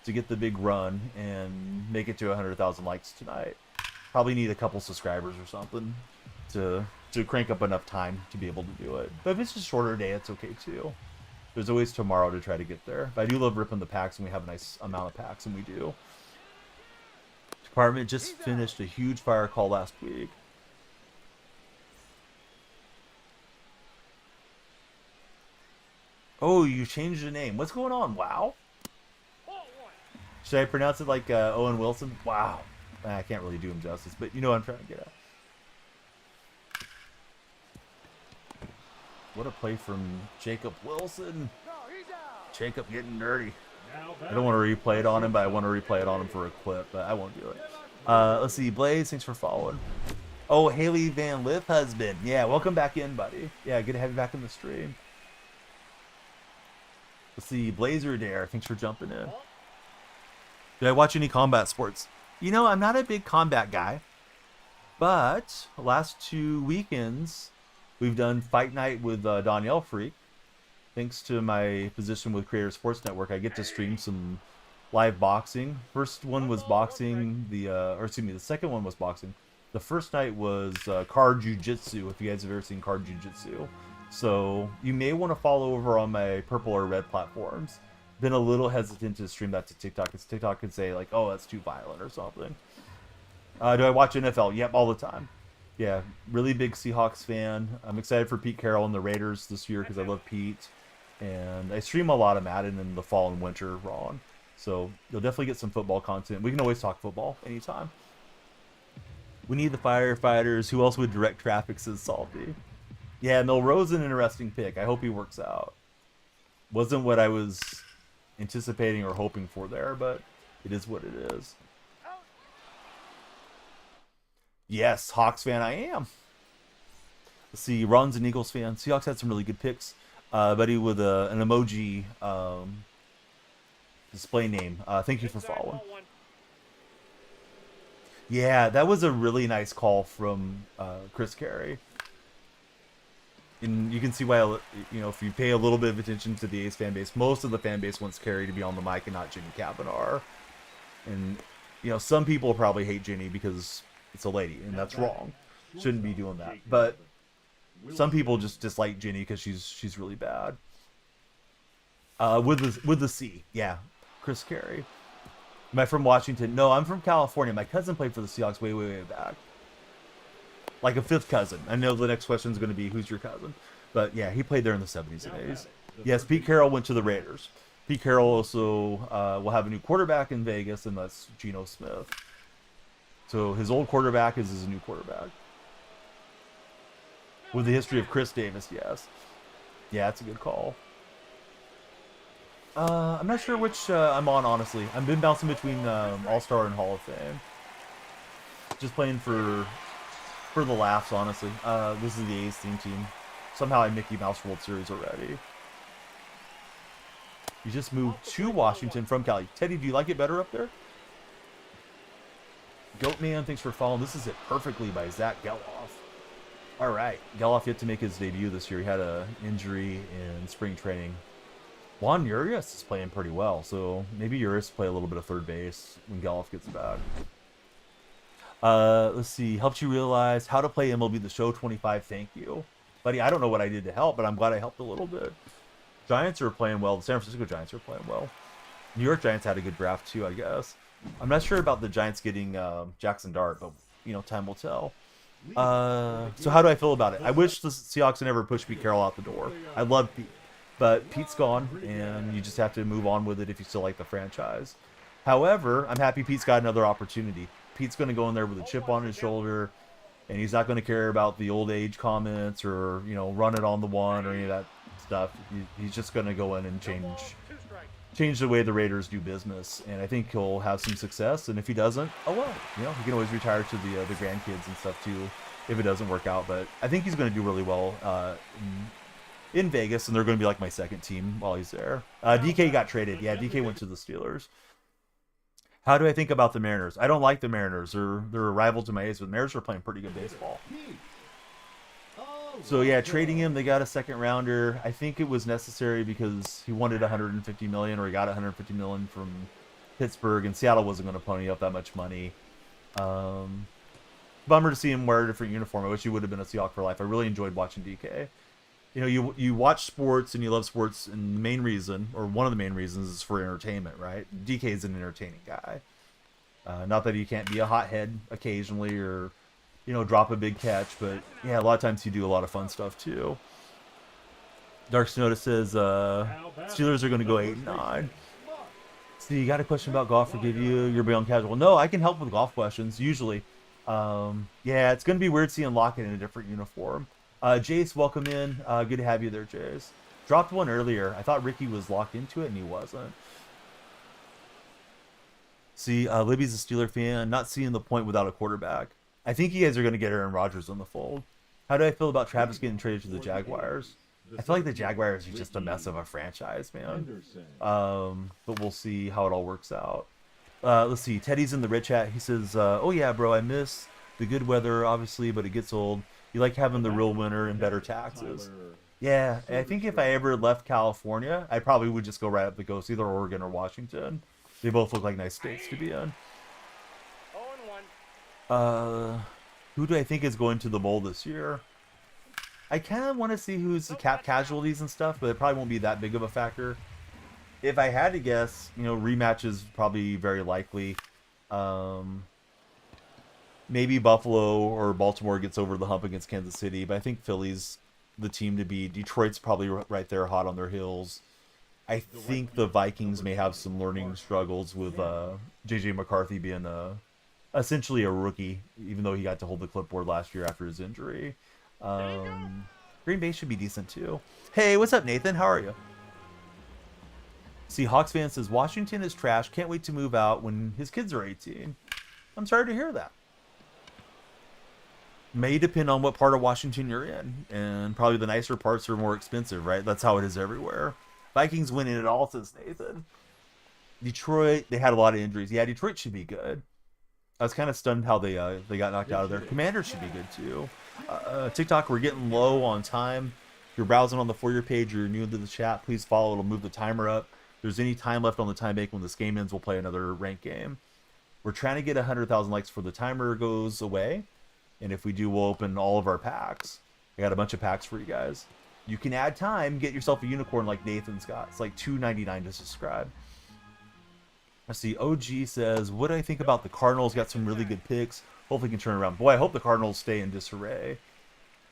to get the big run and make it to 100,000 likes tonight. Probably need a couple subscribers or something to crank up enough time to be able to do it. But if it's a shorter day, it's okay too. There's always tomorrow to try to get there. But I do love ripping the packs, and we have a nice amount of packs, and we do. Department just finished a huge fire call last week. Oh, you changed the name. What's going on? Wow. Should I pronounce it like Owen Wilson? Wow. I can't really do him justice, but you know what I'm trying to get at. What a play from Jacob Wilson. Jacob getting dirty. I don't want to replay it on him, but I want to replay it on him for a clip, but I won't do it. Let's see. Blaze, thanks for following. Oh, Haley Van Lith husband. Yeah, welcome back in, buddy. Yeah, good to have you back in the stream. Let's see. Blazer Dare, thanks for jumping in. Did I watch any combat sports? You know, I'm not a big combat guy, but last 2 weekends, we've done Fight Night with Danielle Freak. Thanks to my position with Creator Sports Network, I get to stream some live boxing. First one was boxing, the second one was boxing. The first night was card jiu-jitsu, if you guys have ever seen card jiu-jitsu. So you may want to follow over on my purple or red platforms. Been a little hesitant to stream that to TikTok, because TikTok could say like, oh, that's too violent or something. Do I watch NFL? Yep, all the time. Yeah, really big Seahawks fan. I'm excited for Pete Carroll and the Raiders this year because I love Pete. And I stream a lot of Madden in the fall and winter, Ron. So you'll definitely get some football content. We can always talk football anytime. We need the firefighters. Who else would direct traffic, says Salty. Yeah, Milroe's an interesting pick. I hope he works out. Wasn't what I was anticipating or hoping for there, but it is what it is. Yes, Hawks fan I am. Let's see, Ron's an Eagles fan. Seahawks had some really good picks. Buddy with an emoji display name. Thank you for following. Yeah, that was a really nice call from Chris Carey. And you can see why, you know, if you pay a little bit of attention to the A's fan base, most of the fan base wants Carey to be on the mic and not Jenny Kavanaugh. And, you know, some people probably hate Jenny because it's a lady, and that's wrong. Shouldn't be doing that. But some people just dislike Jenny because she's really bad. With the C, yeah, Chris Carey. Am I from Washington? No, I'm from California. My cousin played for the Seahawks way back. Like a fifth cousin. I know the next question is going to be, who's your cousin? But yeah, he played there in the 70s and 80s. Yes, Pete Carroll went to the Raiders. Pete Carroll also will have a new quarterback in Vegas, and that's Geno Smith. So his old quarterback is his new quarterback. With the history of Chris Davis, yes. Yeah, that's a good call. I'm not sure which I'm on, honestly. I've been bouncing between All-Star and Hall of Fame. Just playing for the laughs, honestly. This is the A's team. Somehow I Mickey Mouse World Series already. You just moved to Washington from Cali. Teddy, do you like it better up there? Goatman, thanks for following. This is it perfectly by Zach Geloff. All right, Geloff yet to make his debut this year. He had an injury in spring training. Juan Urias is playing pretty well, so maybe Urias play a little bit of third base when Geloff gets back. Let's see. Helped you realize how to play MLB The Show 25. Thank you. Buddy, I don't know what I did to help, but I'm glad I helped a little bit. Giants are playing well. The San Francisco Giants are playing well. New York Giants had a good draft too, I guess. I'm not sure about the Giants getting Jackson Dart, but, you know, time will tell. So how do I feel about it? I wish the Seahawks had never pushed Pete Carroll out the door. I love Pete. But Pete's gone, and you just have to move on with it if you still like the franchise. However, I'm happy Pete's got another opportunity. Pete's going to go in there with a chip on his shoulder, and he's not going to care about the old age comments or, you know, run it on the one or any of that stuff. He's just going to go in and change the way the Raiders do business, and I think he'll have some success. And if he doesn't, oh well, you know, he can always retire to the grandkids and stuff too if it doesn't work out. But I think he's going to do really well in Vegas, and they're going to be like my second team while he's there. DK got traded. Yeah, DK went to the Steelers. How do I think about the Mariners? I don't like the Mariners. They're a rival to my A's, but the Mariners are playing pretty good baseball. So yeah, trading him, they got a second rounder. I think it was necessary because he wanted 150 million, or he got 150 million from Pittsburgh, and Seattle wasn't going to pony up that much money. Bummer to see him wear a different uniform. I wish he would have been a Seahawk for life. I really enjoyed watching DK. You know, you watch sports and you love sports, and the main reason, or one of the main reasons, is for entertainment, right? DK is an entertaining guy. Not that he can't be a hothead occasionally, or, you know, drop a big catch, but yeah, a lot of times you do a lot of fun stuff too. Dark Snow says Steelers are going to go 8-9. So you got a question about golf? Forgive you, you're beyond casual. No, I can help with golf questions usually. Yeah, it's going to be weird seeing Lockett in a different uniform. Jace, welcome in. Good to have you there, Jace. Dropped one earlier. I thought Ricky was locked into it, and he wasn't. See, Libby's a Steeler fan. Not seeing the point without a quarterback. I think you guys are going to get Aaron Rodgers in the fold. How do I feel about Travis getting traded to the Jaguars? I feel like the Jaguars are just a mess of a franchise, man. But we'll see how it all works out. Let's see. Teddy's in the red chat. He says, oh yeah, bro, I miss the good weather, obviously, but it gets old. You like having the real winter and better taxes. Yeah, I think if I ever left California, I probably would just go right up the coast, either Oregon or Washington. They both look like nice states to be in. Who do I think is going to the bowl this year? I kind of want to see who's the cap casualties and stuff, but it probably won't be that big of a factor. If I had to guess, you know, rematch is probably very likely. Maybe Buffalo or Baltimore gets over the hump against Kansas City, but I think Philly's the team to beat. Detroit's probably right there, hot on their heels. I think the Vikings may have some learning struggles with J.J. McCarthy being essentially a rookie, even though he got to hold the clipboard last year after his injury. Green Bay should be decent too. Hey, what's up, Nathan? How are you? See, Hawks fan says Washington is trash. Can't wait to move out when his kids are 18. I'm sorry to hear that. May depend on what part of Washington you're in, and probably the nicer parts are more expensive, right? That's how it is everywhere. Vikings winning it all, says Nathan. Detroit, they had a lot of injuries. Yeah, Detroit should be good. I was kind of stunned how they got knocked out of there. Commanders should be good too. TikTok, we're getting low on time. If you're browsing on the For Your page, you're new to the chat, please follow. It'll move the timer up. If there's any time left on the time bank when this game ends, we'll play another ranked game. We're trying to get 100,000 likes before the timer goes away. And if we do, we'll open all of our packs. I got a bunch of packs for you guys. You can add time, get yourself a unicorn like Nathan's got. It's like $2.99 to subscribe. Let's see, OG says, what do I think about the Cardinals? Got some really good picks. Hopefully can turn around. Boy, I hope the Cardinals stay in disarray.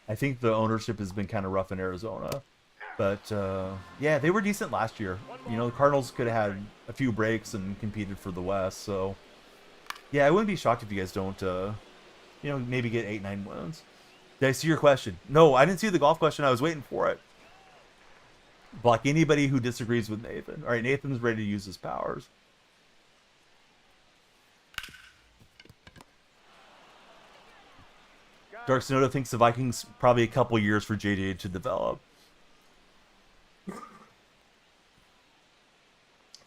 I think the ownership has been kind of rough in Arizona. But, yeah, they were decent last year. You know, the Cardinals could have had a few breaks and competed for the West. So, yeah, I wouldn't be shocked if you guys don't, you know, maybe get 8-9 wins. Did I see your question? No, I didn't see the golf question. I was waiting for it. Block anybody who disagrees with Nathan. All right, Nathan's ready to use his powers. Dark Sonoda thinks the Vikings probably a couple years for JJ to develop.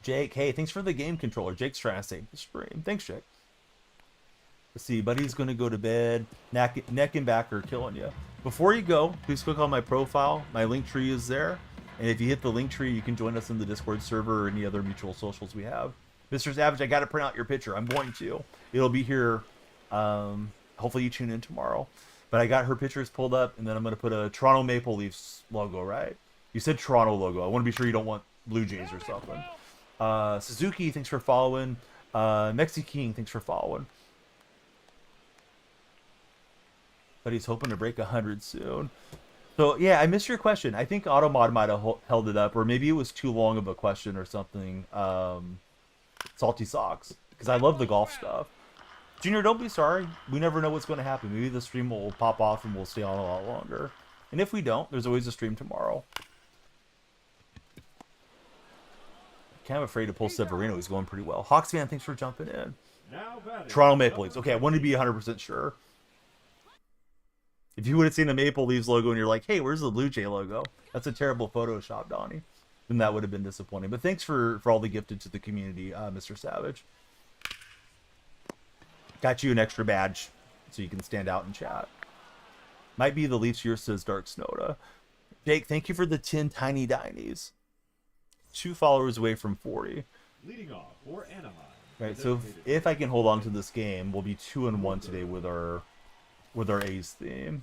Jake, hey, thanks for the game controller. Jake's trying to save the stream. Thanks, Jake. Let's see, buddy's going to go to bed. Neck and back are killing you. Before you go, please click on my profile. My link tree is there. And if you hit the link tree, you can join us in the Discord server or any other mutual socials we have. Mr. Savage, I got to print out your picture. I'm going to. It'll be here. Hopefully you tune in tomorrow. But I got her pictures pulled up, and then I'm going to put a Toronto Maple Leafs logo, right? You said Toronto logo. I want to be sure you don't want Blue Jays or something. Suzuki, thanks for following. Mexi King, thanks for following. But he's hoping to break 100 soon. So, yeah, I missed your question. I think Automod might have held it up, or maybe it was too long of a question or something. Salty Socks, because I love the golf stuff. Junior, don't be sorry. We never know what's going to happen. Maybe the stream will pop off and we'll stay on a lot longer. And if we don't, there's always a stream tomorrow. Kind of afraid to pull Severino. He's going pretty well. Hawks fan, thanks for jumping in. Toronto Maple Leafs. Okay, I wanted to be 100% sure. If you would have seen the Maple Leafs logo and you're like, hey, where's the Blue Jay logo? That's a terrible Photoshop, Donnie. Then that would have been disappointing. But thanks for all the gifted to the community, Mr. Savage. Got you an extra badge so you can stand out in chat. Might be the Leafs year, says Dark Snoda. Jake, thank you for the 10 tiny dinies. 2 followers away from 40. Leading off for Anaheim. Right, so if I can hold on to this game, we'll be 2-1 today with our A's theme.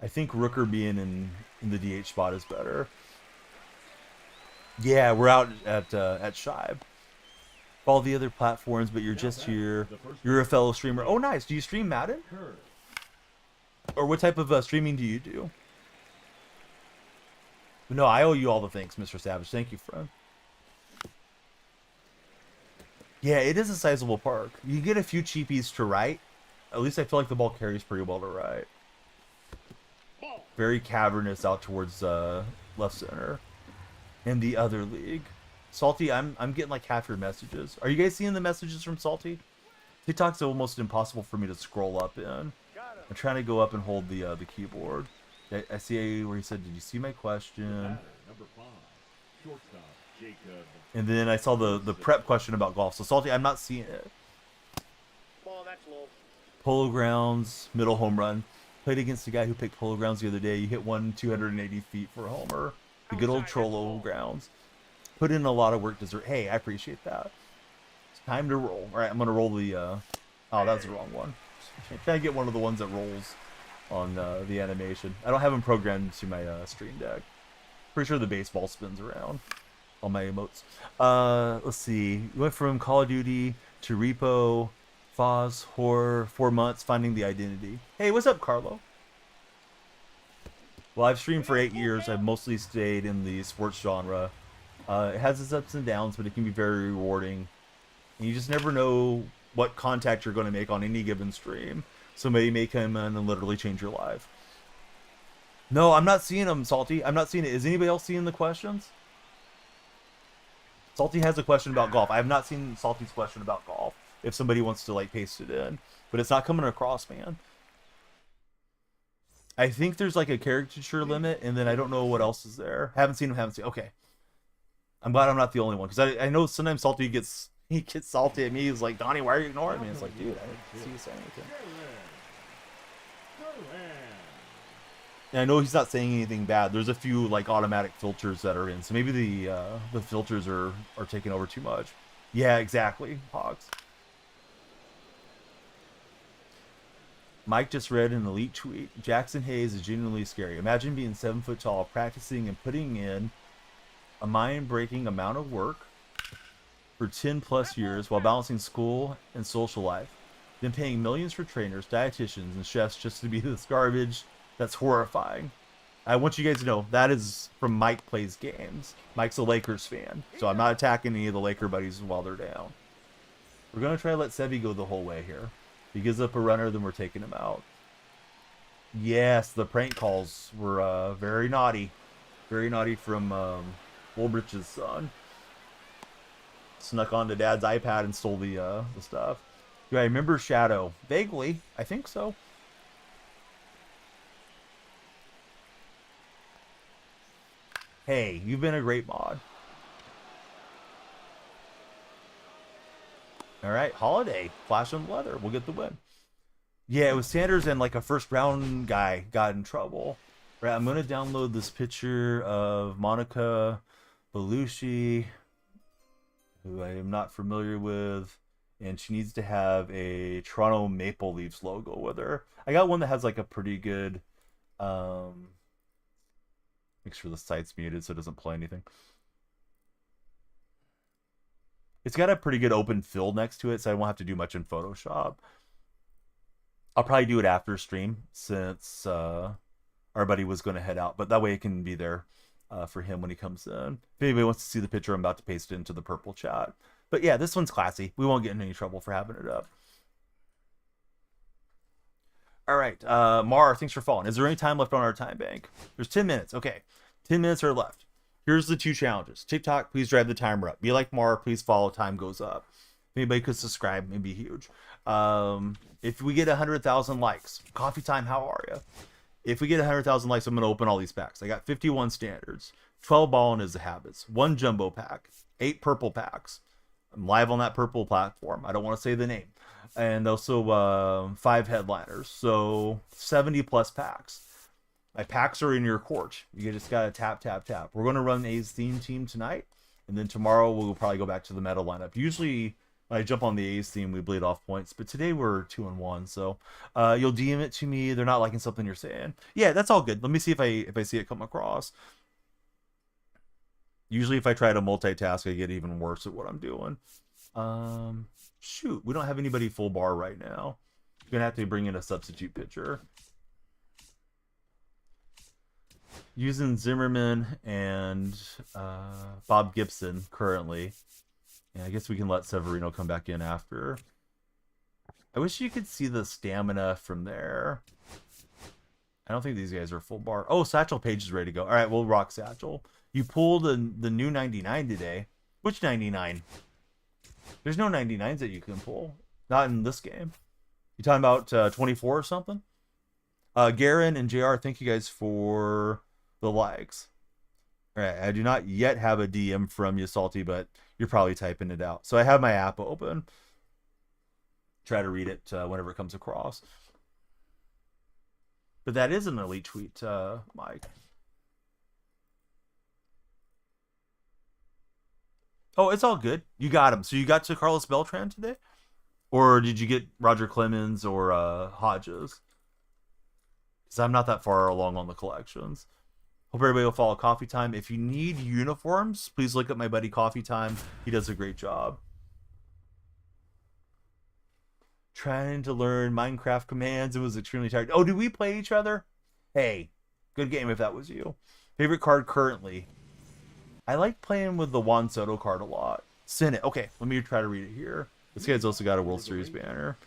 I think Rooker being in the DH spot is better. Yeah, we're out at Shibe. All the other platforms, but you're just here. You're a fellow streamer. Oh, nice. Do you stream Madden? Or what type of streaming do you do? No, I owe you all the thanks, Mr. Savage. Thank you, friend. Yeah, it is a sizable park. You get a few cheapies to right. At least I feel like the ball carries pretty well to right. Very cavernous out towards left center. In the other league. Salty, I'm getting like half your messages. Are you guys seeing the messages from Salty? TikTok's almost impossible for me to scroll up in. I'm trying to go up and hold the keyboard. I see where he said, did you see my question? And then I saw the prep question about golf. So Salty, I'm not seeing it. Polo Grounds, middle home run. Played against a guy who picked Polo Grounds the other day. You hit one 280 feet for a homer. The good old Trollo Grounds. Put in a lot of work, dessert. Hey, I appreciate that. It's time to roll. All right, I'm going to roll the... oh, that's the wrong one. I'm trying to get one of the ones that rolls on the animation. I don't have them programmed to my Stream Deck. Pretty sure the baseball spins around on my emotes. Let's see. We went from Call of Duty to Repo, Foz, Horror, 4 months, finding the identity. Hey, what's up, Carlo? Well, I've streamed for 8 years. I've mostly stayed in the sports genre. It has its ups and downs, but it can be very rewarding. And you just never know what contact you're going to make on any given stream. Somebody may come in and literally change your life. No, I'm not seeing them, Salty. I'm not seeing it. Is anybody else seeing the questions? Salty has a question about golf. I have not seen Salty's question about golf. If somebody wants to like paste it in, but it's not coming across, man. I think there's like a caricature limit, and then I don't know what else is there. Haven't seen him. Haven't seen. Okay, I'm glad I'm not the only one, because I know sometimes Salty gets salty at me. He's like, Donnie, why are you ignoring me? It's like, dude, I didn't see you saying anything. And I know he's not saying anything bad. There's a few like automatic filters that are in, so maybe the filters are taking over too much. Yeah, exactly, Hogs. Mike just read an elite tweet. Jackson Hayes is genuinely scary. Imagine being 7 foot tall, practicing and putting in a mind-breaking amount of work for 10 plus years while balancing school and social life, then paying millions for trainers, dietitians, and chefs just to be this garbage. That's horrifying. I want you guys to know that is from Mike Plays Games. Mike's a Lakers fan, so I'm not attacking any of the Laker buddies while they're down. We're going to try to let Sevi go the whole way here. If he gives up a runner, then we're taking him out. Yes, the prank calls were very naughty. Very naughty from Woolbrich's son. Snuck onto Dad's iPad and stole the stuff. Do I remember Shadow? Vaguely. I think so. Hey, you've been a great mod. All right, Holiday, Flash on Leather. We'll get the win. Yeah, it was Sanders and like a first round guy got in trouble. Right, I'm gonna download this picture of Monica Belushi, who I am not familiar with, and she needs to have a Toronto Maple Leafs logo with her. I got one that has like a pretty good. Make sure the site's muted so it doesn't play anything. It's got a pretty good open fill next to it, so I won't have to do much in Photoshop. I'll probably do it after stream, since our buddy was going to head out, but that way it can be there for him when he comes in. If anybody wants to see the picture, I'm about to paste it into the purple chat. But yeah, this one's classy. We won't get in any trouble for having it up. All right, Mar, thanks for following. Is there any time left on our time bank? There's 10 minutes. Okay, 10 minutes are left. Here's the 2 challenges. TikTok, please drive the timer up. Be like Mar, please follow, time goes up. If anybody could subscribe, it'd be huge. If we get 100,000 likes, Coffee Time, how are you? If we get 100,000 likes, I'm going to open all these packs. I got 51 standards, 12 ballin' is the habits, 1 jumbo pack, 8 purple packs. I'm live on that purple platform. I don't want to say the name. And also 5 headliners. So 70 plus packs. My packs are in your court. You just got to tap, tap, tap. We're going to run A's theme team tonight. And then tomorrow we'll probably go back to the meta lineup. Usually when I jump on the A's theme, we bleed off points. But today we're 2-1. So you'll DM it to me. They're not liking something you're saying. Yeah, that's all good. Let me see if I see it come across. Usually if I try to multitask, I get even worse at what I'm doing. Shoot, we don't have anybody full bar right now. You're going to have to bring in a substitute pitcher. Using Zimmerman and Bob Gibson currently. And I guess we can let Severino come back in after. I wish you could see the stamina from there. I don't think these guys are full bar. Oh, Satchel Paige is ready to go. All right, we'll rock Satchel. You pulled the new 99 today. Which 99? There's no 99s that you can pull. Not in this game. You talking about 24 or something? Garen and JR, thank you guys for the likes. All right, I do not yet have a DM from you, Salty, but you're probably typing it out. So I have my app open. Try to read it whenever it comes across. But that is an elite tweet, Mike. Oh, it's all good. You got him. So you got to Carlos Beltran today? Or did you get Roger Clemens or Hodges? Because I'm not that far along on the collections. Hope everybody will follow Coffee Time. If you need uniforms, please look up my buddy Coffee Time. He does a great job. Trying to learn Minecraft commands. It was extremely tired. Oh, did we play each other? Hey, good game if that was you. Favorite card currently? I like playing with the Juan Soto card a lot. Senate. Okay, let me try to read it here. This guy's also got a World Series banner.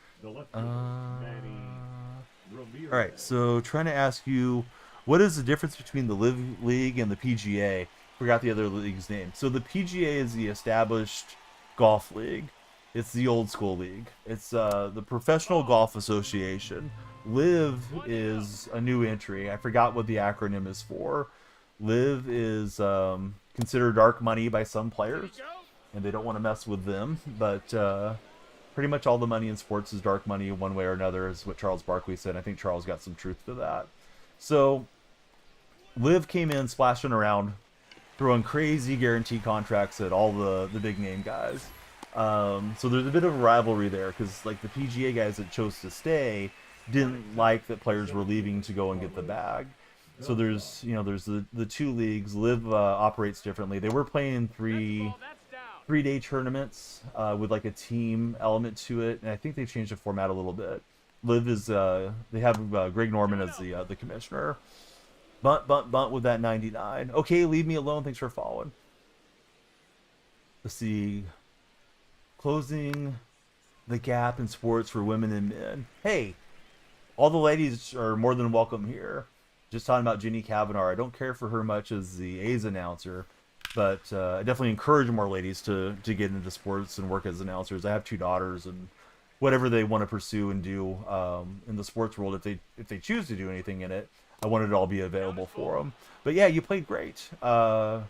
Alright, so trying to ask you, what is the difference between the Live League and the PGA? Forgot the other league's name. So the PGA is the established golf league. It's the old school league. It's the Professional Golf Association. Live is a new entry. I forgot what the acronym is for. Live is considered dark money by some players, and they don't want to mess with them. But pretty much all the money in sports is dark money one way or another, is what Charles Barkley said. I think Charles got some truth to that. So Live came in splashing around, throwing crazy guarantee contracts at all the big name guys. So there's a bit of a rivalry there, because like the PGA guys that chose to stay didn't like that players were leaving to go and get the bag. So there's the two leagues. Live operates differently. They were playing three-day tournaments with like a team element to it, and I think they've changed the format a little bit. Live is they have Greg Norman as the commissioner. Bunt with that 99. Okay, leave me alone. Thanks for following. Let's see. Closing the gap in sports for women and men. Hey, all the ladies are more than welcome here. Just talking about Jenny Kavanaugh. I don't care for her much as the A's announcer, but I definitely encourage more ladies to get into sports and work as announcers. I have 2 daughters, and whatever they want to pursue and do in the sports world, if they choose to do anything in it, I want it to all be available for them. But yeah, you played great. I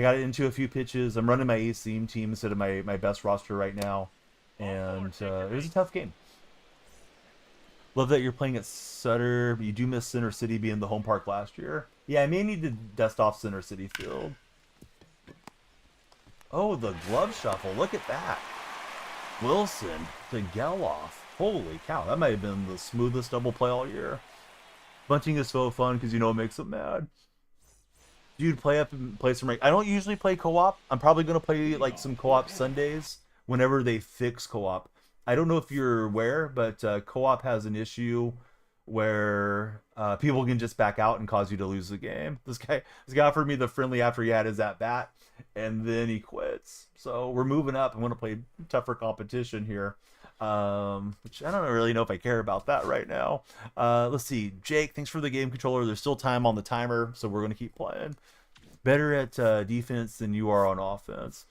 got into a few pitches. I'm running my A-Seam team instead of my best roster right now, and it was a tough game. Love that you're playing at Sutter, but you do miss Center City being the home park last year. Yeah, I may need to dust off Center City Field. Oh, the glove shuffle. Look at that. Wilson to Geloff. Holy cow, that might have been the smoothest double play all year. Bunting is so fun because it makes them mad. Dude, play up and play some. I don't usually play co-op. I'm probably gonna play like some co-op Sundays whenever they fix co-op. I don't know if you're aware, but co-op has an issue where people can just back out and cause you to lose the game. This guy offered me the friendly after he had his at bat, and then he quits. So we're moving up. I'm gonna play tougher competition here, which I don't really know if I care about that right now. Let's see, Jake, thanks for the game controller. There's still time on the timer, so we're gonna keep playing. Better at defense than you are on offense.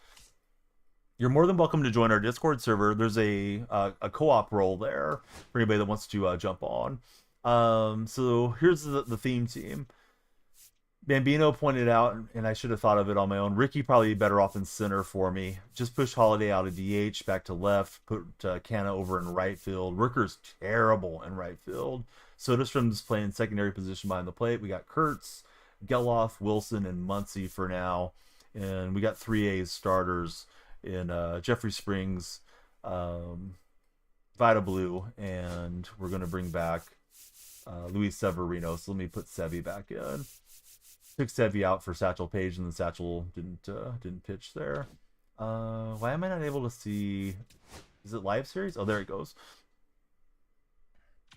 You're more than welcome to join our Discord server. There's a co-op role there for anybody that wants to jump on. So here's the theme team. Bambino pointed out, and I should have thought of it on my own, Ricky probably better off in center for me. Just push Holiday out of DH, back to left, put Canna over in right field. Rooker's terrible in right field. Soderstrom's playing secondary position behind the plate. We got Kurtz, Geloff, Wilson, and Muncy for now. And we got 3A starters in Jeffrey Springs, Vita Blue, and we're going to bring back Luis Severino. So let me put Sevy back in. Took Sevy out for Satchel Paige, and then Satchel didn't pitch there. Why am I not able to see? Is it live series? Oh, there it goes.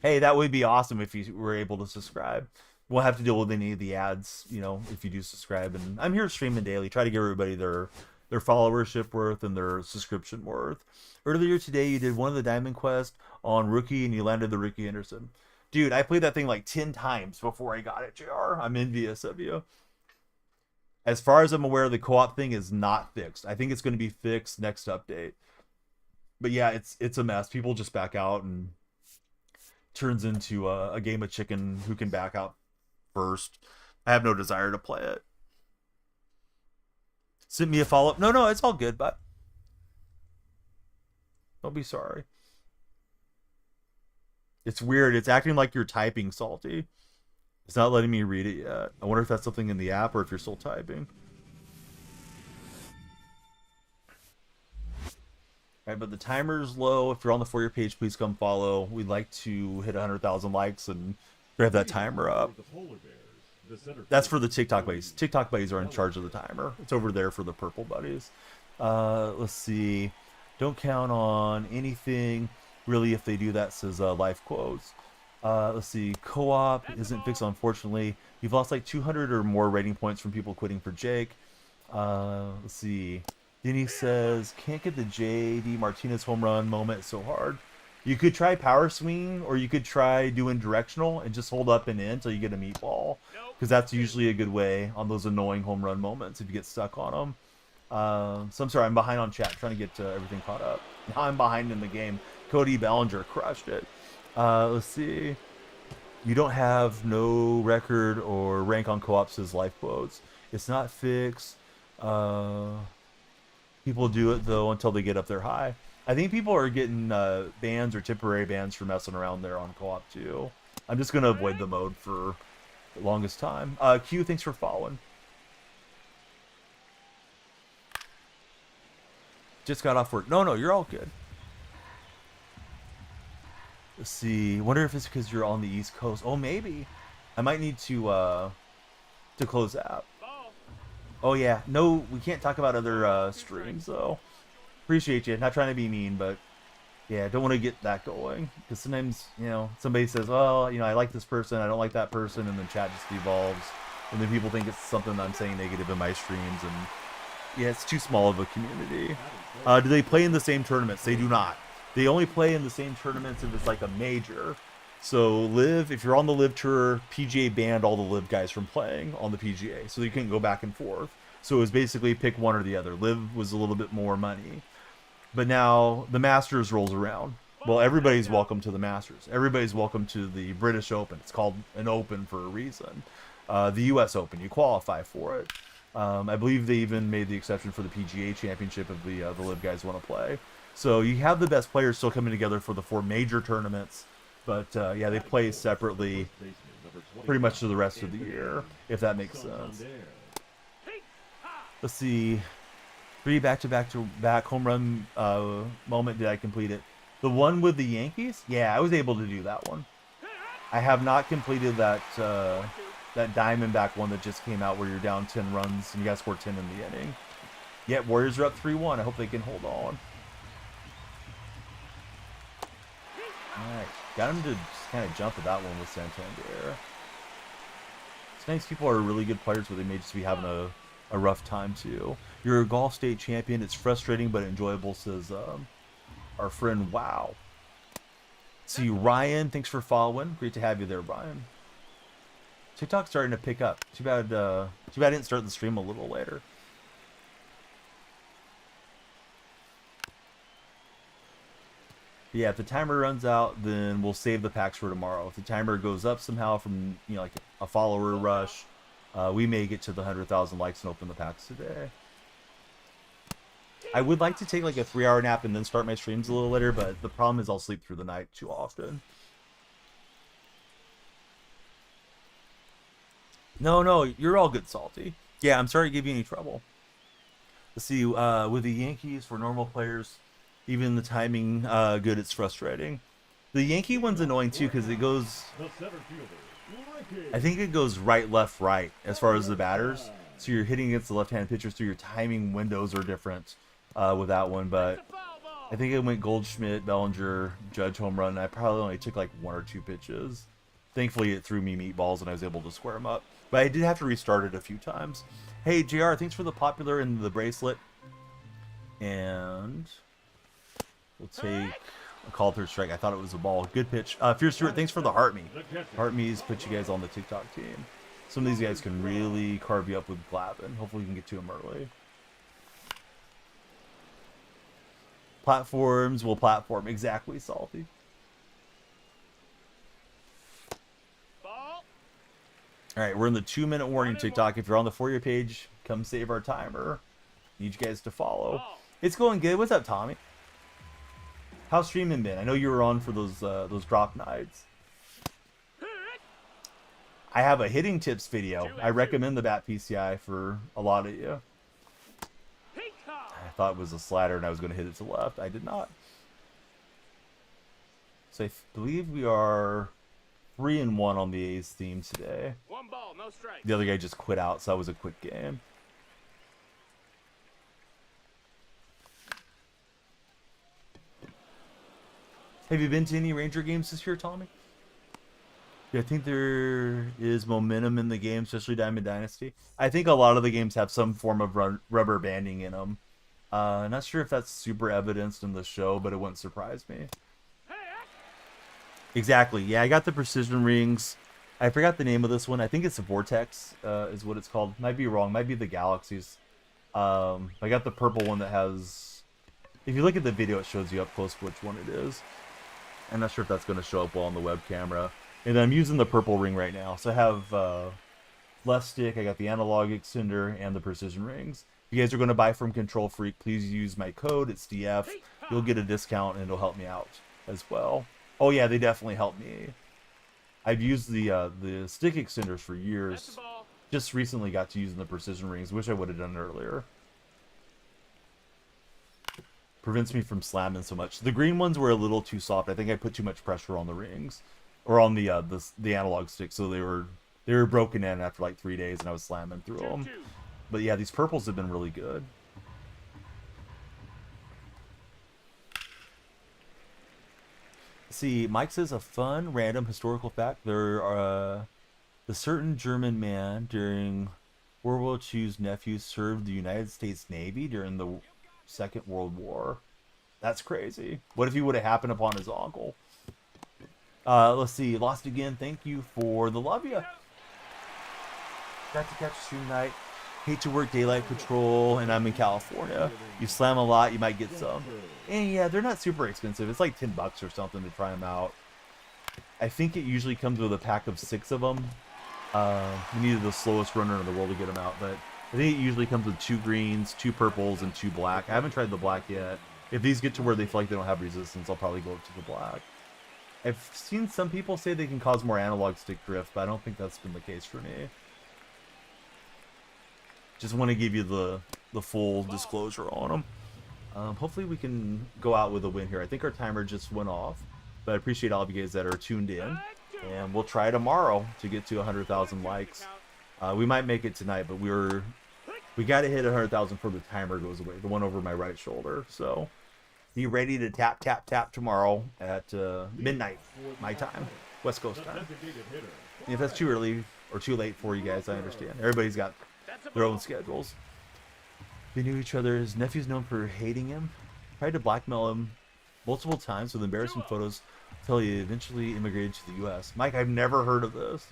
Hey, that would be awesome if you were able to subscribe. We'll have to deal with any of the ads, if you do subscribe. And I'm here streaming daily. Try to give everybody their followership worth and their subscription worth. Earlier today, you did one of the Diamond Quest on Rookie, and you landed the Ricky Anderson. Dude, I played that thing like 10 times before I got it, JR. I'm envious of you. As far as I'm aware, the co-op thing is not fixed. I think it's going to be fixed next update. But yeah, it's a mess. People just back out, and turns into a game of chicken who can back out first. I have no desire to play it. Send me a follow-up. No, it's all good, but don't be sorry. It's weird. It's acting like you're typing, Salty. It's not letting me read it yet. I wonder if that's something in the app or if you're still typing. Alright, but the timer's low. If you're on the For Your page, please come follow. We'd like to hit 100,000 likes and grab that timer up. That's for the TikTok buddies. TikTok buddies are in charge of the timer. It's over there for the purple buddies. Let's see. Don't count on anything. Really, if they do that, says life quotes. Let's see. Co-op isn't fixed, unfortunately. You've lost like 200 or more rating points from people quitting for Jake. Let's see. Denny says, can't get the J.D. Martinez home run moment so hard. You could try power swing, or you could try doing directional and just hold up and in until you get a meatball, because that's usually a good way on those annoying home run moments if you get stuck on them. So I'm sorry, I'm behind on chat, trying to get everything caught up. Now I'm behind in the game. Cody Bellinger crushed it. Let's see. You don't have no record or rank on co-ops as life quotes. It's not fixed. People do it though until they get up there high. I think people are getting bans or temporary bans for messing around there on co-op too. I'm just gonna avoid the mode for the longest time. Q, thanks for following. Just got off work. No, you're all good. Let's see. Wonder if it's because you're on the East Coast. Oh, maybe. I might need to close out. Oh yeah. No, we can't talk about other streams though. Appreciate you. Not trying to be mean, but yeah, don't want to get that going, because sometimes, you know, somebody says, well, you know, I like this person, I don't like that person, and then chat just devolves, and then people think it's something I'm saying negative in my streams, and yeah, it's too small of a community. Do they play in the same tournaments? They do not. They only play in the same tournaments if it's like a major. So Live, if you're on the Live tour, PGA banned all the Live guys from playing on the PGA, so you couldn't go back and forth. So it was basically pick one or the other. Live was a little bit more money. But now the Masters rolls around. Well, everybody's welcome to the Masters. Everybody's welcome to the British Open. It's called an Open for a reason. The U.S. Open, you qualify for it. I believe they even made the exception for the PGA Championship if the Live guys want to play. So you have the best players still coming together for the 4 major tournaments. But yeah, they play separately pretty much for the rest of the year, if that makes sense. Let's see. 3 back-to-back home run moment. Did I complete it? The one with the Yankees? Yeah, I was able to do that one. I have not completed that that Diamondback one that just came out where you're down 10 runs and you got to score 10 in the inning. Yeah, Warriors are up 3-1. I hope they can hold on. Alright, got him to just kind of jump at that one with Santander. It's nice people are really good players, but they may just be having a rough time too. You're a golf state champion. It's frustrating but enjoyable, says our friend Wow. See, Ryan, thanks for following. Great to have you there, Ryan. TikTok's starting to pick up. Too bad I didn't start the stream a little later. Yeah, if the timer runs out, then we'll save the packs for tomorrow. If the timer goes up somehow from, you know, like a follower rush, we may get to the 100,000 likes and open the packs today. I would like to take like a 3-hour nap and then start my streams a little later, but the problem is I'll sleep through the night too often. No, you're all good, Salty. Yeah, I'm sorry to give you any trouble. Let's see, with the Yankees, for normal players, even the timing good, it's frustrating. The Yankee one's annoying too, because it goes... I think it goes right, left, right, as far as the batters. So you're hitting against the left-handed pitchers, so your timing windows are different with that one. But I think it went Goldschmidt, Bellinger, Judge home run, and I probably only took like 1 or 2 pitches. Thankfully, it threw me meatballs, and I was able to square them up. But I did have to restart it a few times. Hey, JR, thanks for the popular and the bracelet. And we'll take a call third strike. I thought it was a ball. Good pitch. Fierce Stewart, thanks for the Heart Me. Heart Me's put you guys on the TikTok team. Some of these guys can really carve you up with Glavin. Hopefully we can get to them early. Platforms will platform. Exactly, Salty. Alright, we're in the 2-minute warning TikTok. If you're on the For You page, come save our timer. Need you guys to follow. It's going good. What's up, Tommy? How's streaming been? I know you were on for those drop nights. I have a hitting tips video. I recommend the Bat PCI for a lot of you. I thought it was a slider and I was going to hit it to the left. I did not. So I believe we are 3-1 on the A's theme today. 1 ball, no strike. The other guy just quit out, so that was a quick game. Have you been to any Ranger games this year, Tommy? Yeah, I think there is momentum in the game, especially Diamond Dynasty. I think a lot of the games have some form of rubber banding in them. Not sure if that's super evidenced in the show, but it wouldn't surprise me. Exactly. Yeah, I got the precision rings. I forgot the name of this one. I think it's the Vortex, is what it's called. Might be wrong. Might be the Galaxies. I got the purple one that has. If you look at the video, it shows you up close which one it is. I'm not sure if that's going to show up well on the web camera. And I'm using the purple ring right now. So I have left stick, I got the analog extender, and the precision rings. If you guys are going to buy from Control Freak, please use my code. It's DF. You'll get a discount, and it'll help me out as well. Oh yeah, they definitely help me. I've used the stick extenders for years. Just recently got to using the precision rings. Wish I would have done it earlier. Prevents me from slamming so much. The green ones were a little too soft. I think I put too much pressure on the rings, or on the analog stick, so they were broken in after like 3 days, and I was slamming through them. But yeah, these purples have been really good. See, Mike says a fun random historical fact. There are the certain German man during World War II's nephew served the United States Navy during the Second World War. That's crazy. What if he would have happened upon his uncle? Let's see. Lost again. Thank you for the love ya. Got to catch stream night. Hate to work daylight patrol, and I'm in California. You slam a lot, you might get some. And yeah, they're not super expensive. It's like $10 or something to try them out. I think it usually comes with a pack of 6 of them. We needed the slowest runner in the world to get them out, but I think it usually comes with 2 greens, 2 purples, and 2 black. I haven't tried the black yet. If these get to where they feel like they don't have resistance, I'll probably go up to the black. I've seen some people say they can cause more analog stick drift, but I don't think that's been the case for me. Just want to give you the full disclosure on them. Hopefully we can go out with a win here. I think our timer just went off, but I appreciate all of you guys that are tuned in, and we'll try tomorrow to get to 100,000 likes. We might make it tonight, but we got to hit 100,000 before the timer goes away, the one over my right shoulder. So be ready to tap, tap, tap tomorrow at midnight, my time, West Coast time. If that's too early or too late for you guys, I understand. Everybody's got their own schedules. They knew each other. His nephew's known for hating him. Tried to blackmail him multiple times with embarrassing photos until he eventually immigrated to the U.S. Mike, I've never heard of this.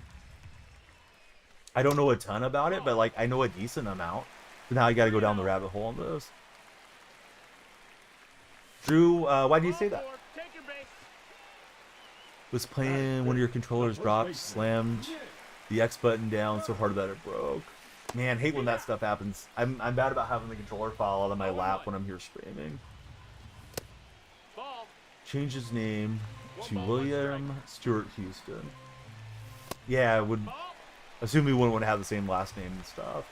I don't know a ton about it, but like I know a decent amount. But now I got to go down the rabbit hole on this. Drew, why do you say that? Was playing, one of your controllers dropped, slammed the X button down so hard that it broke. Man, hate when that stuff happens. I'm bad about having the controller fall out of my lap when I'm here streaming. Change his name to William Stewart Houston. Yeah, I would assume we wouldn't want to have the same last name and stuff.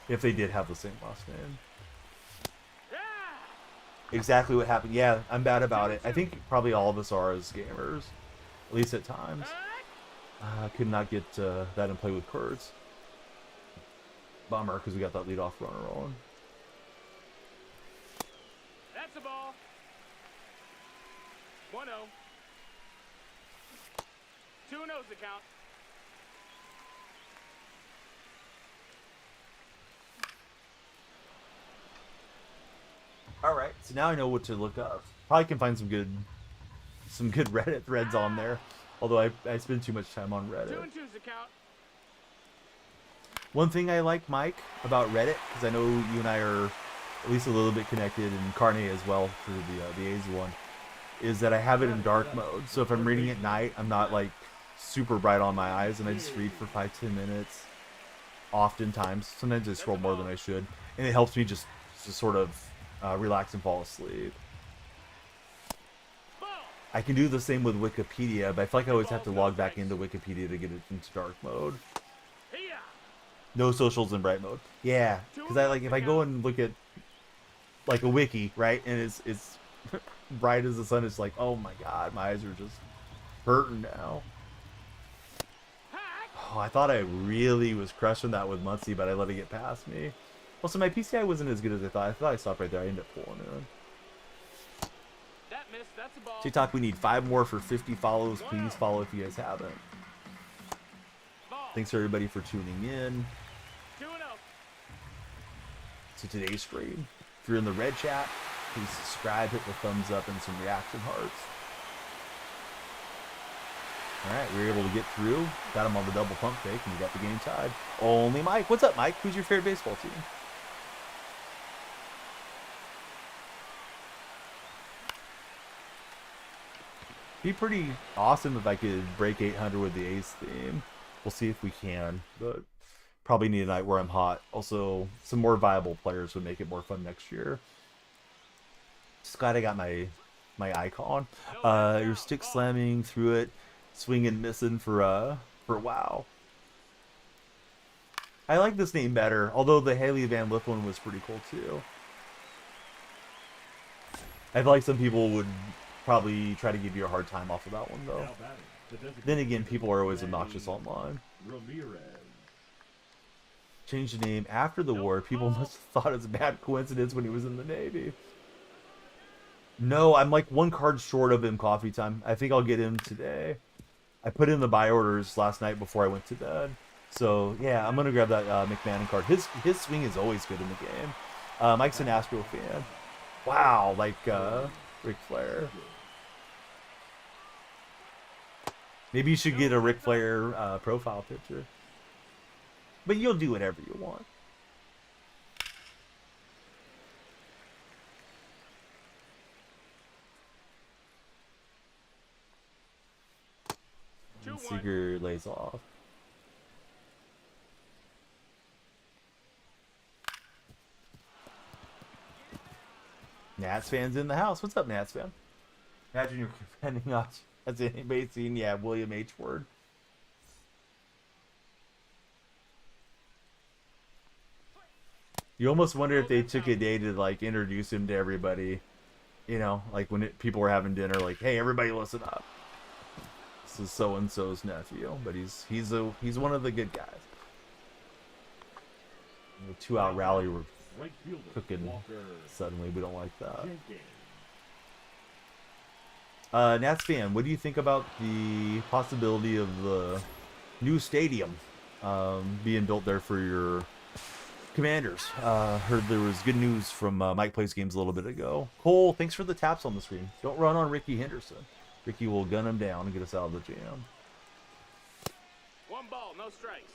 If they did have the same last name. Exactly what happened. Yeah, I'm bad about it. I think probably all of us are as gamers. At least at times. I could not get that in play with Kurtz. Bummer, because we got that leadoff runner rolling. That's the ball. 1-0. 2-0's the count. All right, so now I know what to look up. Probably can find some good Reddit threads on there. Although I spend too much time on Reddit. 2-2's the count. One thing I like, Mike, about Reddit, because I know you and I are at least a little bit connected, and Carne as well for the A's one, is that I have it in dark mode. So if I'm reading at night, I'm not like super bright on my eyes, and I just read for 5-10 minutes. Oftentimes, sometimes I scroll more than I should, and it helps me just sort of relax and fall asleep. I can do the same with Wikipedia, but I feel like I always have to log back into Wikipedia to get it into dark mode. No socials in bright mode. Yeah, because if I go and look at like a wiki, right, and it's bright as the sun, it's like, oh my god, my eyes are just hurting now. Oh, I thought I really was crushing that with Muncie, but I let it get past me. Also, my PCI wasn't as good as I thought. I thought I stopped right there. I ended up pulling in. That missed. That's a ball. TikTok, we need 5 more for 50 follows. Please follow if you guys haven't. Thanks everybody for tuning in 2-0. to today's stream. If you're in the red chat, please subscribe, hit the thumbs up, and some reaction hearts. All right, we were able to get through. Got him on the double pump fake, and we got the game tied. Only Mike. What's up, Mike? Who's your favorite baseball team? Be pretty awesome if I could break 800 with the Ace theme. We'll see if we can, but probably need a night where I'm hot. Also, some more viable players would make it more fun next year. Just glad I got my icon. You're stick slamming through it, swinging, missing for wow. I like this name better, although the Haley Van Lith one was pretty cool too. I feel like some people would probably try to give you a hard time off of that one though. Then again, people are always obnoxious online. Changed the name after the war. People must have thought it's a bad coincidence when he was in the Navy. No, I'm like one card short of him coffee time. I think I'll get him today. I put in the buy orders last night before I went to bed. So, yeah, I'm going to grab that McMahon card. His swing is always good in the game. Mike's an Astro fan. Wow, like Ric Flair. Maybe you should get a Ric Flair profile picture. But you'll do whatever you want. Seeger lays off. Nats fans in the house. What's up, Nats fan? Imagine you're defending us. Has anybody seen? Yeah, William H. Word. You almost wonder if they took a day to like introduce him to everybody. You know, like when people were having dinner, like, hey, everybody, listen up. This is so and so's nephew, but he's one of the good guys. The 2-out rally we're cooking suddenly. We don't like that. Nats fan, what do you think about the possibility of the new stadium being built there for your Commanders? Heard there was good news from Mike Plays Games a little bit ago. Cole, thanks for the taps on the screen. Don't run on Ricky Henderson. Ricky will gun him down and get us out of the jam. 1 ball, no strikes.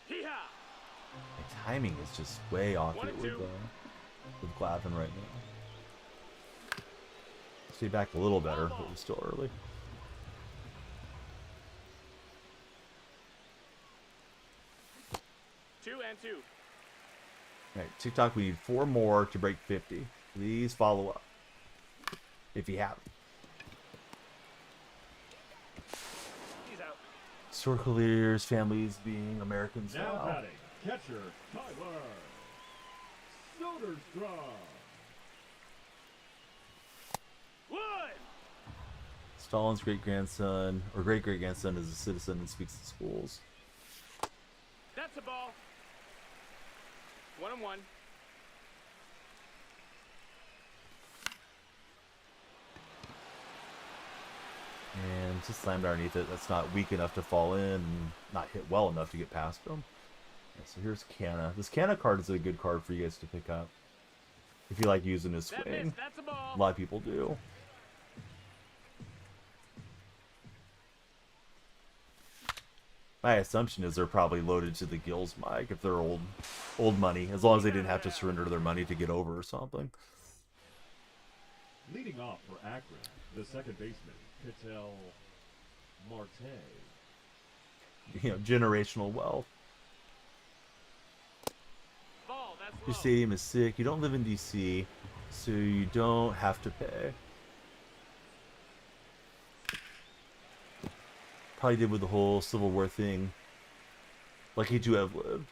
My timing is just way off here with Glavin right now. Stay back a little better, but we're still early. Alright, TikTok, we need 4 more to break 50. Please follow up. If you haven't. He's out. Historical leaders, families being Americans Now now. batting, catcher Tyler Soderstrom. Wood! Stalin's great-grandson, or great-great-grandson, is a citizen and speaks in schools. That's a ball. 1-1. And just slammed underneath it. That's not weak enough to fall in, and not hit well enough to get past him. Yeah, so here's Canna. This Canna card is a good card for you guys to pick up. If you like using his swing. That's a ball. A lot of people do. My assumption is they're probably loaded to the gills, Mike, if they're old money, as long as they didn't have to surrender their money to get over or something. Leading off for Akron, the second baseman, Ketel Marte. You know, generational wealth. Ball, that's Your low. stadium is sick. You don't live in DC, so you don't have to pay. Probably did with the whole Civil War thing. Lucky to have lived.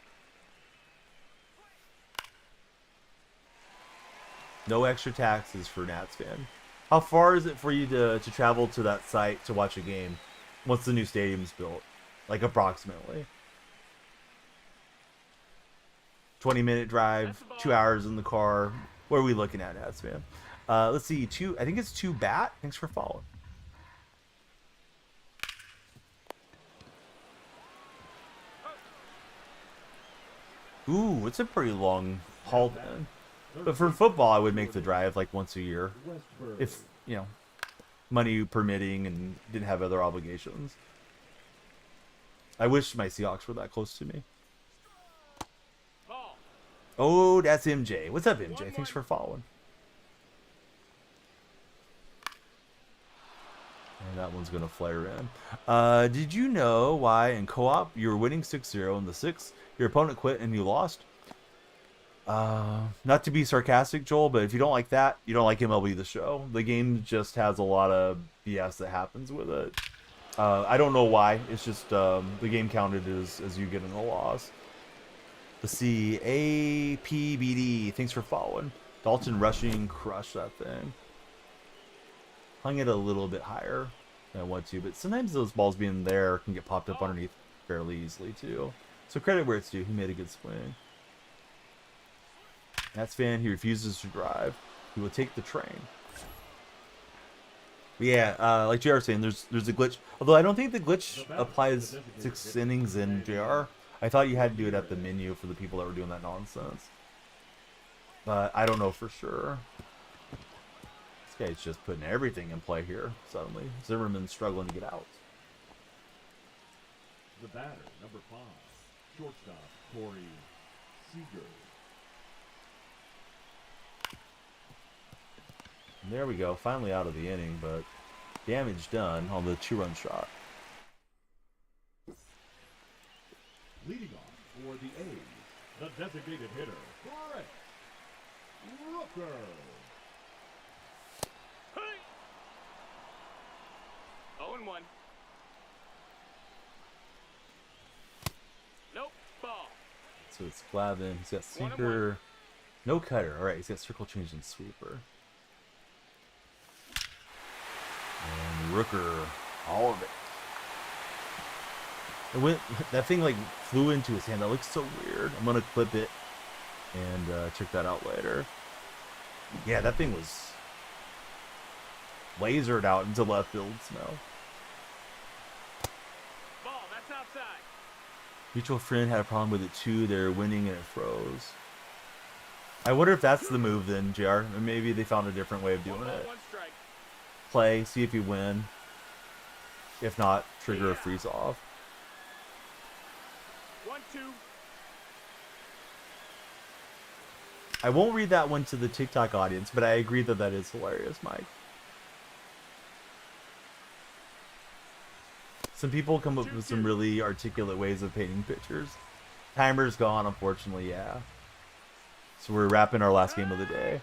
No extra taxes for Nats fan. How far is it for you to travel to that site to watch a game once the new stadium's built? Like approximately. 20-minute drive, 2 hours in the car. What are we looking at, Nats fan? Let's see, I think it's 2 bat. Thanks for following. Ooh, it's a pretty long haul then. But for football, I would make the drive like once a year, if you know, money permitting and didn't have other obligations. I wish my Seahawks were that close to me. Ball. Oh, that's MJ. What's up, MJ? Thanks for following. And that one's going to flare in. Did you know why in co-op you were winning 6-0 in the 6th, your opponent quit and you lost? Not to be sarcastic, Joel, but if you don't like that, you don't like MLB The Show. The game just has a lot of BS that happens with it. I don't know why. It's just the game counted as you getting a loss. Let's see. APBD. Thanks for following. Dalton rushing. Crush that thing. Hung it a little bit higher than I want to, but sometimes those balls being there can get popped up underneath fairly easily too. So credit where it's due. He made a good swing. That's fan. He refuses to drive. He will take the train. But yeah, like JR was saying, there's a glitch. Although I don't think the glitch applies 6 innings in JR. I thought you had to do it at the menu for the people that were doing that nonsense. But I don't know for sure. This guy's just putting everything in play here. Suddenly, Zimmerman's struggling to get out. The batter, number 5, shortstop Corey Seager. And there we go, finally out of the inning, but damage done on the 2-run shot. Leading off for the A's, the designated hitter, Brett Rooker. Hey. 0-1. Nope. Ball. So it's Glavin. He's got sinker, no cutter. All right, he's got circle change and sweeper. And Rooker, all of it. It went, that thing like flew into his hand. That looks so weird. I'm gonna clip it and check that out later. Yeah, that thing was lasered out into left field snow. Ball. That's outside. Mutual friend had a problem with it too. They're winning and it froze. I wonder if that's the move then, JR. Or maybe they found a different way of doing it. 1 strike. Play, see if you win. If not, trigger a freeze off. 1-2. I won't read that one to the TikTok audience, but I agree that that is hilarious, Mike. Some people come up with some really articulate ways of painting pictures. Timer's gone, unfortunately, yeah. So we're wrapping our last game of the day.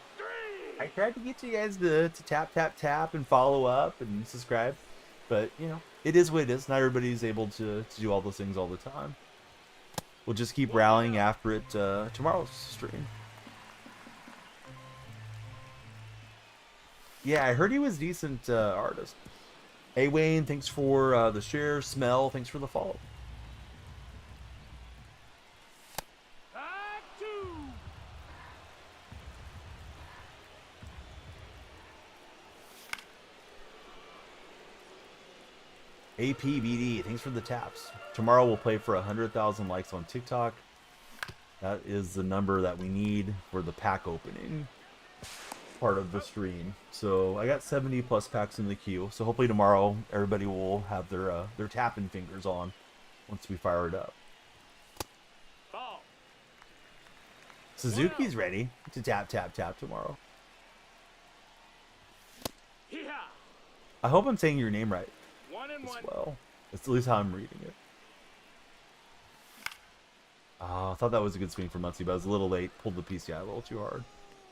I tried to get you guys to tap, tap, tap and follow up and subscribe. But, you know, it is what it is. Not everybody's able to do all those things all the time. We'll just keep rallying after it tomorrow's stream. Yeah, I heard he was a decent artist. Hey, Wayne, thanks for the share. Smell, thanks for the follow. APBD, thanks for the taps. Tomorrow we'll play for 100,000 likes on TikTok. That is the number that we need for the pack opening part of the stream. So I got 70 plus packs in the queue. So hopefully tomorrow everybody will have their tapping fingers on once we fire it up. Ball. Suzuki's ready to tap, tap, tap tomorrow. Hee-haw. I hope I'm saying your name right 1-1. as well. That's at least how I'm reading it. I thought that was a good swing for Muncie, but I was a little late. Pulled the PCI a little too hard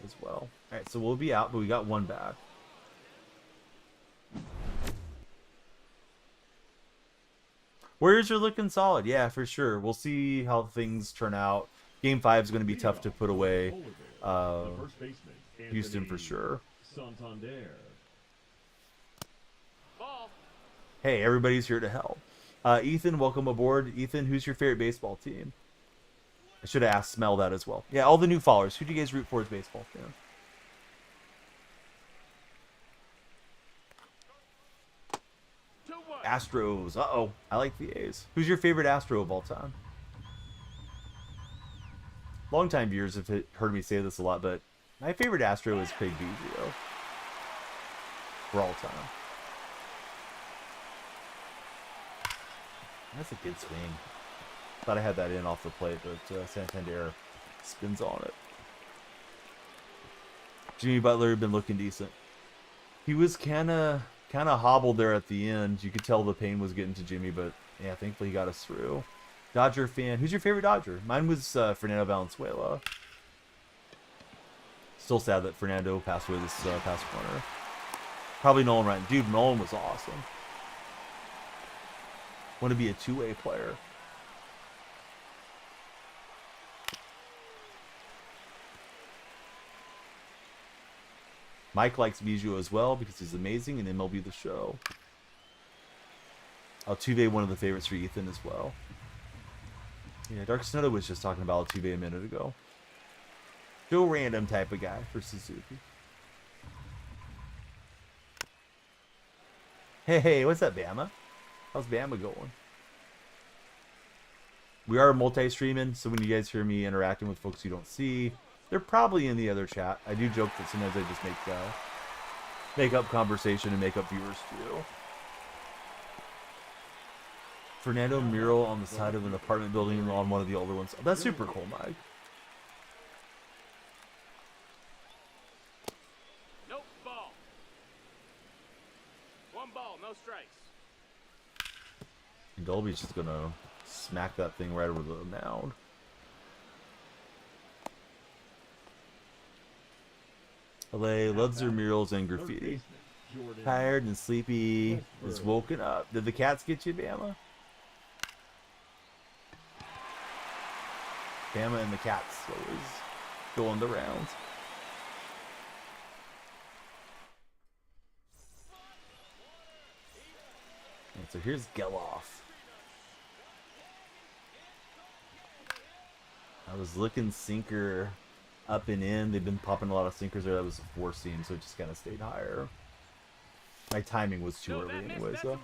as well. All right, so we'll be out, but we got one back. Warriors are looking solid. Yeah, for sure. We'll see how things turn out. Game 5 is going to be tough to put away Houston for sure. Santander. Ball. Hey, everybody's here to help. Ethan, welcome aboard. Ethan, who's your favorite baseball team? I should have asked Smell that as well. Yeah, all the new followers. Who do you guys root for as baseball fans? Astros. Uh-oh. I like the A's. Who's your favorite Astro of all time? Longtime viewers have heard me say this a lot, but my favorite Astro is Craig Biggio. For all time. That's a good swing. Thought I had that in off the plate, but Santander spins on it. Jimmy Butler had been looking decent. He was kind of hobbled there at the end. You could tell the pain was getting to Jimmy, but yeah, thankfully he got us through. Dodger fan. Who's your favorite Dodger? Mine was Fernando Valenzuela. Still sad that Fernando passed away this past winter. Probably Nolan Ryan. Dude, Nolan was awesome. Want to be a two-way player. Mike likes Biggio as well because he's amazing in MLB The Show. Altuve, one of the favorites for Ethan as well. Yeah, Dark Sonoda was just talking about Altuve a minute ago. Still random type of guy for Suzuki. Hey, what's up, Bama? How's Bama going? We are multi-streaming, so when you guys hear me interacting with folks you don't see, they're probably in the other chat. I do joke that sometimes I just make up conversation and make up viewers too. Fernando mural on the side of an apartment building on one of the older ones. Oh, that's super cool, Mike. Nope, ball. One ball, no strikes. And Dolby's just gonna smack that thing right over the mound. LA loves their murals and graffiti. Tired and sleepy, is woken up. Did the cats get you, Bama? Bama and the cats always going the rounds. And so here's Geloff. I was looking sinker up and in. They've been popping a lot of sinkers there. That was a 4-seam, so it just kind of stayed higher. My timing was too early anyways, though.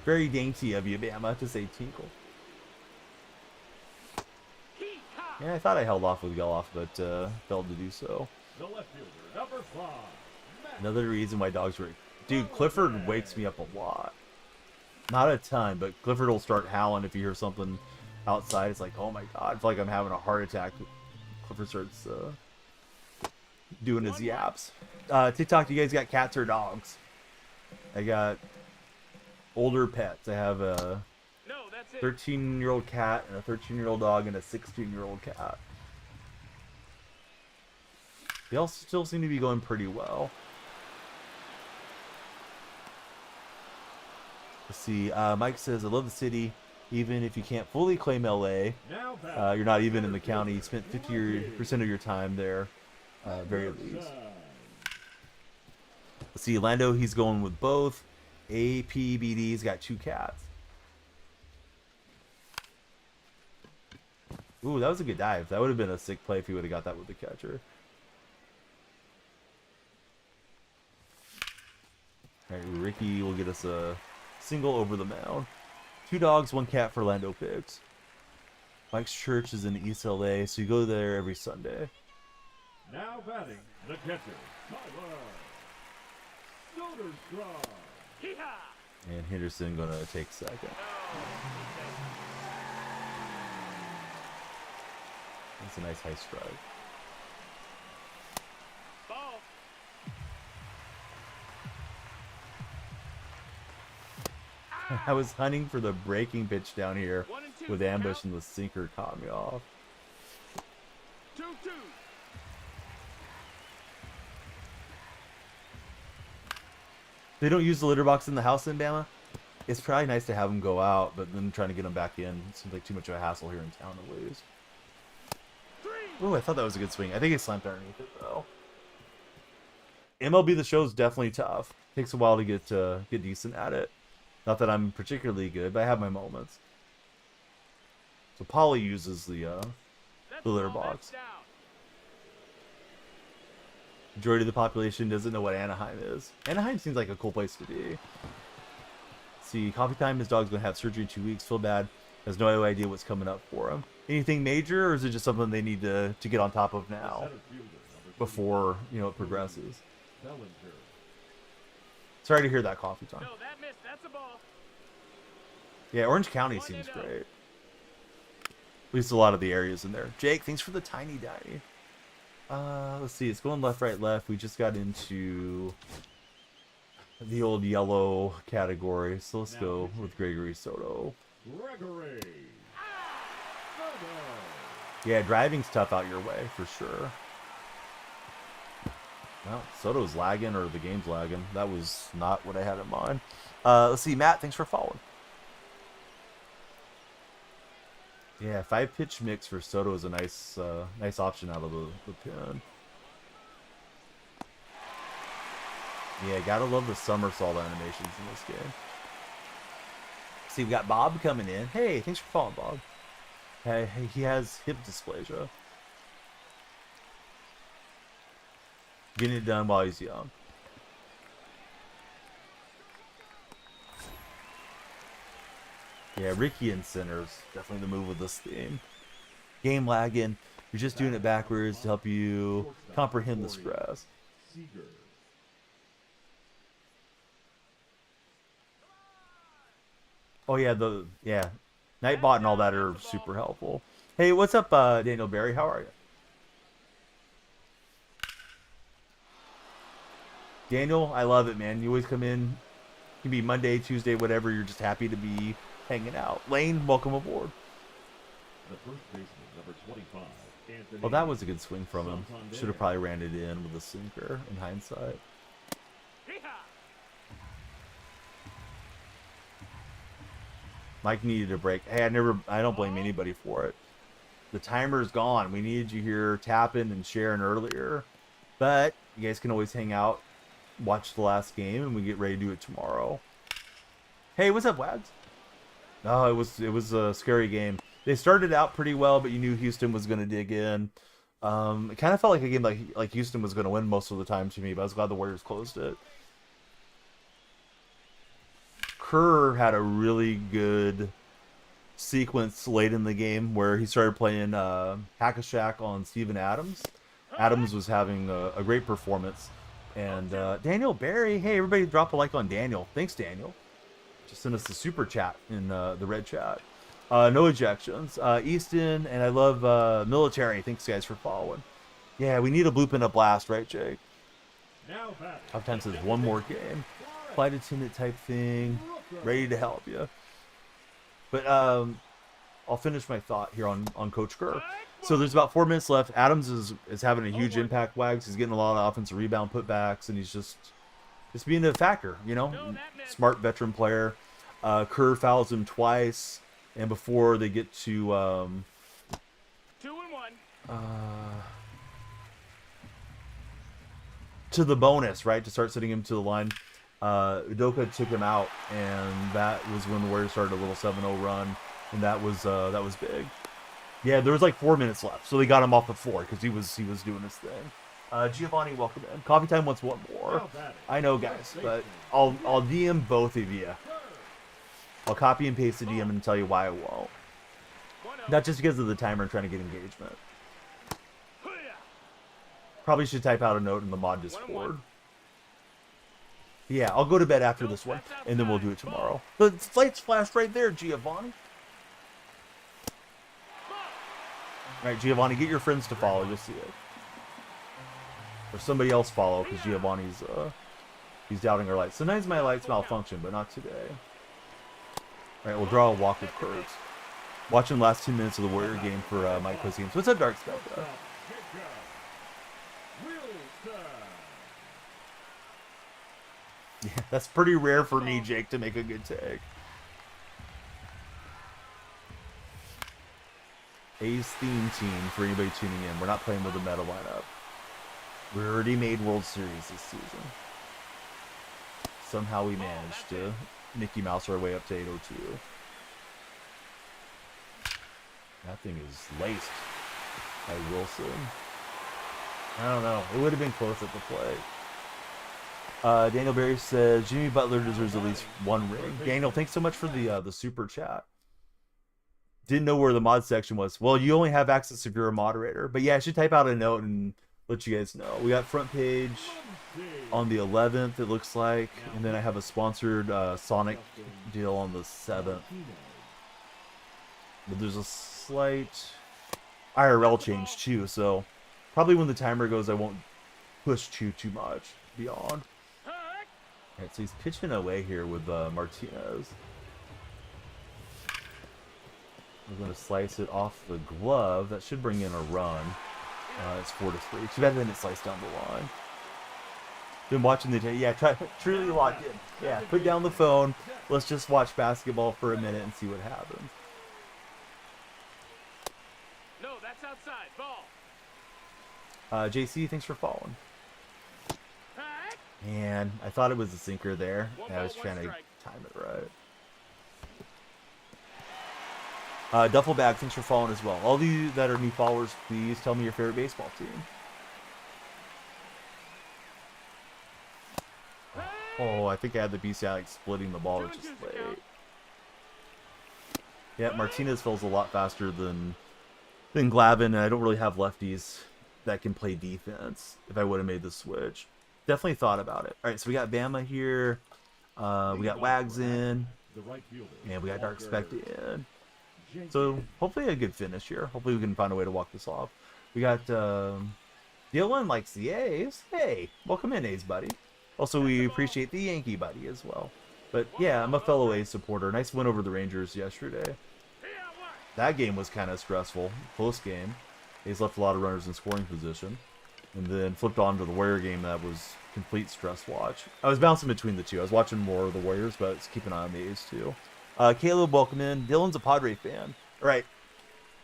Very dainty of you, Bama, to say tinkle. Yeah, I thought I held off with Geloff, but failed to do so. The left fielder, number 5. Another reason why dogs were... Dude, Clifford wakes me up a lot. Not a ton, but Clifford will start howling if you hear something outside. It's like, oh my god, I feel like I'm having a heart attack. Clifford starts doing his yaps. TikTok, you guys got cats or dogs? I got older pets. I have a 13-year-old cat and a 13-year-old dog and a 16-year-old cat. They all still seem to be going pretty well. Let's see. Mike says, I love the city. Even if you can't fully claim LA, you're not even in the county. You spent 50% of your time there, very least. Let's see. Lando, he's going with both. APBD's got 2 cats. Ooh, that was a good dive. That would have been a sick play if he would have got that with the catcher. Alright, Ricky will get us a single over the mound. 2 dogs, 1 cat for Lando picks. Mike's church is in East LA, so you go there every Sunday. Now batting, the catcher, Tyler. And Henderson gonna take second. That's a nice high strike. Ball. I was hunting for the breaking pitch down here with ambush and the sinker caught me off. 2-2. They don't use the litter box in the house in Bama. It's probably nice to have them go out, but then trying to get them back in seems like too much of a hassle here in town to lose. Ooh, I thought that was a good swing. I think it slammed underneath it though. MLB The Show is definitely tough. Takes a while to get decent at it. Not that I'm particularly good, but I have my moments. So Polly uses the litter box. Majority of the population doesn't know what Anaheim is. Anaheim seems like a cool place to be. See, coffee time. His dog's gonna have surgery in 2 weeks. Feel bad. Has no idea what's coming up for him. Anything major, or is it just something they need to get on top of now before it progresses? Sorry to hear that, coffee time. No, that missed. That's a ball. Yeah, Orange County seems great. At least a lot of the areas in there. Jake, thanks for the tiny die. Let's see. It's going left, right, left. We just got into the old yellow category, so let's go with Gregory Soto. Gregory Soto. Yeah, driving's tough out your way for sure. Well, Soto's lagging, or the game's lagging. That was not what I had in mind. Let's see, Matt, thanks for following. Yeah, 5-pitch mix for Soto is a nice nice option out of the pin. Yeah, gotta love the somersault animations in this game. See, we got Bob coming in. Hey, thanks for following, Bob. Hey, he has hip dysplasia. Getting it done while he's young. Yeah, Ricky and Sinners. Definitely the move with this theme. Game lagging. You're just doing it backwards to help you comprehend the stress. Oh yeah, Nightbot and all that are super helpful. Hey, what's up, Daniel Barry? How are you? Daniel, I love it, man. You always come in. It can be Monday, Tuesday, whatever. You're just happy to be hanging out. Lane, welcome aboard. The first baseman, number 25, Anthony. Well, that was a good swing from him. Should have probably ran it in with a sinker in hindsight. Mike needed a break. Hey, I don't blame anybody for it. The timer's gone. We needed you here tapping and sharing earlier. But you guys can always hang out, watch the last game, and we get ready to do it tomorrow. Hey, what's up, Wags? Oh, it was a scary game. They started out pretty well, but you knew Houston was going to dig in. It kind of felt like a game like Houston was going to win most of the time to me, but I was glad the Warriors closed it. Kerr had a really good sequence late in the game where he started playing Hack-a-Shack on Steven Adams. Adams was having a great performance. And Daniel Barry, hey, everybody drop a like on Daniel. Thanks, Daniel. Just send us the super chat in the red chat. No ejections. Easton, and I love military. Thanks, guys, for following. Yeah, we need a bloop and a blast, right, Jake? Half time says one more game. Flight attendant type thing. Ready to help you. But I'll finish my thought here on Coach Kerr. So there's about 4 minutes left. Adams is having a huge impact, Wags. He's getting a lot of offensive rebound putbacks, and he's just being a factor, Smart veteran player. Kerr fouls him twice, and before they get to 2-1. To the bonus, right, to start sending him to the line, Udoka took him out, and that was when the Warriors started a little 7-0 run, and that was big. Yeah, there was like 4 minutes left, so they got him off the floor because he was doing his thing. Giovanni, welcome in. Coffee time wants one more. I know, guys, but I'll DM both of you. I'll copy and paste the DM and tell you why I won't. Not just because of the timer and trying to get engagement. Probably should type out a note in the mod Discord. Yeah, I'll go to bed after this one, and then we'll do it tomorrow. The lights flashed right there, Giovanni. All right, Giovanni, get your friends to follow. You'll see it. Or somebody else follow, because Giovanni's he's doubting our lights. Sometimes my lights malfunction, but not today. All right, we'll draw a walk with Kurtz. Watching the last 2 minutes of the Warrior game for Mike Puss Games. What's up, Dark Sky? Yeah, that's pretty rare for me, Jake, to make a good tag. A's theme team for anybody tuning in. We're not playing with the meta lineup. We already made World Series this season. Somehow we managed to Mickey Mouse our way up to 802. That thing is laced by Wilson. I don't know. It would have been close at the plate. Daniel Berry says Jimmy Butler deserves at least one ring. Daniel, thanks so much for the super chat. Didn't know where the mod section was. Well, you only have access if you're a moderator. But yeah, I should type out a note and let you guys know. We got front page on the 11th, it looks like. And then I have a sponsored Sonic deal on the 7th. But there's a slight IRL change too. So probably when the timer goes, I won't push too much beyond. Alright, so he's pitching away here with Martinez. We're going to slice it off the glove. That should bring in a run. It's 4-3. Too bad then it sliced down the line. Been watching the... Yeah, truly locked in. Yeah, put down the phone. Let's just watch basketball for a minute and see what happens. No, that's outside. Ball. JC, thanks for following. And I thought it was a sinker there. I was trying to time it right. Duffel Bag, thanks for following as well. All of you that are new followers, please tell me your favorite baseball team. Oh, I think I had the BCI like splitting the ball, which is late. Yeah, Martinez feels a lot faster than Glavin, and I don't really have lefties that can play defense if I would have made the switch. Definitely thought about it. All right, so we got Bama here. We got Wags in. And we got Dark Spect in. So hopefully a good finish here. Hopefully we can find a way to walk this off. We got Dylan likes the A's. Hey, welcome in, A's buddy. Also, we appreciate the Yankee buddy as well. But yeah, I'm a fellow A's supporter. Nice win over the Rangers yesterday. That game was kind of stressful. Close game. A's left a lot of runners in scoring position. And then flipped on to the Warrior game that was complete stress watch. I was bouncing between the two. I was watching more of the Warriors, but let's keep an eye on the A's too. Caleb, welcome in. Dylan's a Padre fan. All right.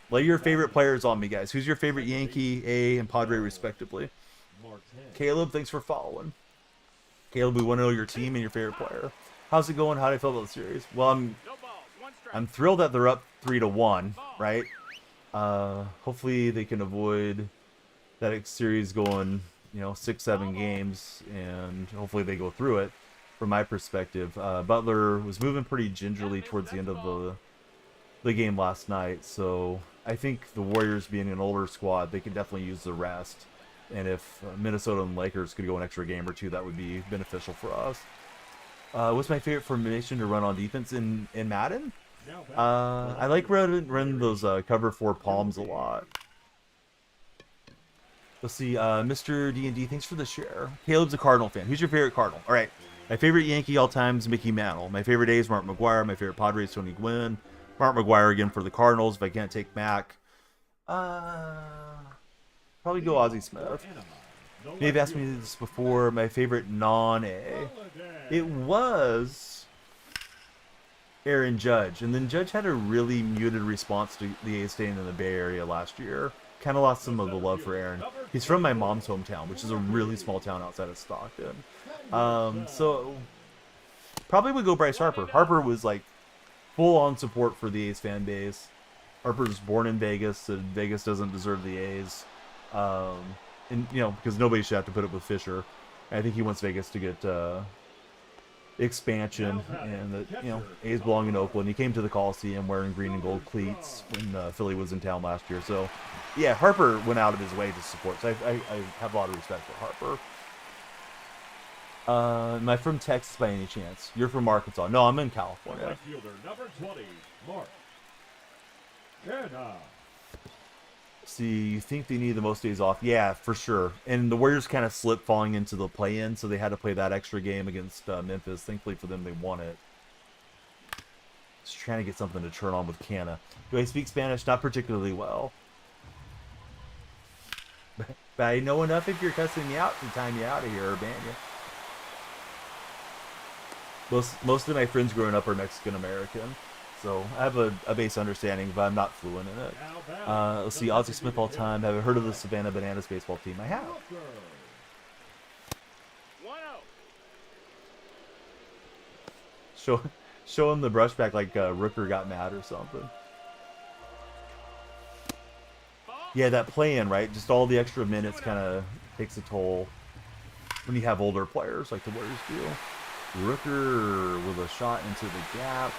Lay your favorite players on me, guys. Who's your favorite Yankee, A, and Padre, respectively? Caleb, thanks for following. Caleb, we want to know your team and your favorite player. How's it going? How do I feel about the series? Well, I'm thrilled that they're up 3-1, right? Hopefully they can avoid that series going, 6-7 games, and hopefully they go through it. From my perspective, Butler was moving pretty gingerly towards the end of the game last night, so I think the Warriors being an older squad, they can definitely use the rest. And if Minnesota and Lakers could go an extra game or two, that would be beneficial for us. What's my favorite formation to run on defense in Madden? I like running those cover 4 palms a lot. Let's see, Mr. D&D, thanks for the share. Caleb's a Cardinal fan. Who's your favorite Cardinal? All right, my favorite Yankee all time is Mickey Mantle. My favorite A is Mark McGwire. My favorite Padre is Tony Gwynn. Mark McGwire again for the Cardinals if I can't take Mac. Probably go Ozzie Smith. They've asked me this before. My favorite non-A. It was Aaron Judge. And then Judge had a really muted response to the A's staying in the Bay Area last year. Kind of lost some of the love for Aaron. He's from my mom's hometown, which is a really small town outside of Stockton. So probably would go Bryce Harper. Harper was like full-on support for the A's fan base. Harper's born in Vegas, and Vegas doesn't deserve the A's. And because nobody should have to put up with Fisher. I think he wants Vegas to get expansion, and that A's belong in Oakland. He came to the Coliseum wearing green and gold cleats when Philly was in town last year. So yeah, Harper went out of his way to support. So I have a lot of respect for Harper. Am I from Texas by any chance? You're from Arkansas. No, I'm in California. Right fielder, number 20, Mark. See, you think they need the most days off? Yeah, for sure. And the Warriors kind of slipped falling into the play-in, so they had to play that extra game against Memphis. Thankfully for them, they won it. Just trying to get something to turn on with Canna. Do I speak Spanish? Not particularly well. But I know enough if you're cussing me out to time you out of here or ban you. Most of my friends growing up are Mexican-American. So I have a base understanding, but I'm not fluent in it. Let's see, Ozzie Smith all time. Have I heard of the Savannah Bananas baseball team? I have. 1-0. Show him the brushback like Rooker got mad or something. Yeah, that play-in, right? Just all the extra minutes kind of Takes a toll when you have older players like the Warriors do. Rooker with a shot into the gap.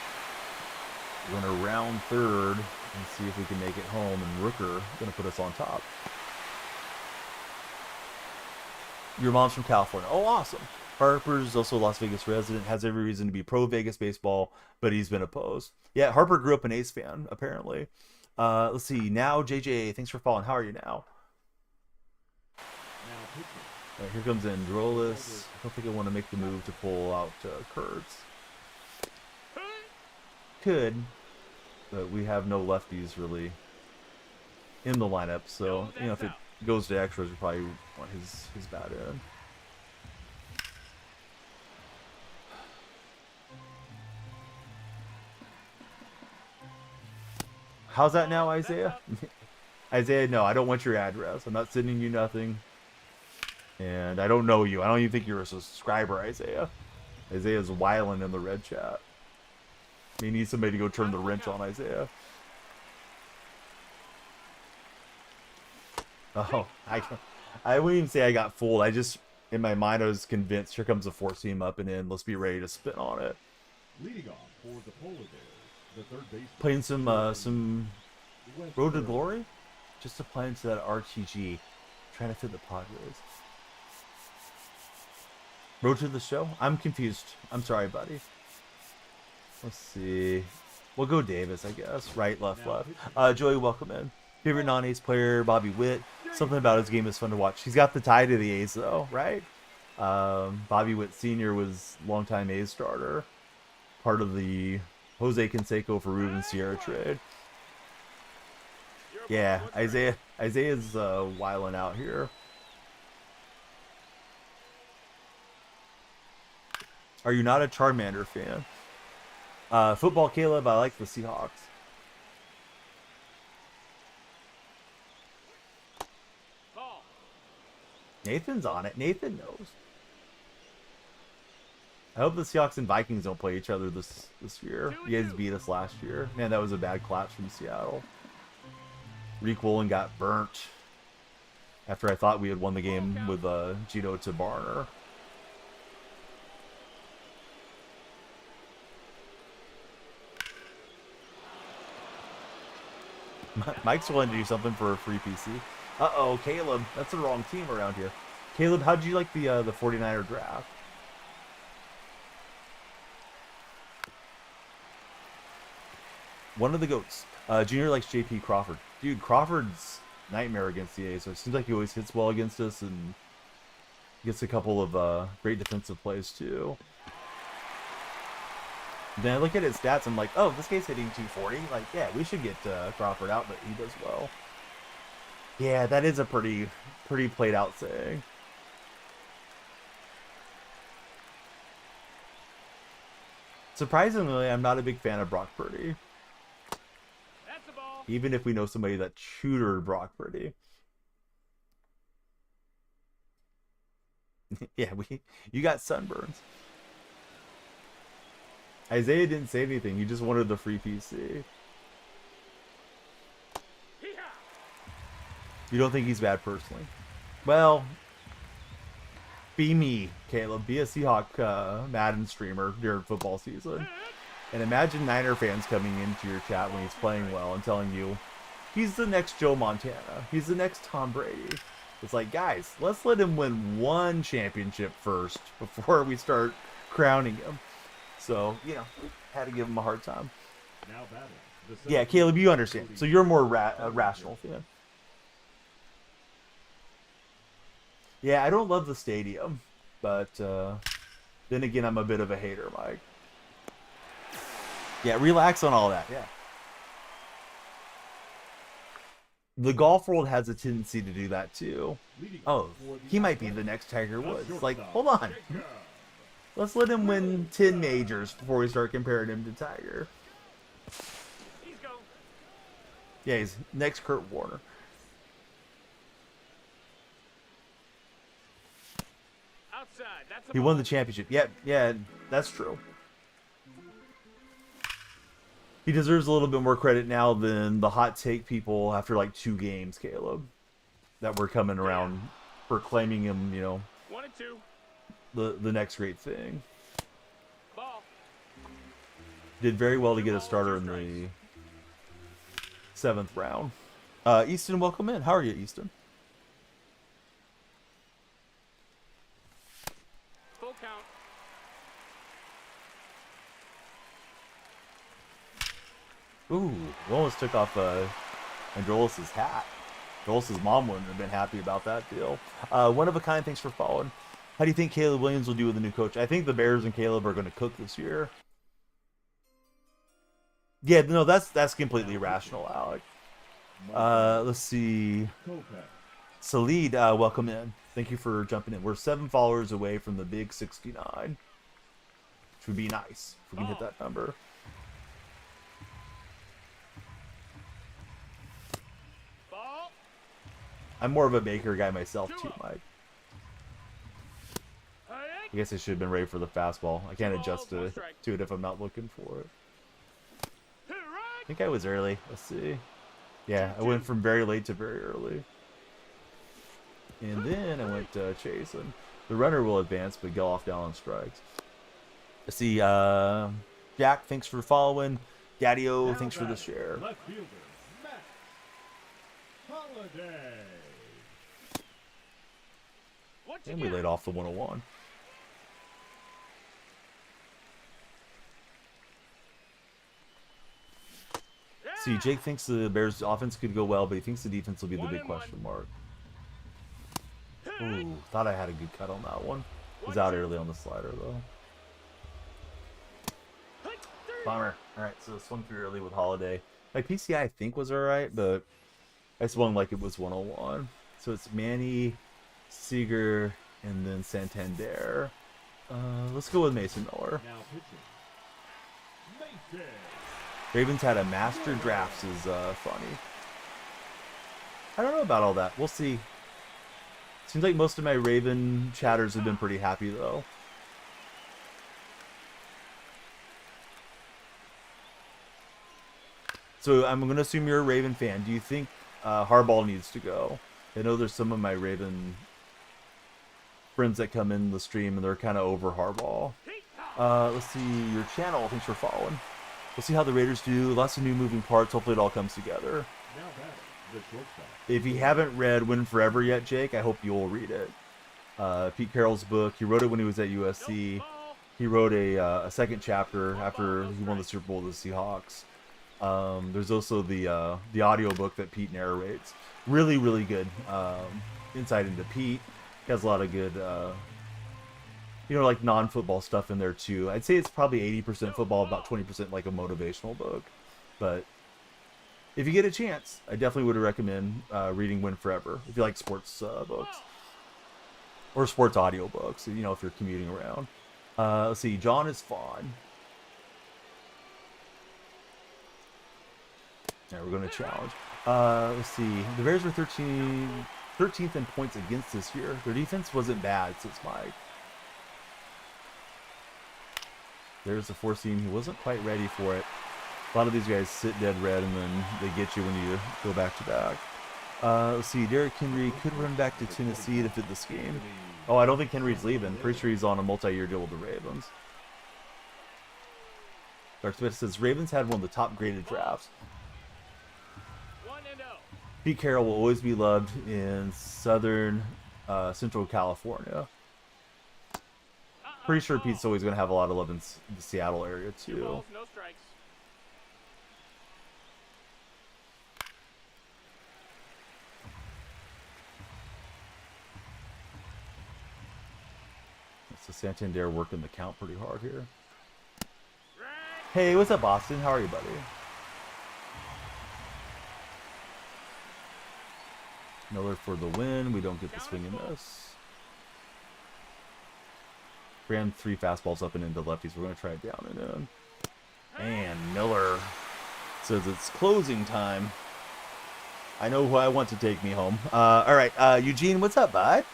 We're going to round third and see if we can make it home. And Rooker going to put us on top. Your mom's from California. Oh, awesome. Harper's also a Las Vegas resident. Has every reason to be pro Vegas baseball, but he's been opposed. Yeah, Harper grew up an A's fan, apparently. Let's see. Now, JJ, thanks for following. How are you now? All right, here comes Androlis. I don't think I want to make the move to pull out Kurtz. Could, but we have no lefties really in the lineup, so you know if it goes to extras, we probably want his bat in. How's that now, Isaiah? Isaiah, no, I don't want your address. I'm not sending you nothing. And I don't know you. I don't even think you're a subscriber, Isaiah. Isaiah's wiling in the red chat. We need somebody to go turn the wrench on Isaiah. Oh, I wouldn't even say I got fooled. I just, in my mind, I was convinced, here comes a 4-seam up and in. Let's be ready to spin on it. Leading off for the Polar Bears, the third baseman. Playing some Road to Glory? Just to play into that RTG. Trying to fit the Padres. Road to the show? I'm confused. I'm sorry, buddy. Let's see. We'll go Davis, I guess. Right, left, left. Joey, welcome in. Favorite non-A's player, Bobby Witt. Something about his game is fun to watch. He's got the tie to the A's, though, right? Bobby Witt Sr. was longtime A's starter. Part of the Jose Canseco for Ruben Sierra trade. Yeah, Isaiah's wiling out here. Are you not a Charmander fan? Football, Caleb, I like the Seahawks. Nathan's on it. Nathan knows. I hope the Seahawks and Vikings don't play each other this year. You guys beat us last year. Man, that was a bad collapse from Seattle. Reek Woolen got burnt after I thought we had won the game with Gino to Barner. Mike's willing to do something for a free PC. Uh-oh, Caleb. That's the wrong team around here. Caleb, how'd you like the 49er draft? One of the GOATs. Junior likes JP Crawford. Dude, Crawford's nightmare against the A's, so it seems like he always hits well against us and gets a couple of great defensive plays, too. Then I look at his stats, I'm like, oh, this guy's hitting 240. Like, yeah, we should get Crawford out, but he does well. Yeah, that is a pretty played out saying. Surprisingly, I'm not a big fan of Brock Purdy. That's the ball. Even if we know somebody that tutored Brock Purdy. Yeah, you got sunburns. Isaiah didn't say anything. You just wanted the free PC. You don't think he's bad personally? Well, be me, Caleb. Be a Seahawk Madden streamer during football season. And imagine Niner fans coming into your chat when he's playing well and telling you, he's the next Joe Montana. He's the next Tom Brady. It's like, guys, let's let him win one championship first before we start crowning him. So, you know, had to give him a hard time. Now batting. Yeah, Caleb, you understand. So you're more a rational fan. Yeah, I don't love the stadium, but then again, I'm a bit of a hater, Mike. Yeah, relax on all that. Yeah. The golf world has a tendency to do that too. Oh, he might be the next Tiger Woods. It's like, hold on. Let's let him win 10 majors before we start comparing him to Tiger. Yeah, he's next Kurt Warner. He won the championship. Yeah, that's true. He deserves a little bit more credit now than the hot take people after like 2 games, Caleb, that were coming around proclaiming him, 1 and 2. the next great thing. Ball. Did very well to get a starter in the 7th round. Easton, welcome in. How are you, Easton? Full count. Ooh, we almost took off Androlis' hat. Androlis' mom wouldn't have been happy about that deal. One of a kind, thanks for following. How do you think Caleb Williams will do with the new coach? I think the Bears and Caleb are going to cook this year. Yeah, no, that's completely rational, Alec. Let's see. Salid, welcome in. Thank you for jumping in. We're 7 followers away from the big 69, which would be nice if we can hit that number. Ball. I'm more of a Baker guy myself too, Mike. Hey, I guess I should have been ready for the fastball. I can't adjust to it if I'm not looking for it. I think I was early. Let's see. Yeah, I went from very late to very early. And then I went chasing. The runner will advance, but go off down on strikes. Let's see. Jack, thanks for following. Daddy-O, thanks for the share. Left fielder, Matt Holiday. What you And we got? laid off the 101. See, Jake thinks the Bears' offense could go well, but he thinks the defense will be the big question mark. Ooh, thought I had a good cut on that one. Was out early on the slider, though. Bummer. Alright, so swung through early with Holiday. My PCI, I think, was alright, but I swung like it was 101. So it's Manny, Seager, and then Santander. Let's go with Mason Miller. Now pitching, Mason. Ravens had a master drafts is funny. I don't know about all that. We'll see. Seems like most of my Raven chatters have been pretty happy, though. So I'm going to assume you're a Raven fan. Do you think Harbaugh needs to go? I know there's some of my Raven friends that come in the stream and they're kind of over Harbaugh. Let's see your channel. Thanks for following. We'll see how the Raiders do. Lots of new moving parts. Hopefully it all comes together. Now batting, the shortstop. If you haven't read Win Forever yet, Jake, I hope you'll read it. Pete Carroll's book. He wrote it when he was at USC. He wrote a second chapter after he won the Super Bowl with the Seahawks. There's also the audio book that Pete narrates. Really, really good insight into Pete. He has a lot of good, like non-football stuff in there too. I'd say it's probably 80% football, about 20% like a motivational book. But if you get a chance, I definitely would recommend reading Win Forever if you like sports books or sports audio books. If you're commuting around. Let's see. John is fun. All right, we're going to challenge. Let's see. The Bears were 13th in points against this year. Their defense wasn't bad since Mike. There's the 4-seam. He wasn't quite ready for it. A lot of these guys sit dead red and then they get you when you go back to back. Let's see. Derrick Henry could run back to Tennessee to fit this game. Oh, I don't think Henry's leaving. Pretty sure he's on a multi-year deal with the Ravens. Dark Smith says Ravens had one of the top graded drafts. 1-0. Pete Carroll will always be loved in Central California. Pretty sure Pete's always going to have a lot of love in the Seattle area Two too. balls, no strikes. So Santander working the count pretty hard here. Right. Hey, what's up, Boston? How are you, buddy? Miller for the win. We don't get the swing and miss. Ran 3 fastballs up and into lefties. We're going to try it down and in. And Miller says it's closing time. I know who I want to take me home. All right, Eugene, what's up, bud?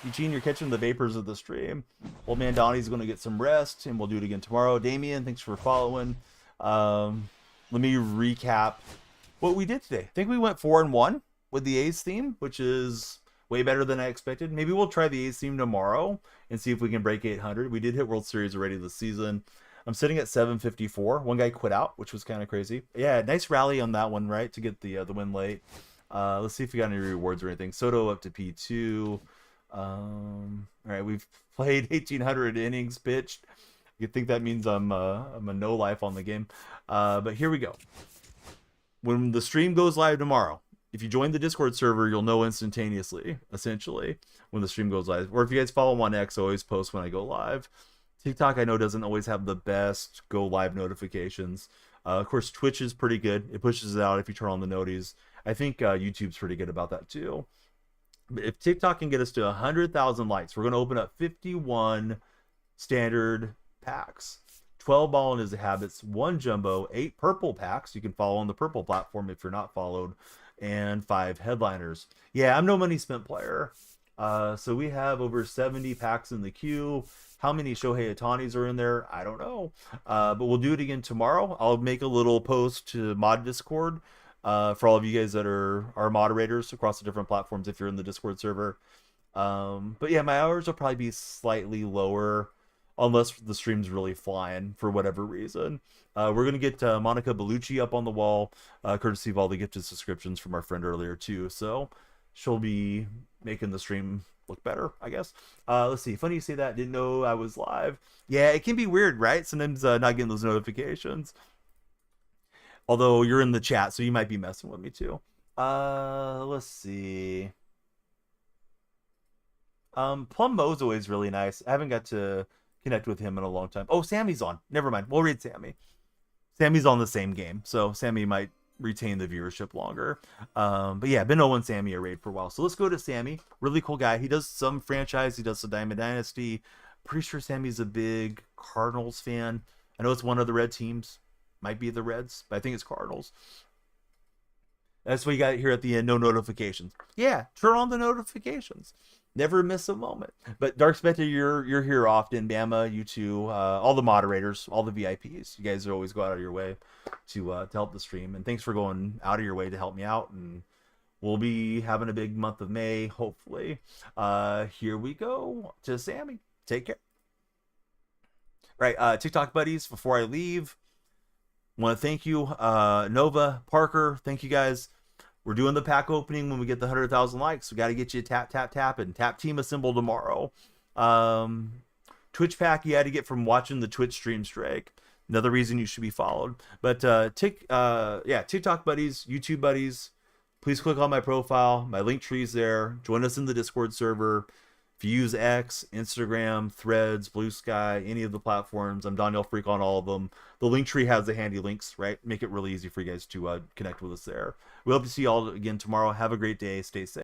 Eugene, you're catching the vapors of the stream. Old man Donnie's going to get some rest, and we'll do it again tomorrow. Damien, thanks for following. Let me recap what we did today. I think we went 4-1 with the A's theme, which is way better than I expected. Maybe we'll try the ace team tomorrow and see if we can break 800. We did hit World Series already this season. I'm sitting at 754. One guy quit out, which was kind of crazy. Yeah, nice rally on that one, right, to get the win late. Let's see if we got any rewards or anything. Soto up to P2. All right, we've played 1,800 innings pitched. You think that means I'm a no life on the game, but here we go. When the stream goes live tomorrow, if you join the Discord server, you'll know instantaneously, essentially, when the stream goes live. Or if you guys follow on X, I always post when I go live. TikTok, I know, doesn't always have the best go live notifications. Of course, Twitch is pretty good. It pushes it out if you turn on the noties. I think YouTube's pretty good about that too. But if TikTok can get us to 100,000 likes, we're going to open up 51 standard packs. 12 ball in his habits, 1 jumbo, 8 purple packs. You can follow on the purple platform if you're not followed, and 5 headliners. Yeah, I'm no money spent player. So we have over 70 packs in the queue. How many Shohei Otanis are in there? I don't know. But we'll do it again tomorrow. I'll make a little post to mod Discord for all of you guys that are moderators across the different platforms if you're in the Discord server. But yeah, my hours will probably be slightly lower unless the stream's really flying for whatever reason. We're going to get Monica Bellucci up on the wall, courtesy of all the gifted subscriptions from our friend earlier too. So she'll be making the stream look better, I guess. Let's see. Funny you say that. Didn't know I was live. Yeah, it can be weird, right? Sometimes not getting those notifications. Although you're in the chat, so you might be messing with me too. Let's see. Plum Mo's always really nice. I haven't got to connect with him in a long time. Oh, Sammy's on. Never mind. We'll read Sammy. Sammy's on the same game, so Sammy might retain the viewership longer. But yeah, been owing Sammy a raid for a while. So let's go to Sammy. Really cool guy. He does some franchise. He does some Diamond Dynasty. Pretty sure Sammy's a big Cardinals fan. I know it's one of the red teams. Might be the Reds, but I think it's Cardinals. That's what you got here at the end. No notifications. Yeah, turn on the notifications. Never miss a moment. But Dark Spectre, you're here often. Bama, you too. All the moderators, all the VIPs. You guys always go out of your way to help the stream. And thanks for going out of your way to help me out. And we'll be having a big month of May, hopefully. Here we go to Sammy. Take care. Right, TikTok buddies, before I leave, want to thank you, Nova, Parker. Thank you guys. We're doing the pack opening when we get the 100,000 likes. We got to get you tap, tap, tap, and tap team assemble tomorrow. Twitch pack you had to get from watching the Twitch stream strike. Another reason you should be followed. But TikTok buddies, YouTube buddies, please click on my profile. My link tree's there. Join us in the Discord server. If you use X, Instagram, Threads, Blue Sky, any of the platforms, I'm Daniel Freak on all of them. The link tree has the handy links, right? Make it really easy for you guys to connect with us there. We hope to see you all again tomorrow. Have a great day. Stay safe.